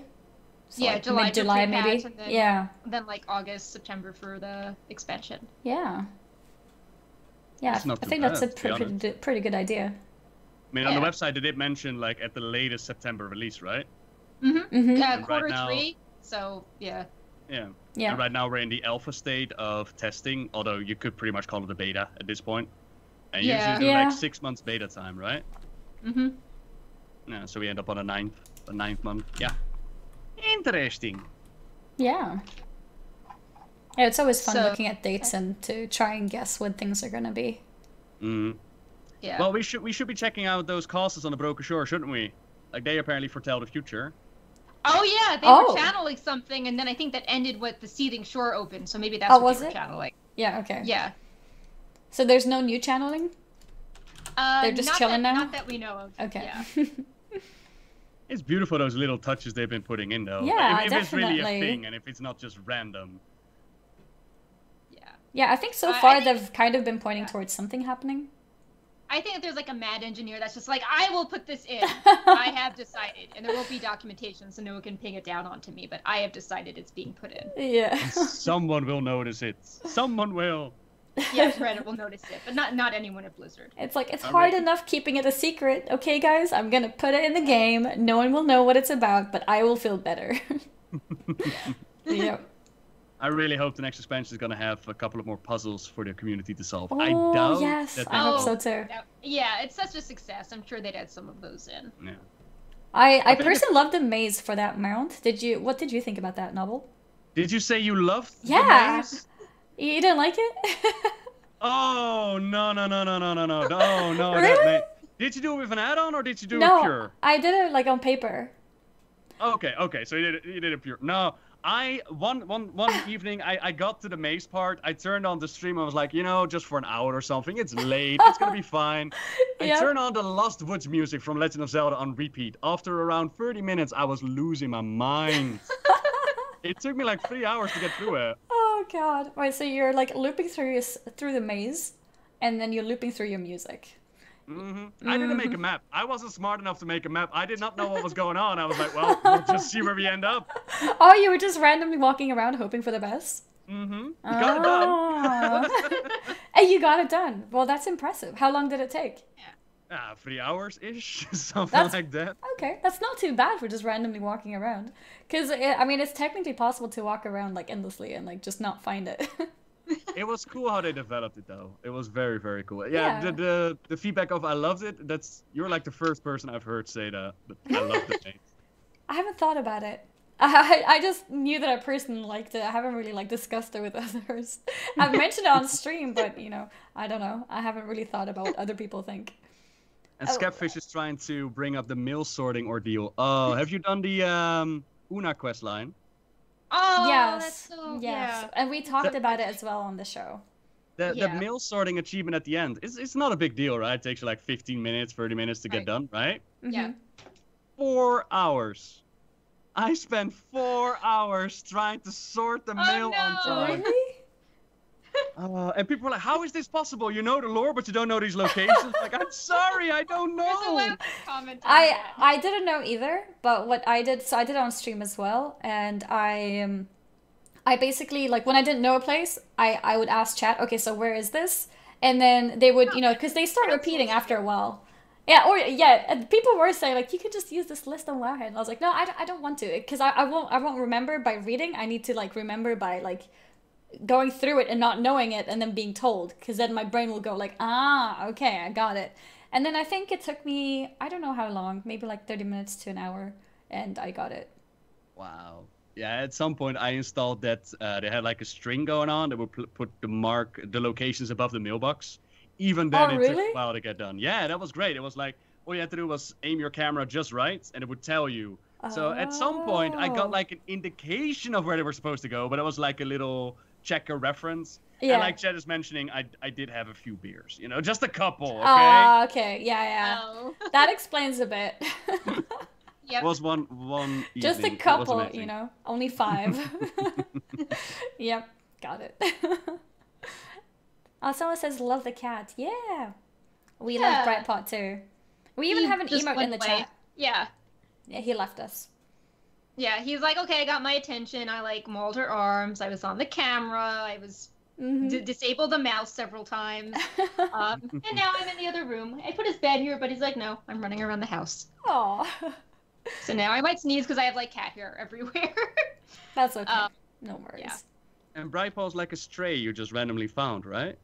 So yeah, like July. Mid-July maybe. And then, yeah. Then like August, September for the expansion. Yeah. Yeah, I think that's a pretty good idea. I mean, on the website, they did mention, like, at the latest September release, right? Q3, so, yeah. Yeah. And right now, we're in the alpha state of testing, although you could pretty much call it a beta at this point. And usually do, like, 6 months beta time, right? Yeah, so we end up on the ninth month. Yeah. Interesting. Yeah. Yeah, it's always fun looking at dates and to try and guess when things are gonna be. Yeah. Well, we should be checking out those castles on the Broken Shore, shouldn't we? Like, they apparently foretell the future. Oh yeah, they were channeling something, and then I think that ended with the Seething Shore open. So maybe that's what they were channeling. Yeah. Okay. Yeah. So there's no new channeling. They're just chilling now. Not that we know of. Okay. Yeah. It's beautiful, those little touches they've been putting in, though. Yeah, if definitely. it's really a thing, and if it's not just random. Yeah, I think so far they've kind of been pointing towards something happening. I think that there's like a mad engineer that's just like, I will put this in. I have decided. And there will be documentation so no one can ping it down onto me, but I have decided it's being put in. Yeah. Someone will notice it. Someone will. Yes, Reddit will notice it, but not anyone at Blizzard. It's like, it's hard enough keeping it a secret. Okay, guys, I'm gonna put it in the game. No one will know what it's about, but I will feel better. Yeah. I really hope the next expansion is going to have a couple of more puzzles for the community to solve. Oh, I doubt yes. I hope so too. Yeah, it's such a success. I'm sure they'd add some of those in. Yeah. I personally love the maze for that mount. What did you think about that, Nobbel? Did you say you loved the maze? You didn't like it? Oh, no. Really? Did you do it with an add-on or did you do it pure? No, I did it like on paper. Okay, so you did it pure. No. One evening I got to the maze part. I turned on the stream. I was like, just for an hour or something. It's late. It's gonna be fine. I turned on the Lost Woods music from Legend of Zelda on repeat. After around 30 minutes, I was losing my mind. It took me like 3 hours to get through it. Oh god! Wait, so you're like looping through the maze, and then you're looping through your music. I didn't make a map. I wasn't smart enough to make a map. I did not know what was going on. I was like, well, we'll just see where we end up. Oh, you were just randomly walking around hoping for the best? Got it done. And you got it done. Well, that's impressive. How long did it take? 3 hours-ish, something like that. Okay, that's not too bad for just randomly walking around. Because, I mean, it's technically possible to walk around, like, endlessly and, like, just not find it. It was cool how they developed it, though. It was very, very cool. Yeah. The feedback of I loved it, you're like the first person I've heard say that I loved the maze. I haven't thought about it. I just knew that I personally liked it. I haven't really like discussed it with others. I've mentioned it on stream, but you know, I don't know. I haven't really thought about what other people think. And Scapfish is trying to bring up the mail sorting ordeal. Oh, have you done the Una quest line? Oh, yes, that's so, yes. yeah. And we talked about it as well on the show. The mail sorting achievement at the end, it's not a big deal, right? It takes you like 15 minutes, 30 minutes to get done, right? Yeah. 4 hours. I spent 4 hours trying to sort the mail on time. Really? And people were like, how is this possible? You know the lore, but you don't know these locations? Like, I'm sorry, I don't know. I didn't know either, but what I did, so I did it on stream as well, and I basically, like, when I didn't know a place, I would ask chat, okay, so where is this? And then they would, you know, because they start repeating after a while. Yeah, and people were saying, like, you could just use this list on Wowhead. And I was like, no, I don't want to, because I won't remember by reading. I need to, like, remember by, like, going through it and not knowing it and then being told, because then my brain will go, like, okay, I got it. And then I think it took me, I don't know how long, maybe like 30 minutes to an hour, and I got it. Wow. Yeah, at some point I installed that they had like a string going on that would put the locations above the mailbox. Even then, it took a while to get done. Yeah, that was great. It was like, all you had to do was aim your camera just right, and it would tell you. So at some point, I got like an indication of where they were supposed to go, but it was like a little checker reference. Yeah. And like Chad is mentioning, I did have a few beers, you know, just a couple, okay? Okay, yeah. Oh. That explains a bit. Yep. Was one evening. Just a couple, you know, only 5. Yep, got it. Someone says, love the cat. Yeah. We love Brightpot too. We even have an emote in the chat. Yeah. Yeah, he left us. Yeah, he's like, okay, I got my attention. I like mauled her arms. I was on the camera. I was disabled the mouse several times. And now I'm in the other room. I put his bed here, but he's like, no, I'm running around the house. Aww. So now I might sneeze because I have like cat hair everywhere. That's okay. No worries. Yeah. And Brightpot's like a stray you just randomly found, right?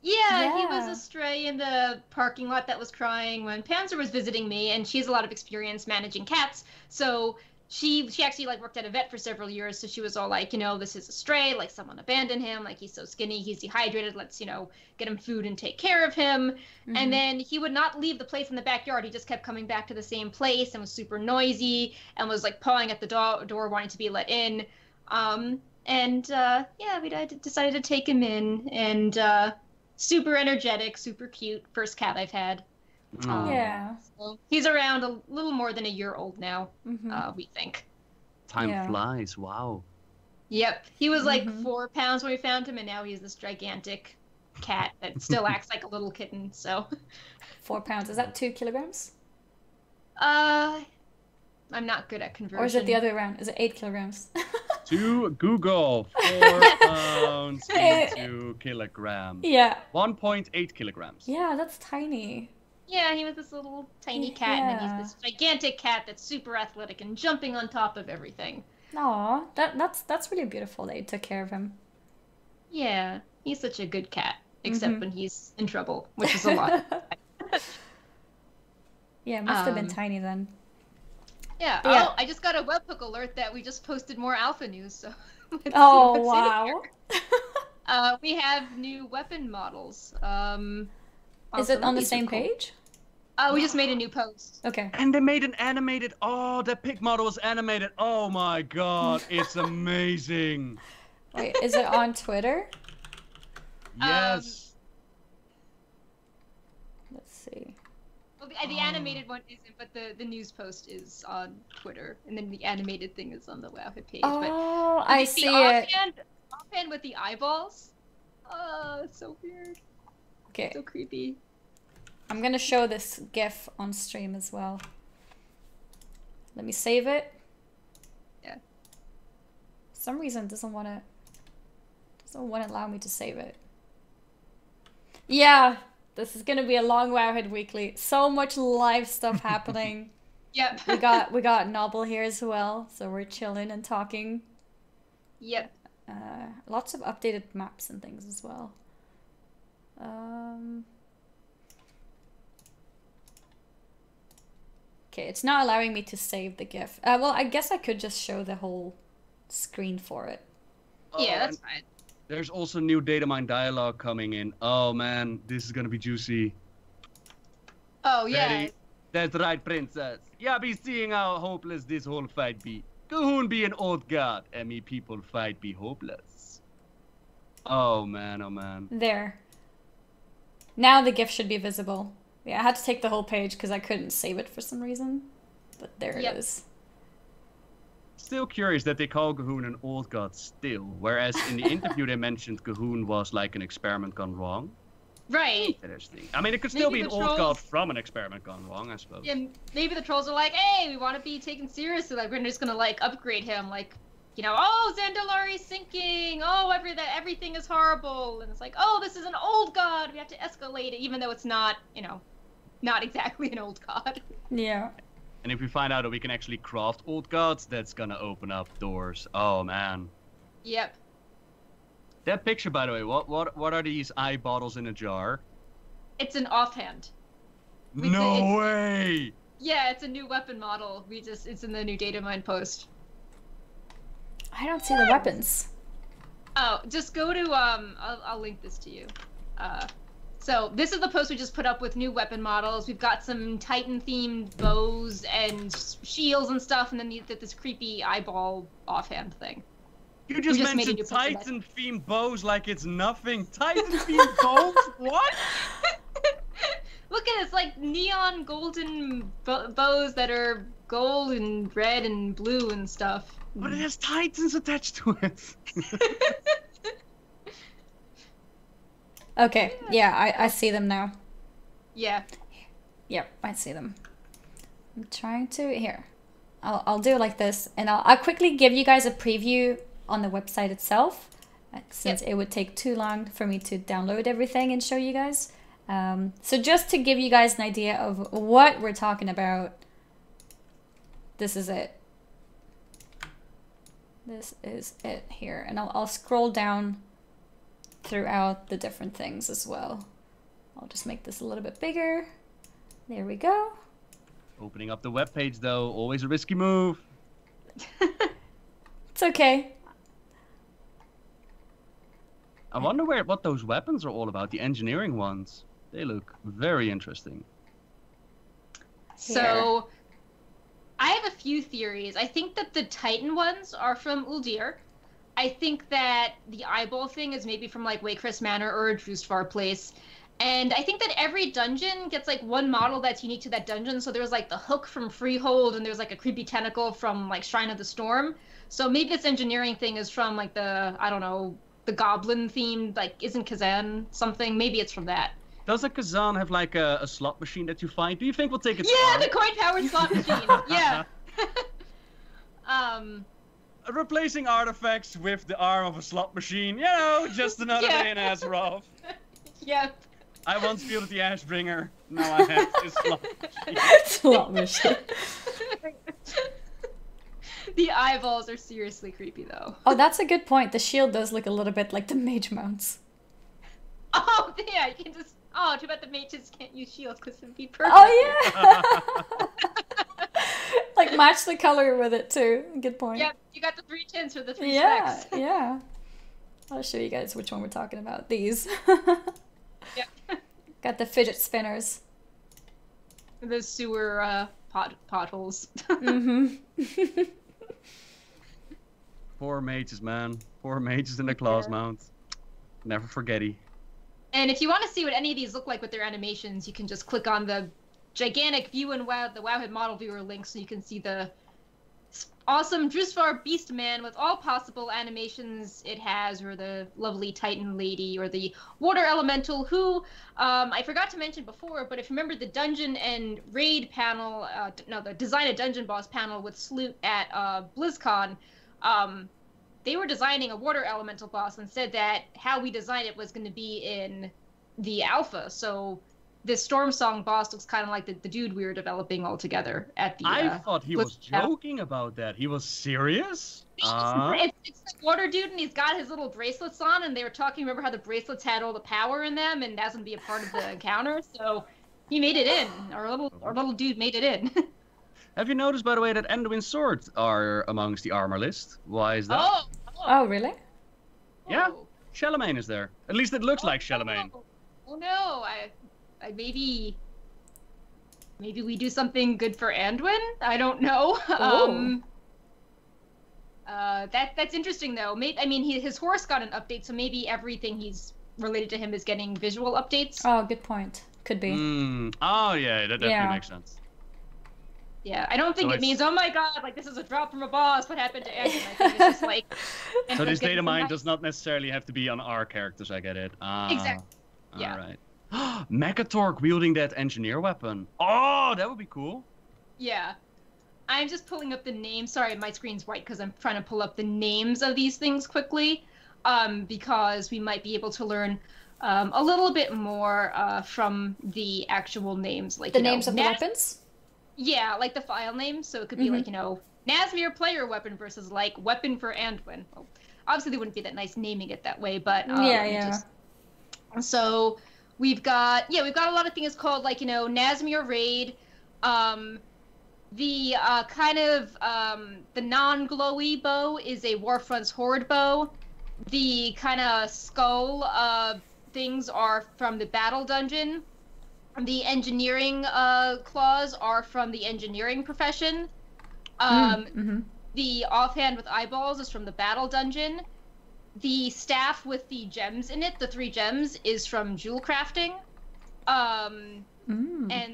Yeah, he was a stray in the parking lot that was crying when Panzer was visiting me, and she has a lot of experience managing cats. So she actually like worked at a vet for several years, so she was all like, you know, this is a stray, like someone abandoned him, like he's so skinny, he's dehydrated, let's, you know, get him food and take care of him. And then he would not leave the place in the backyard. He just kept coming back to the same place and was super noisy and was like pawing at the door wanting to be let in. Yeah, we decided to take him in, and super energetic, super cute, first cat I've had. Yeah. So he's around a little more than a year old now, we think. Time flies, wow. Yep. He was like 4 pounds when we found him, and now he's this gigantic cat that still acts like a little kitten, so. 4 pounds, is that 2 kilograms? I'm not good at conversion. Or is it the other way around? Is it 8 kilograms? To Google, 4 pounds into kilograms. Yeah. 1.8 kilograms. Yeah, that's tiny. Yeah, he was this little tiny cat, and then he's this gigantic cat that's super athletic and jumping on top of everything. Aw, that's really beautiful that you took care of him. Yeah, he's such a good cat, except when he's in trouble, which is a lot. Yeah, it must have been tiny then. Yeah. Oh, I just got a webhook alert that we just posted more alpha news, so let's see wow. We have new weapon models. Is it on the same page? We just made a new post. Okay. And they made an animated, the pig model was animated. Oh my god, it's amazing. Wait, is it on Twitter? Yes. Let's see. Well, the animated one isn't, but the news post is on Twitter, and then the animated thing is on the Wowhead page. Oh, but I see it. Offhand with the eyeballs. Oh, it's so weird. Okay. So creepy. I'm gonna show this GIF on stream as well. Let me save it. Yeah. For some reason, it doesn't want to allow me to save it. Yeah. This is gonna be a long Wowhead weekly. So much live stuff happening. Yep. we got Nobbel here as well, so we're chilling and talking. Yep. Lots of updated maps and things as well. Okay, it's not allowing me to save the GIF. Well, I guess I could just show the whole screen for it. Yeah, that's fine. There's also new data mine dialogue coming in. Oh man, this is gonna be juicy. Oh yeah. Ready? That's right, princess. Yeah, be seeing how hopeless this whole fight be. Cahoon be an old god, and me people fight be hopeless. Oh man, oh man. There. Now the GIF should be visible. Yeah, I had to take the whole page because I couldn't save it for some reason. But there it is. Still curious that they call Cahoon an old god still, whereas in the interview they mentioned Cahoon was like an experiment gone wrong. Right. Interesting. I mean, it could still be an old god from an experiment gone wrong, I suppose. Yeah, maybe the trolls are like, hey, we want to be taken seriously. Like, we're just gonna like upgrade him. Like, you know, oh, Zandalari's sinking. Oh, everything is horrible. And it's like, oh, this is an old god. We have to escalate it, even though it's not, you know, not exactly an old god. Yeah. And if we find out that we can actually craft old gods, that's gonna open up doors. Oh man. Yep. That picture, by the way, what are these eye bottles in a jar? It's an offhand. No way! Yeah, it's a new weapon model. It's in the new data mine post. I don't see the weapons. Oh, just go to I'll link this to you. So this is the post we just put up with new weapon models. We've got some Titan-themed bows and shields and stuff, and then this creepy eyeball offhand thing. You just mentioned Titan-themed bows like it's nothing. Titan-themed bows? What? Look at it, it's like neon golden bows that are gold and red and blue and stuff. But it has Titans attached to it. Okay, yeah, I see them now. Yeah. Yep, I see them. I'm trying to, here. I'll do it like this, and I'll quickly give you guys a preview on the website itself, since it would take too long for me to download everything and show you guys. So just to give you guys an idea of what we're talking about, this is it. This is it here, and I'll scroll down throughout the different things as well. I'll just make this a little bit bigger. There we go. Opening up the webpage though, always a risky move. It's okay. I wonder what those weapons are all about, the engineering ones. They look very interesting. So, I have a few theories. I think that the Titan ones are from Uldir. I think that the eyeball thing is maybe from like Waycrest Manor or a Drustvar place. And I think that every dungeon gets like one model that's unique to that dungeon. So there's like the hook from Freehold, and there's like a creepy tentacle from like Shrine of the Storm. So maybe this engineering thing is from like the, I don't know, the goblin themed, like isn't Kazan something? Maybe it's from that. Does a Kazan have like a slot machine that you find? Do you think we'll take its Yeah, arm? the coin-powered slot machine. Yeah. Replacing artifacts with the arm of a slot machine. You know, just another day in Azeroth. Yep. I once fielded the Ashbringer. Now I have this slot machine. Slot machine. The eyeballs are seriously creepy, though. Oh, that's a good point. The shield does look a little bit like the mage mounts. Oh, yeah, you can just... Oh, too bad the mages can't use shields, because it'd be perfect. Oh, yeah! Like, match the color with it, too. Good point. Yep, you got the 3 tints for the 3 specs. Yeah. Yeah. I'll show you guys which one we're talking about. These. Yep. Got the fidget spinners. The sewer potholes. Mm-hmm. Poor mages, man. Poor mages in the claws mount. Never forgetty. And if you want to see what any of these look like with their animations, you can just click on the gigantic view and the Wowhead model viewer link, so you can see the awesome Drustvar Beast Man with all possible animations it has, or the lovely Titan Lady, or the Water Elemental, who I forgot to mention before, but if you remember the Dungeon and Raid panel, the Design a Dungeon Boss panel with Sloot at BlizzCon, they were designing a water elemental boss and said that how we designed it was going to be in the alpha. So this Storm Song boss looks kind of like the dude we were developing all together at the... I thought he was joking about that. He was serious? It's the water dude, and he's got his little bracelets on, and they were talking, remember how the bracelets had all the power in them, and that's going to be a part of the encounter? So he made it in. Our little dude made it in. Have you noticed, by the way, that Anduin's swords are amongst the armor list? Why is that? Oh, really? Yeah, Charlemagne is there. At least it looks like Charlemagne. Oh no, I maybe we do something good for Anduin? I don't know. That's interesting though. I mean, his horse got an update, so maybe everything he's related to him is getting visual updates. Oh, good point. Could be. Oh yeah, that definitely makes sense. Yeah, I don't think it means, oh my god, like this is a drop from a boss, what happened to Anduin? I think it's just like... So this data mine does not necessarily have to be on our characters, I get it. Exactly. Yeah. Alright. Mechatork wielding that engineer weapon. Oh, that would be cool. Yeah. I'm just pulling up the names. Sorry, my screen's white because I'm trying to pull up the names of these things quickly. Because we might be able to learn a little bit more from the actual names. Like the names of the weapons? Yeah, like the file names. So it could be like, Nazmir player weapon versus like weapon for Anduin. Well, obviously, they wouldn't be that nice naming it that way, but So we've got a lot of things called like Nazmir raid. The kind of the non-glowy bow is a Warfront's Horde bow. The kind of skull things are from the battle dungeon. The engineering claws are from the engineering profession. The offhand with eyeballs is from the battle dungeon. The staff with the gems in it, the 3 gems, is from jewel crafting. And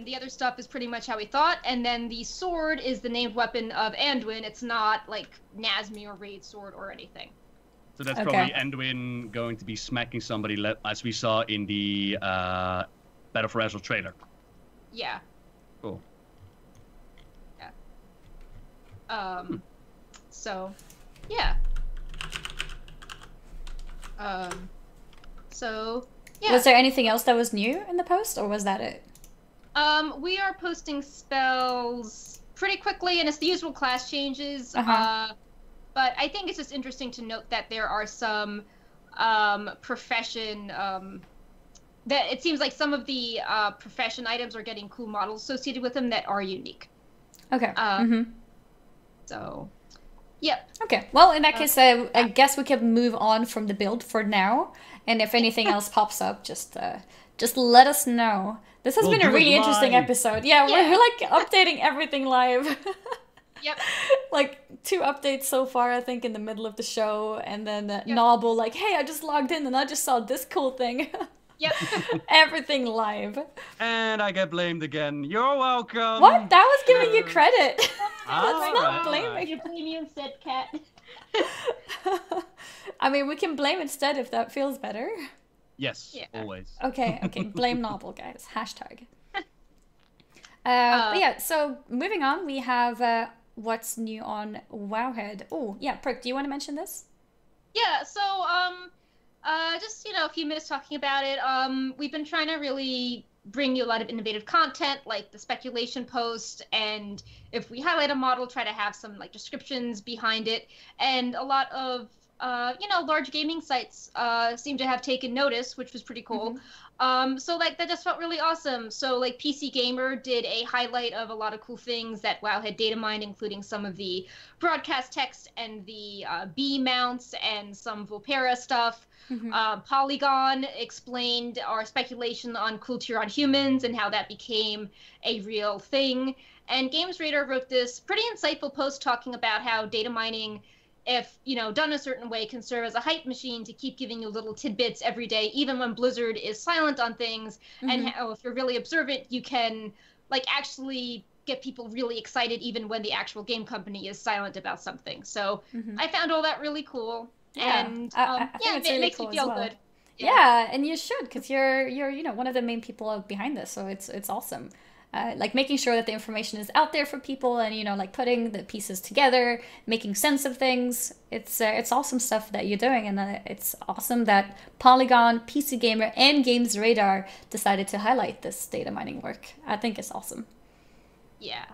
the other stuff is pretty much how we thought. And then the sword is the named weapon of Anduin. It's not like Nazmir or Raid sword or anything. So that's probably Anduin going to be smacking somebody, as we saw in the Battle for Azeroth trailer. Yeah. Cool. Yeah. So, yeah. So, yeah. Was there anything else that was new in the post, or was that it? We are posting spells pretty quickly, and it's the usual class changes. But I think it's just interesting to note that there are some profession that it seems like some of the profession items are getting cool models associated with them that are unique. Okay. So, yep. Okay. Well, in that case, I guess we can move on from the build for now. And if anything else pops up, just let us know. This has been a really interesting episode. Yeah, we're like updating everything live. Yep. Like 2 updates so far, I think, in the middle of the show, and then Nobbel like, hey, I just logged in and I just saw this cool thing. Yep. Everything live. And I get blamed again. You're welcome. What? That was giving you credit. That's not blaming. You blame me instead, Cat. I mean, we can blame instead if that feels better. Yes, always. Okay, blame Nobbel, guys. Hashtag. But yeah, so moving on, we have what's new on Wowhead. Oh, yeah, Perk, do you want to mention this? Yeah, so, just, a few minutes talking about it. We've been trying to really bring you a lot of innovative content, like the speculation post, and if we highlight a model, try to have some, like, descriptions behind it, and a lot of large gaming sites seem to have taken notice, which was pretty cool. So, like, that just felt really awesome. So, like, PC Gamer did a highlight of a lot of cool things that WoW had data mined, including some of the broadcast text and the B mounts and some Vulpera stuff. Polygon explained our speculation on Cool Tier on humans and how that became a real thing. And Games Radar wrote this pretty insightful post talking about how data mining, if done a certain way, can serve as a hype machine to keep giving you little tidbits every day, even when Blizzard is silent on things. And how, if you're really observant, you can actually get people really excited even when the actual game company is silent about something. So I found all that really cool. Yeah. And it really makes me feel good. Yeah, and you should, because you're one of the main people behind this, so it's awesome. Like making sure that the information is out there for people, and like putting the pieces together, making sense of things. It's awesome stuff that you're doing, and it's awesome that Polygon, PC Gamer, and Games Radar decided to highlight this data mining work. I think it's awesome. Yeah.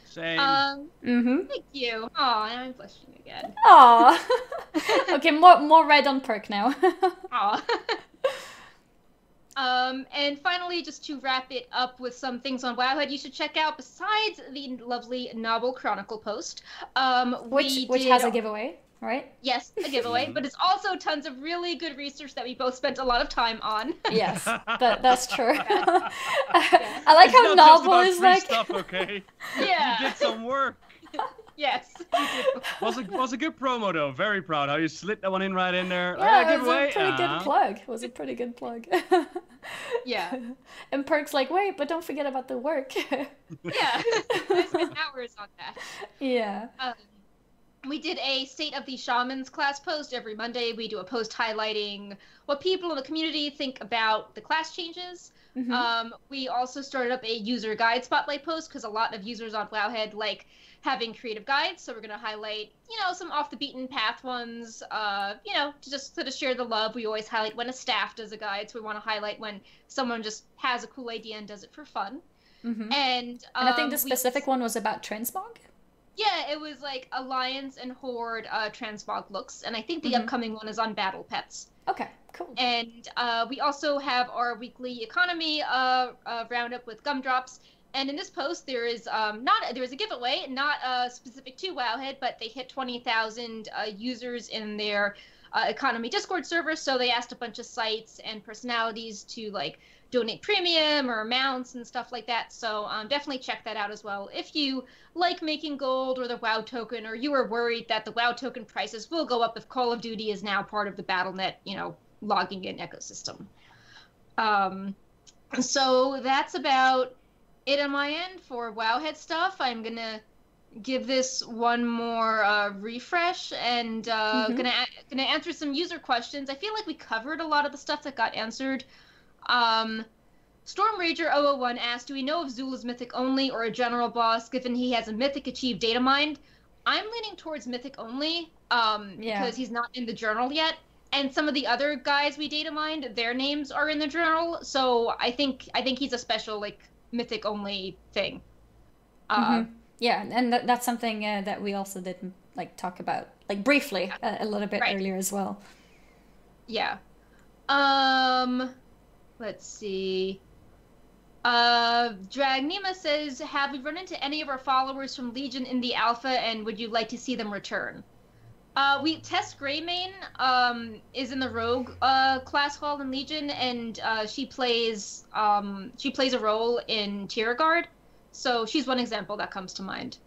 Same. Thank you. Aw, I'm blushing again. Aw. Okay, more red on Perk now. Aw. And finally, just to wrap it up with some things on Wowhead you should check out besides the lovely Nobbel Chronicle post. Which has a giveaway, right? Yes, a giveaway, but it's also tons of really good research that we both spent a lot of time on. Yes, that's true. I like how Nobbel is like stuff, okay? Yeah. You did some work. Yes, you do. Was a good promo though. Very proud how you slid that one in right in there. Yeah, it was a pretty good plug. It was a pretty good plug. Yeah. And Perk's like, wait, but don't forget about the work. Yeah. I spent hours on that. Yeah. We did a State of the Shamans class post every Monday. We do a post highlighting what people in the community think about the class changes. Mm-hmm. We also started up a user guide spotlight post because a lot of users on Wowhead like having creative guides. So we're going to highlight, some off the beaten path ones, to just sort of share the love. We always highlight when a staff does a guide. So we want to highlight when someone just has a cool idea and does it for fun. Mm-hmm. And I think the specific one was about transmog. Yeah, it was like Alliance and Horde transmog looks. And I think the upcoming one is on battle pets. Okay, cool. And we also have our weekly economy roundup with gumdrops. And in this post, there is there is a giveaway, not specific to Wowhead, but they hit 20,000 users in their economy Discord server. So they asked a bunch of sites and personalities to like donate premium or amounts and stuff like that. So definitely check that out as well. If you like making gold or the WoW token, or you are worried that the WoW token prices will go up if Call of Duty is now part of the BattleNet, logging in ecosystem. So that's about it on my end for Wowhead stuff. I'm gonna give this one more refresh and gonna answer some user questions. I feel like we covered a lot of the stuff that got answered. Storm Rager 001 asked, do we know if Zul is mythic only or a general boss given he has a mythic achieved data mined? I'm leaning towards mythic only because he's not in the journal yet. And some of the other guys we data mined, their names are in the journal. So I think he's a special like mythic only thing. Yeah, and that's something that we also did like talk about like briefly a little bit earlier as well. Yeah. Let's see. Dragnema says, have we run into any of our followers from Legion in the alpha, and would you like to see them return? Tess Greymane is in the Rogue class hall in Legion, and she plays a role in Tier Guard, so she's one example that comes to mind.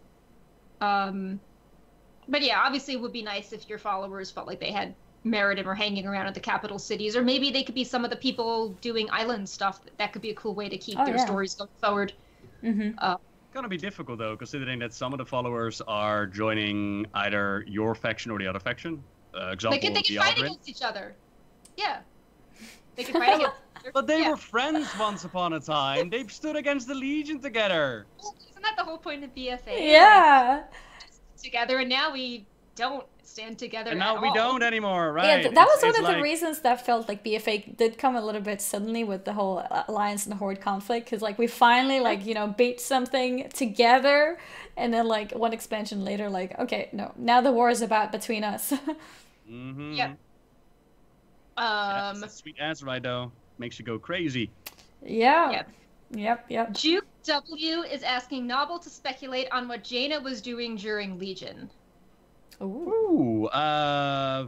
But yeah, obviously it would be nice if your followers felt like they had merit and were hanging around at the capital cities, or maybe they could be some of the people doing island stuff. That could be a cool way to keep their stories going forward. Gonna be difficult though, considering that some of the followers are joining either your faction or the other faction. Example, they could fight against each other. Yeah, they could fight against. But they were friends once upon a time. They stood against the Legion together. Well, isn't that the whole point of BFA? Yeah. Together, and now we don't stand together. And now we don't anymore, right? Yeah, that was one of the reasons that felt like BFA did come a little bit suddenly with the whole Alliance and Horde conflict, because like we finally beat something together, and then like one expansion later, like okay, no, now the war is between us. Yep. That's a sweet Azeroth though, makes you go crazy. Yeah. Yep. Juke W is asking Nobbel to speculate on what Jaina was doing during Legion. Ooh,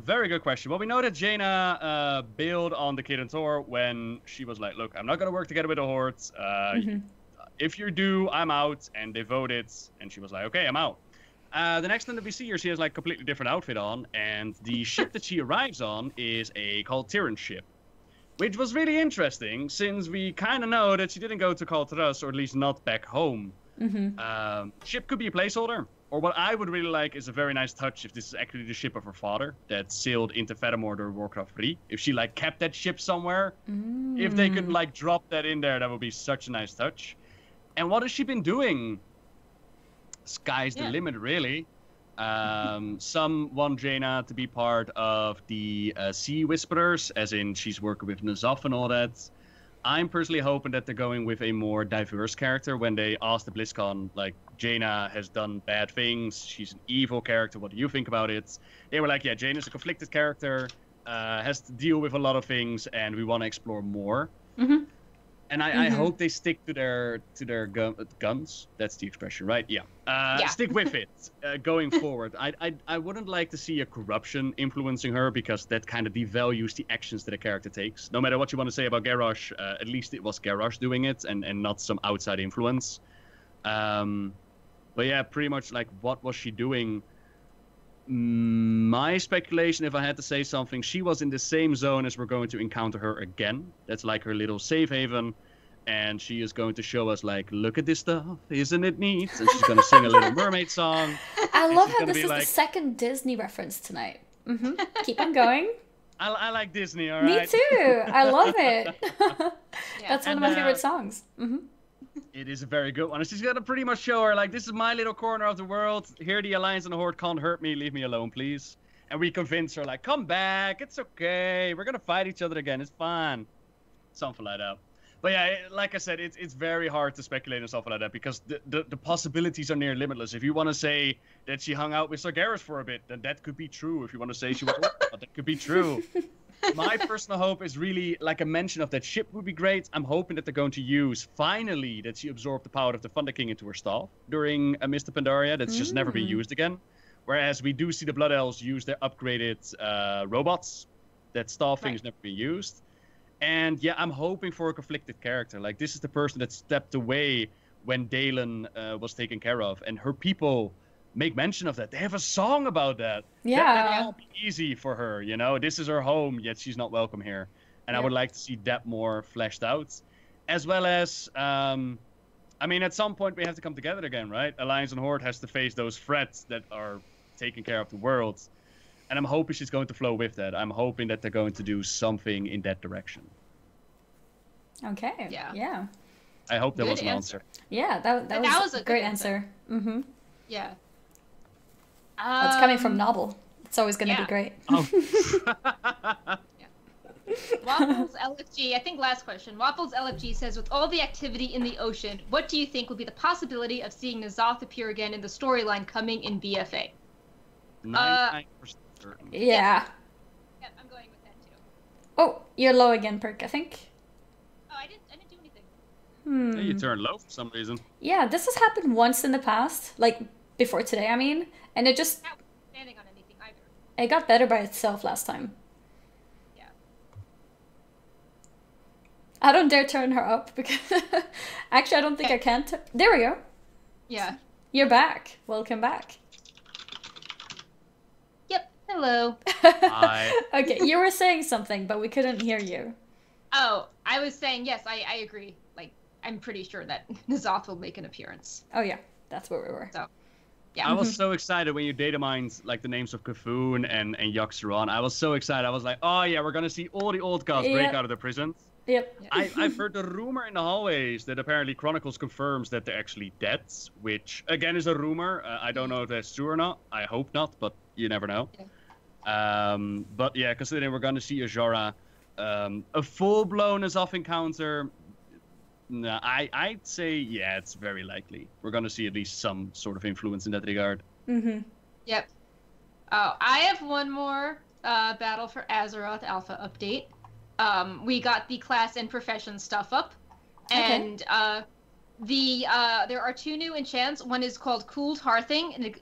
very good question. Well, we know that Jaina bailed on the Kid and Tor when she was like, look, I'm not going to work together with the Hordes. If you do, I'm out. And they voted, and she was like, okay, I'm out. The next time that we see her, she has like completely different outfit on, and the ship that she arrives on is a Kaltiran ship, which was really interesting since we kind of know that she didn't go to Kaltaras, or at least not back home. Ship could be a placeholder. Or what I would really like is a very nice touch if this is actually the ship of her father that sailed into Fedamore during Warcraft 3. If she like kept that ship somewhere, if they could like drop that in there, that would be such a nice touch. And what has she been doing? Sky's the limit, really. Some want Jaina to be part of the Sea Whisperers, as in she's working with N'Zoth and all that. I'm personally hoping that they're going with a more diverse character. When they asked the BlizzCon, like, Jaina has done bad things, she's an evil character, what do you think about it? They were like, yeah, Jaina's a conflicted character, has to deal with a lot of things, and we want to explore more. Mm-hmm. And I hope they stick to their guns. That's the expression, right? Yeah. Stick with it going forward. I wouldn't like to see a corruption influencing her, because that kind of devalues the actions that a character takes. No matter what you want to say about Garrosh, at least it was Garrosh doing it and not some outside influence. But yeah, pretty much like, what was she doing? My speculation, if I had to say something, she was in the same zone as we're going to encounter her again. That's like her little safe haven, and she is going to show us like, look at this stuff, isn't it neat? And she's going to sing a Little Mermaid song. I love how this is the second Disney reference tonight. Keep on going. I like Disney, all right? Me too. I love it. That's one of my favorite songs. It is a very good one. And she's going to pretty much show her, like, this is my little corner of the world. Here the Alliance and the Horde can't hurt me. Leave me alone, please. And we convince her, like, come back. It's okay. We're going to fight each other again. It's fine. Something like that. But yeah, like I said, it's very hard to speculate on something like that, because the possibilities are near limitless. If you want to say that she hung out with Sargeras for a bit, then that could be true. If you want to say she was that could be true. My personal hope is really, like, a mention of that ship would be great. I'm hoping that they're going to use, finally, that she absorbed the power of the Thunder King into her staff during a Mist of Pandaria. That's just never been used again. Whereas we do see the Blood Elves use their upgraded robots. That staff thing has never been used. And yeah, I'm hoping for a conflicted character. Like, this is the person that stepped away when Dalen was taken care of. And her people make mention of that. They have a song about that. Yeah. That won't be easy for her, you know? This is her home, yet she's not welcome here. And I would like to see that more fleshed out. As well as, I mean, at some point we have to come together again, right? Alliance and Horde has to face those threats that are taking care of the world. And I'm hoping she's going to flow with that. I'm hoping that they're going to do something in that direction. Okay. Yeah. I hope that was an answer. Yeah, that was a great answer. Yeah. It's coming from Nobbel. It's always going to be great. Waffles LFG, I think last question. Waffles LFG says, with all the activity in the ocean, what do you think would be the possibility of seeing N'Zoth appear again in the storyline coming in BFA? 99% certain. Yeah. Yep, I'm going with that too. Oh, you're low again, Perk, I think. Oh, I didn't do anything. Yeah, you turned low for some reason. Yeah, this has happened once in the past, like before today, I mean, and it just... Not standing on anything either. It got better by itself last time. Yeah. I don't dare turn her up, because... Actually, I don't think I can. There we go. Yeah. You're back. Welcome back. Yep. Hello. Hi. Okay, you were saying something, but we couldn't hear you. Oh, I was saying, yes, I agree. Like, I'm pretty sure that N'Zoth will make an appearance. Oh, yeah. That's where we were. So, yeah. I was so excited when you data mined like the names of Kafun and Yaxaron. I was so excited. I was like, oh yeah, we're gonna see all the old gods break out of their prisons. Yep. I've heard the rumor in the hallways that apparently Chronicles confirms that they're actually dead, which again is a rumor. I don't know if that's true or not. I hope not, but you never know. Yeah. But yeah, considering we're gonna see Azora, a full-blown N'Zoth encounter. No, I'd say, yeah, it's very likely. We're going to see at least some sort of influence in that regard. Yep. Oh, I have one more Battle for Azeroth Alpha update. We got the class and profession stuff up. And there are 2 new enchants. One is called Cooled Hearthing, and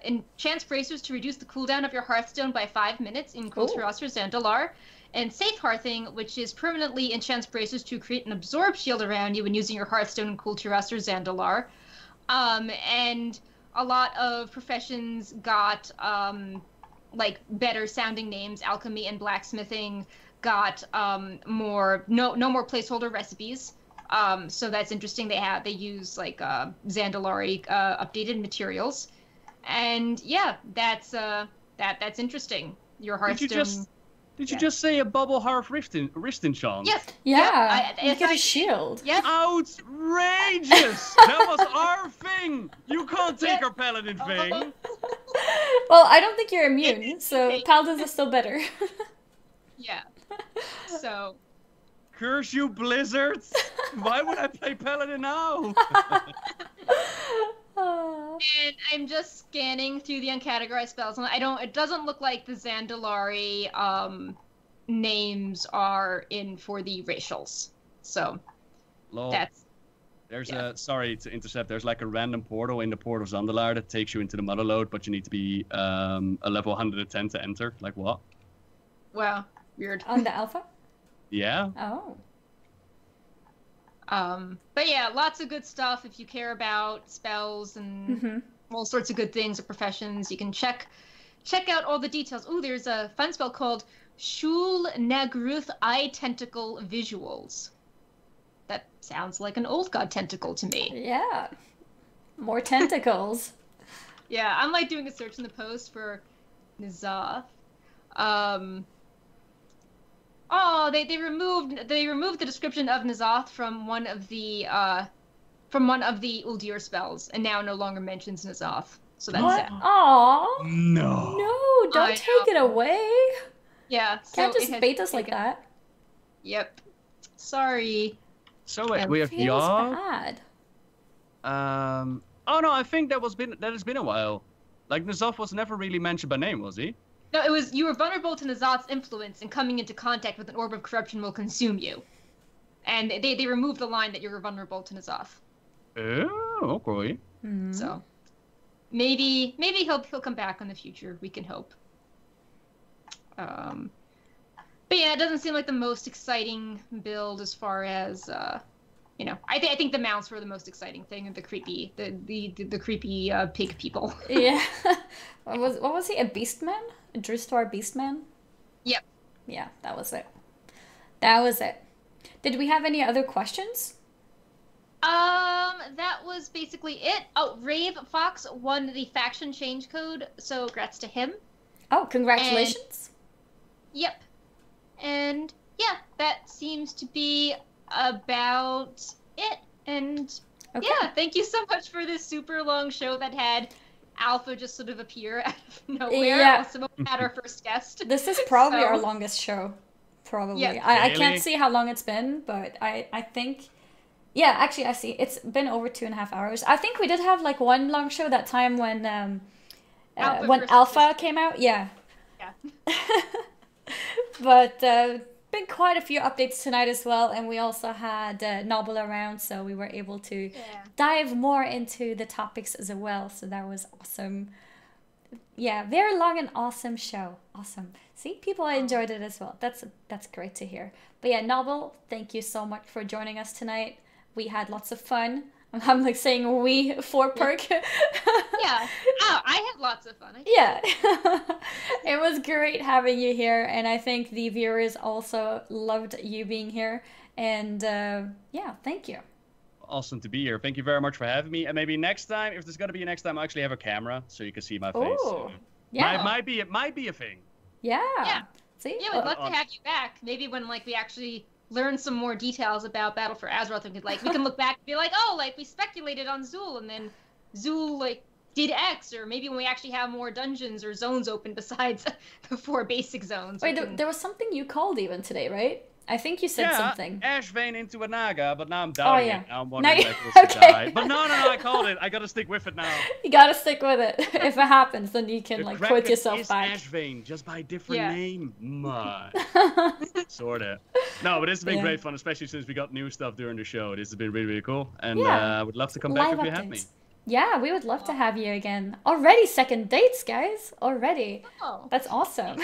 enchants bracers to reduce the cooldown of your Hearthstone by 5 minutes in Kultiras or Zandalar. And Safe Hearthing, which is permanently enchants bracers to create an absorb shield around you when using your Hearthstone in Kultiras or Zandalar. And a lot of professions got like better sounding names. Alchemy and blacksmithing got no more placeholder recipes. So that's interesting. They use like Zandalari updated materials, and yeah, that's interesting. Your Hearthstone. Did you just say a bubble hearth wrist enchant? Yes. Yeah. You get a shield. Yes. Outrageous! That was our thing. You can't take our paladin thing. Well, I don't think you're immune, so paladins are still better. Yeah. So. Curse you, Blizzards! Why would I play paladin now? And I'm just scanning through the uncategorized spells, and it doesn't look like the Zandalari names are in for the racials. So Lol. that's There's a sorry to intercept. There's like a random portal in the port of Zandalar that takes you into the Motherlode, but you need to be a level 110 to enter. Like what? wow, weird. On the alpha? Yeah. Oh. But yeah, lots of good stuff. If you care about spells and all sorts of good things or professions, you can check out all the details. Ooh, there's a fun spell called Shul Nagruth Eye Tentacle Visuals. That sounds like an old god tentacle to me. Yeah. More tentacles. Yeah, I'm like doing a search in the post for N'Zoth. Oh, they removed the description of N'Zoth from one of the Uldir spells, and now no longer mentions N'Zoth. So that's What? sad. Aw. No. No, don't take it away. Yeah. Can't so just it has bait us like taken- that. Yep. Sorry. So wait, we have Feels Yaw. bad. Oh no, I think that has been a while. Like N'Zoth was never really mentioned by name, was he? No, it was you were vulnerable to N'Zoth's influence, and coming into contact with an orb of corruption will consume you. And they removed the line that you were vulnerable to N'Zoth. Oh, okay. So maybe he'll come back in the future. We can hope. But yeah, it doesn't seem like the most exciting build as far as I think the mounts were the most exciting thing, and the creepy pig people. Yeah. What was he? A beastman? A Drustar beastman? Yep. Yeah, that was it. That was it. Did we have any other questions? That was basically it. Oh, Rave Fox won the faction change code, so congrats to him. Oh, congratulations. Yep. And yeah, that seems to be about it. And Okay. yeah, thank you so much for this super long show that had Alpha just sort of appear out of nowhere. Yeah. Also had our first guest. This is probably So- our longest show. Probably. Yeah. I Really? can't see how long it's been, but I think... Yeah, actually, I see. It's been over 2.5 hours. I think we did have like one long show that time when Alpha Alpha versus- came out. Yeah. Yeah. But been quite a few updates tonight as well, and we also had Nobbel around, so we were able to dive more into the topics as well. So that was awesome. Yeah, very long and awesome show. Awesome. See, people enjoyed it as well. That's great to hear. But yeah, Nobbel, thank you so much for joining us tonight. We had lots of fun. I'm like saying we for Perk. Yeah. Oh, I had lots of fun. Yeah. It was great having you here, and I think the viewers also loved you being here. And yeah, thank you. Awesome to be here. Thank you very much for having me. And maybe next time, if there's gonna be a next time, I actually have a camera so you can see my face. Oh, yeah. Might be a thing. Yeah. Yeah. See? Yeah, we'd love to have you back. Maybe when we actually learn some more details about Battle for Azeroth, and we can look back and be like, oh, we speculated on Zul, and then Zul did X, or maybe when we actually have more dungeons or zones open besides the 4 basic zones. Wait, there was something you called even today, right? I think you said something. Ash Vein into a Naga, but now I'm doubting it. Now I'm wondering Now who's to okay. die. But no, I called it. I gotta stick with it now. You gotta stick with it. If it happens, then you can The quote Kraken yourself is back. Ash Vein, just by a different Yeah. name. Sorta. No, but this has been great fun, especially since we got new stuff during the show. This has been really, really cool. And I would love to come back Live if you have me. updates. Yeah, we would love to have you again. Already second dates, guys. Already. Oh. That's awesome.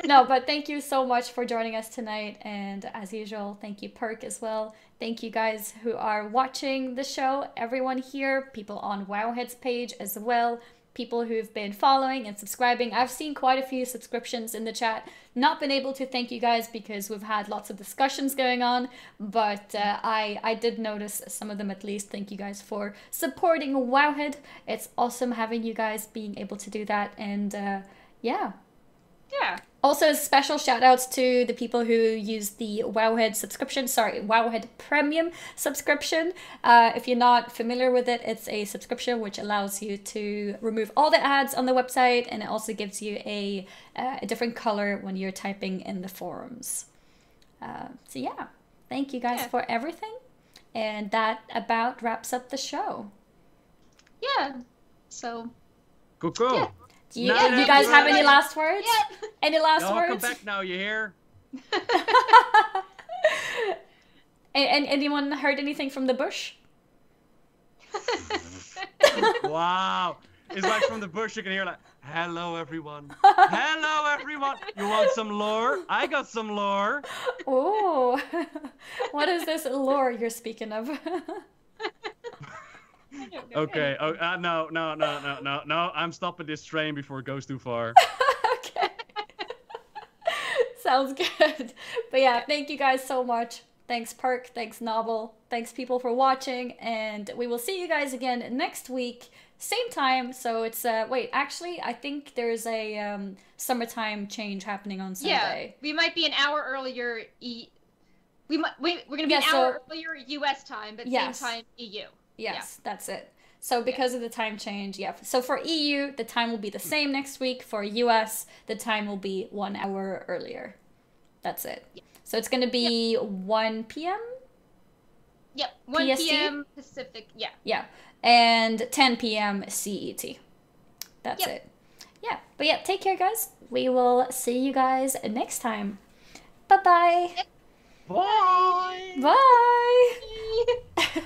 No, but thank you so much for joining us tonight. And as usual, thank you, Perk, as well. Thank you guys who are watching the show. Everyone here, people on Wowhead's page as well. People who've been following and subscribing. I've seen quite a few subscriptions in the chat. Not been able to thank you guys because we've had lots of discussions going on, but I did notice some of them at least. Thank you guys for supporting Wowhead. It's awesome having you guys being able to do that, and yeah. Yeah. Also, special shout outs to the people who use the Wowhead subscription, Wowhead Premium subscription. If you're not familiar with it, it's a subscription which allows you to remove all the ads on the website, and it also gives you a different color when you're typing in the forums. So yeah, thank you guys for everything. And that about wraps up the show. Yeah. So. Cool. Yeah. Do you guys have any last words? Yeah. Any last Y'all words? come back now, you hear? And anyone heard anything from the bush? Wow. It's like from the bush you can hear like, hello everyone. Hello everyone. You want some lore? I got some lore. Oh, what is this lore you're speaking of? Okay. Oh, no. I'm stopping this train before it goes too far. Okay. Sounds good. But yeah, thank you guys so much. Thanks, Perk. Thanks, Nobbel. Thanks, people, for watching. And we will see you guys again next week. Same time. So it's, wait, actually, I think there's a summertime change happening on Sunday. Yeah, we might be an hour earlier. We're going to be an hour earlier US time, but same time EU. Yes, that's it. So because of the time change, so for EU, the time will be the same next week. For US, the time will be 1 hour earlier. That's it. Yeah. So it's going to be 1 p.m.? Yep, 1 p.m. Pacific, Yeah, and 10 p.m. CET. That's it. Yeah, but yeah, take care, guys. We will see you guys next time. Bye-bye. Bye. Bye.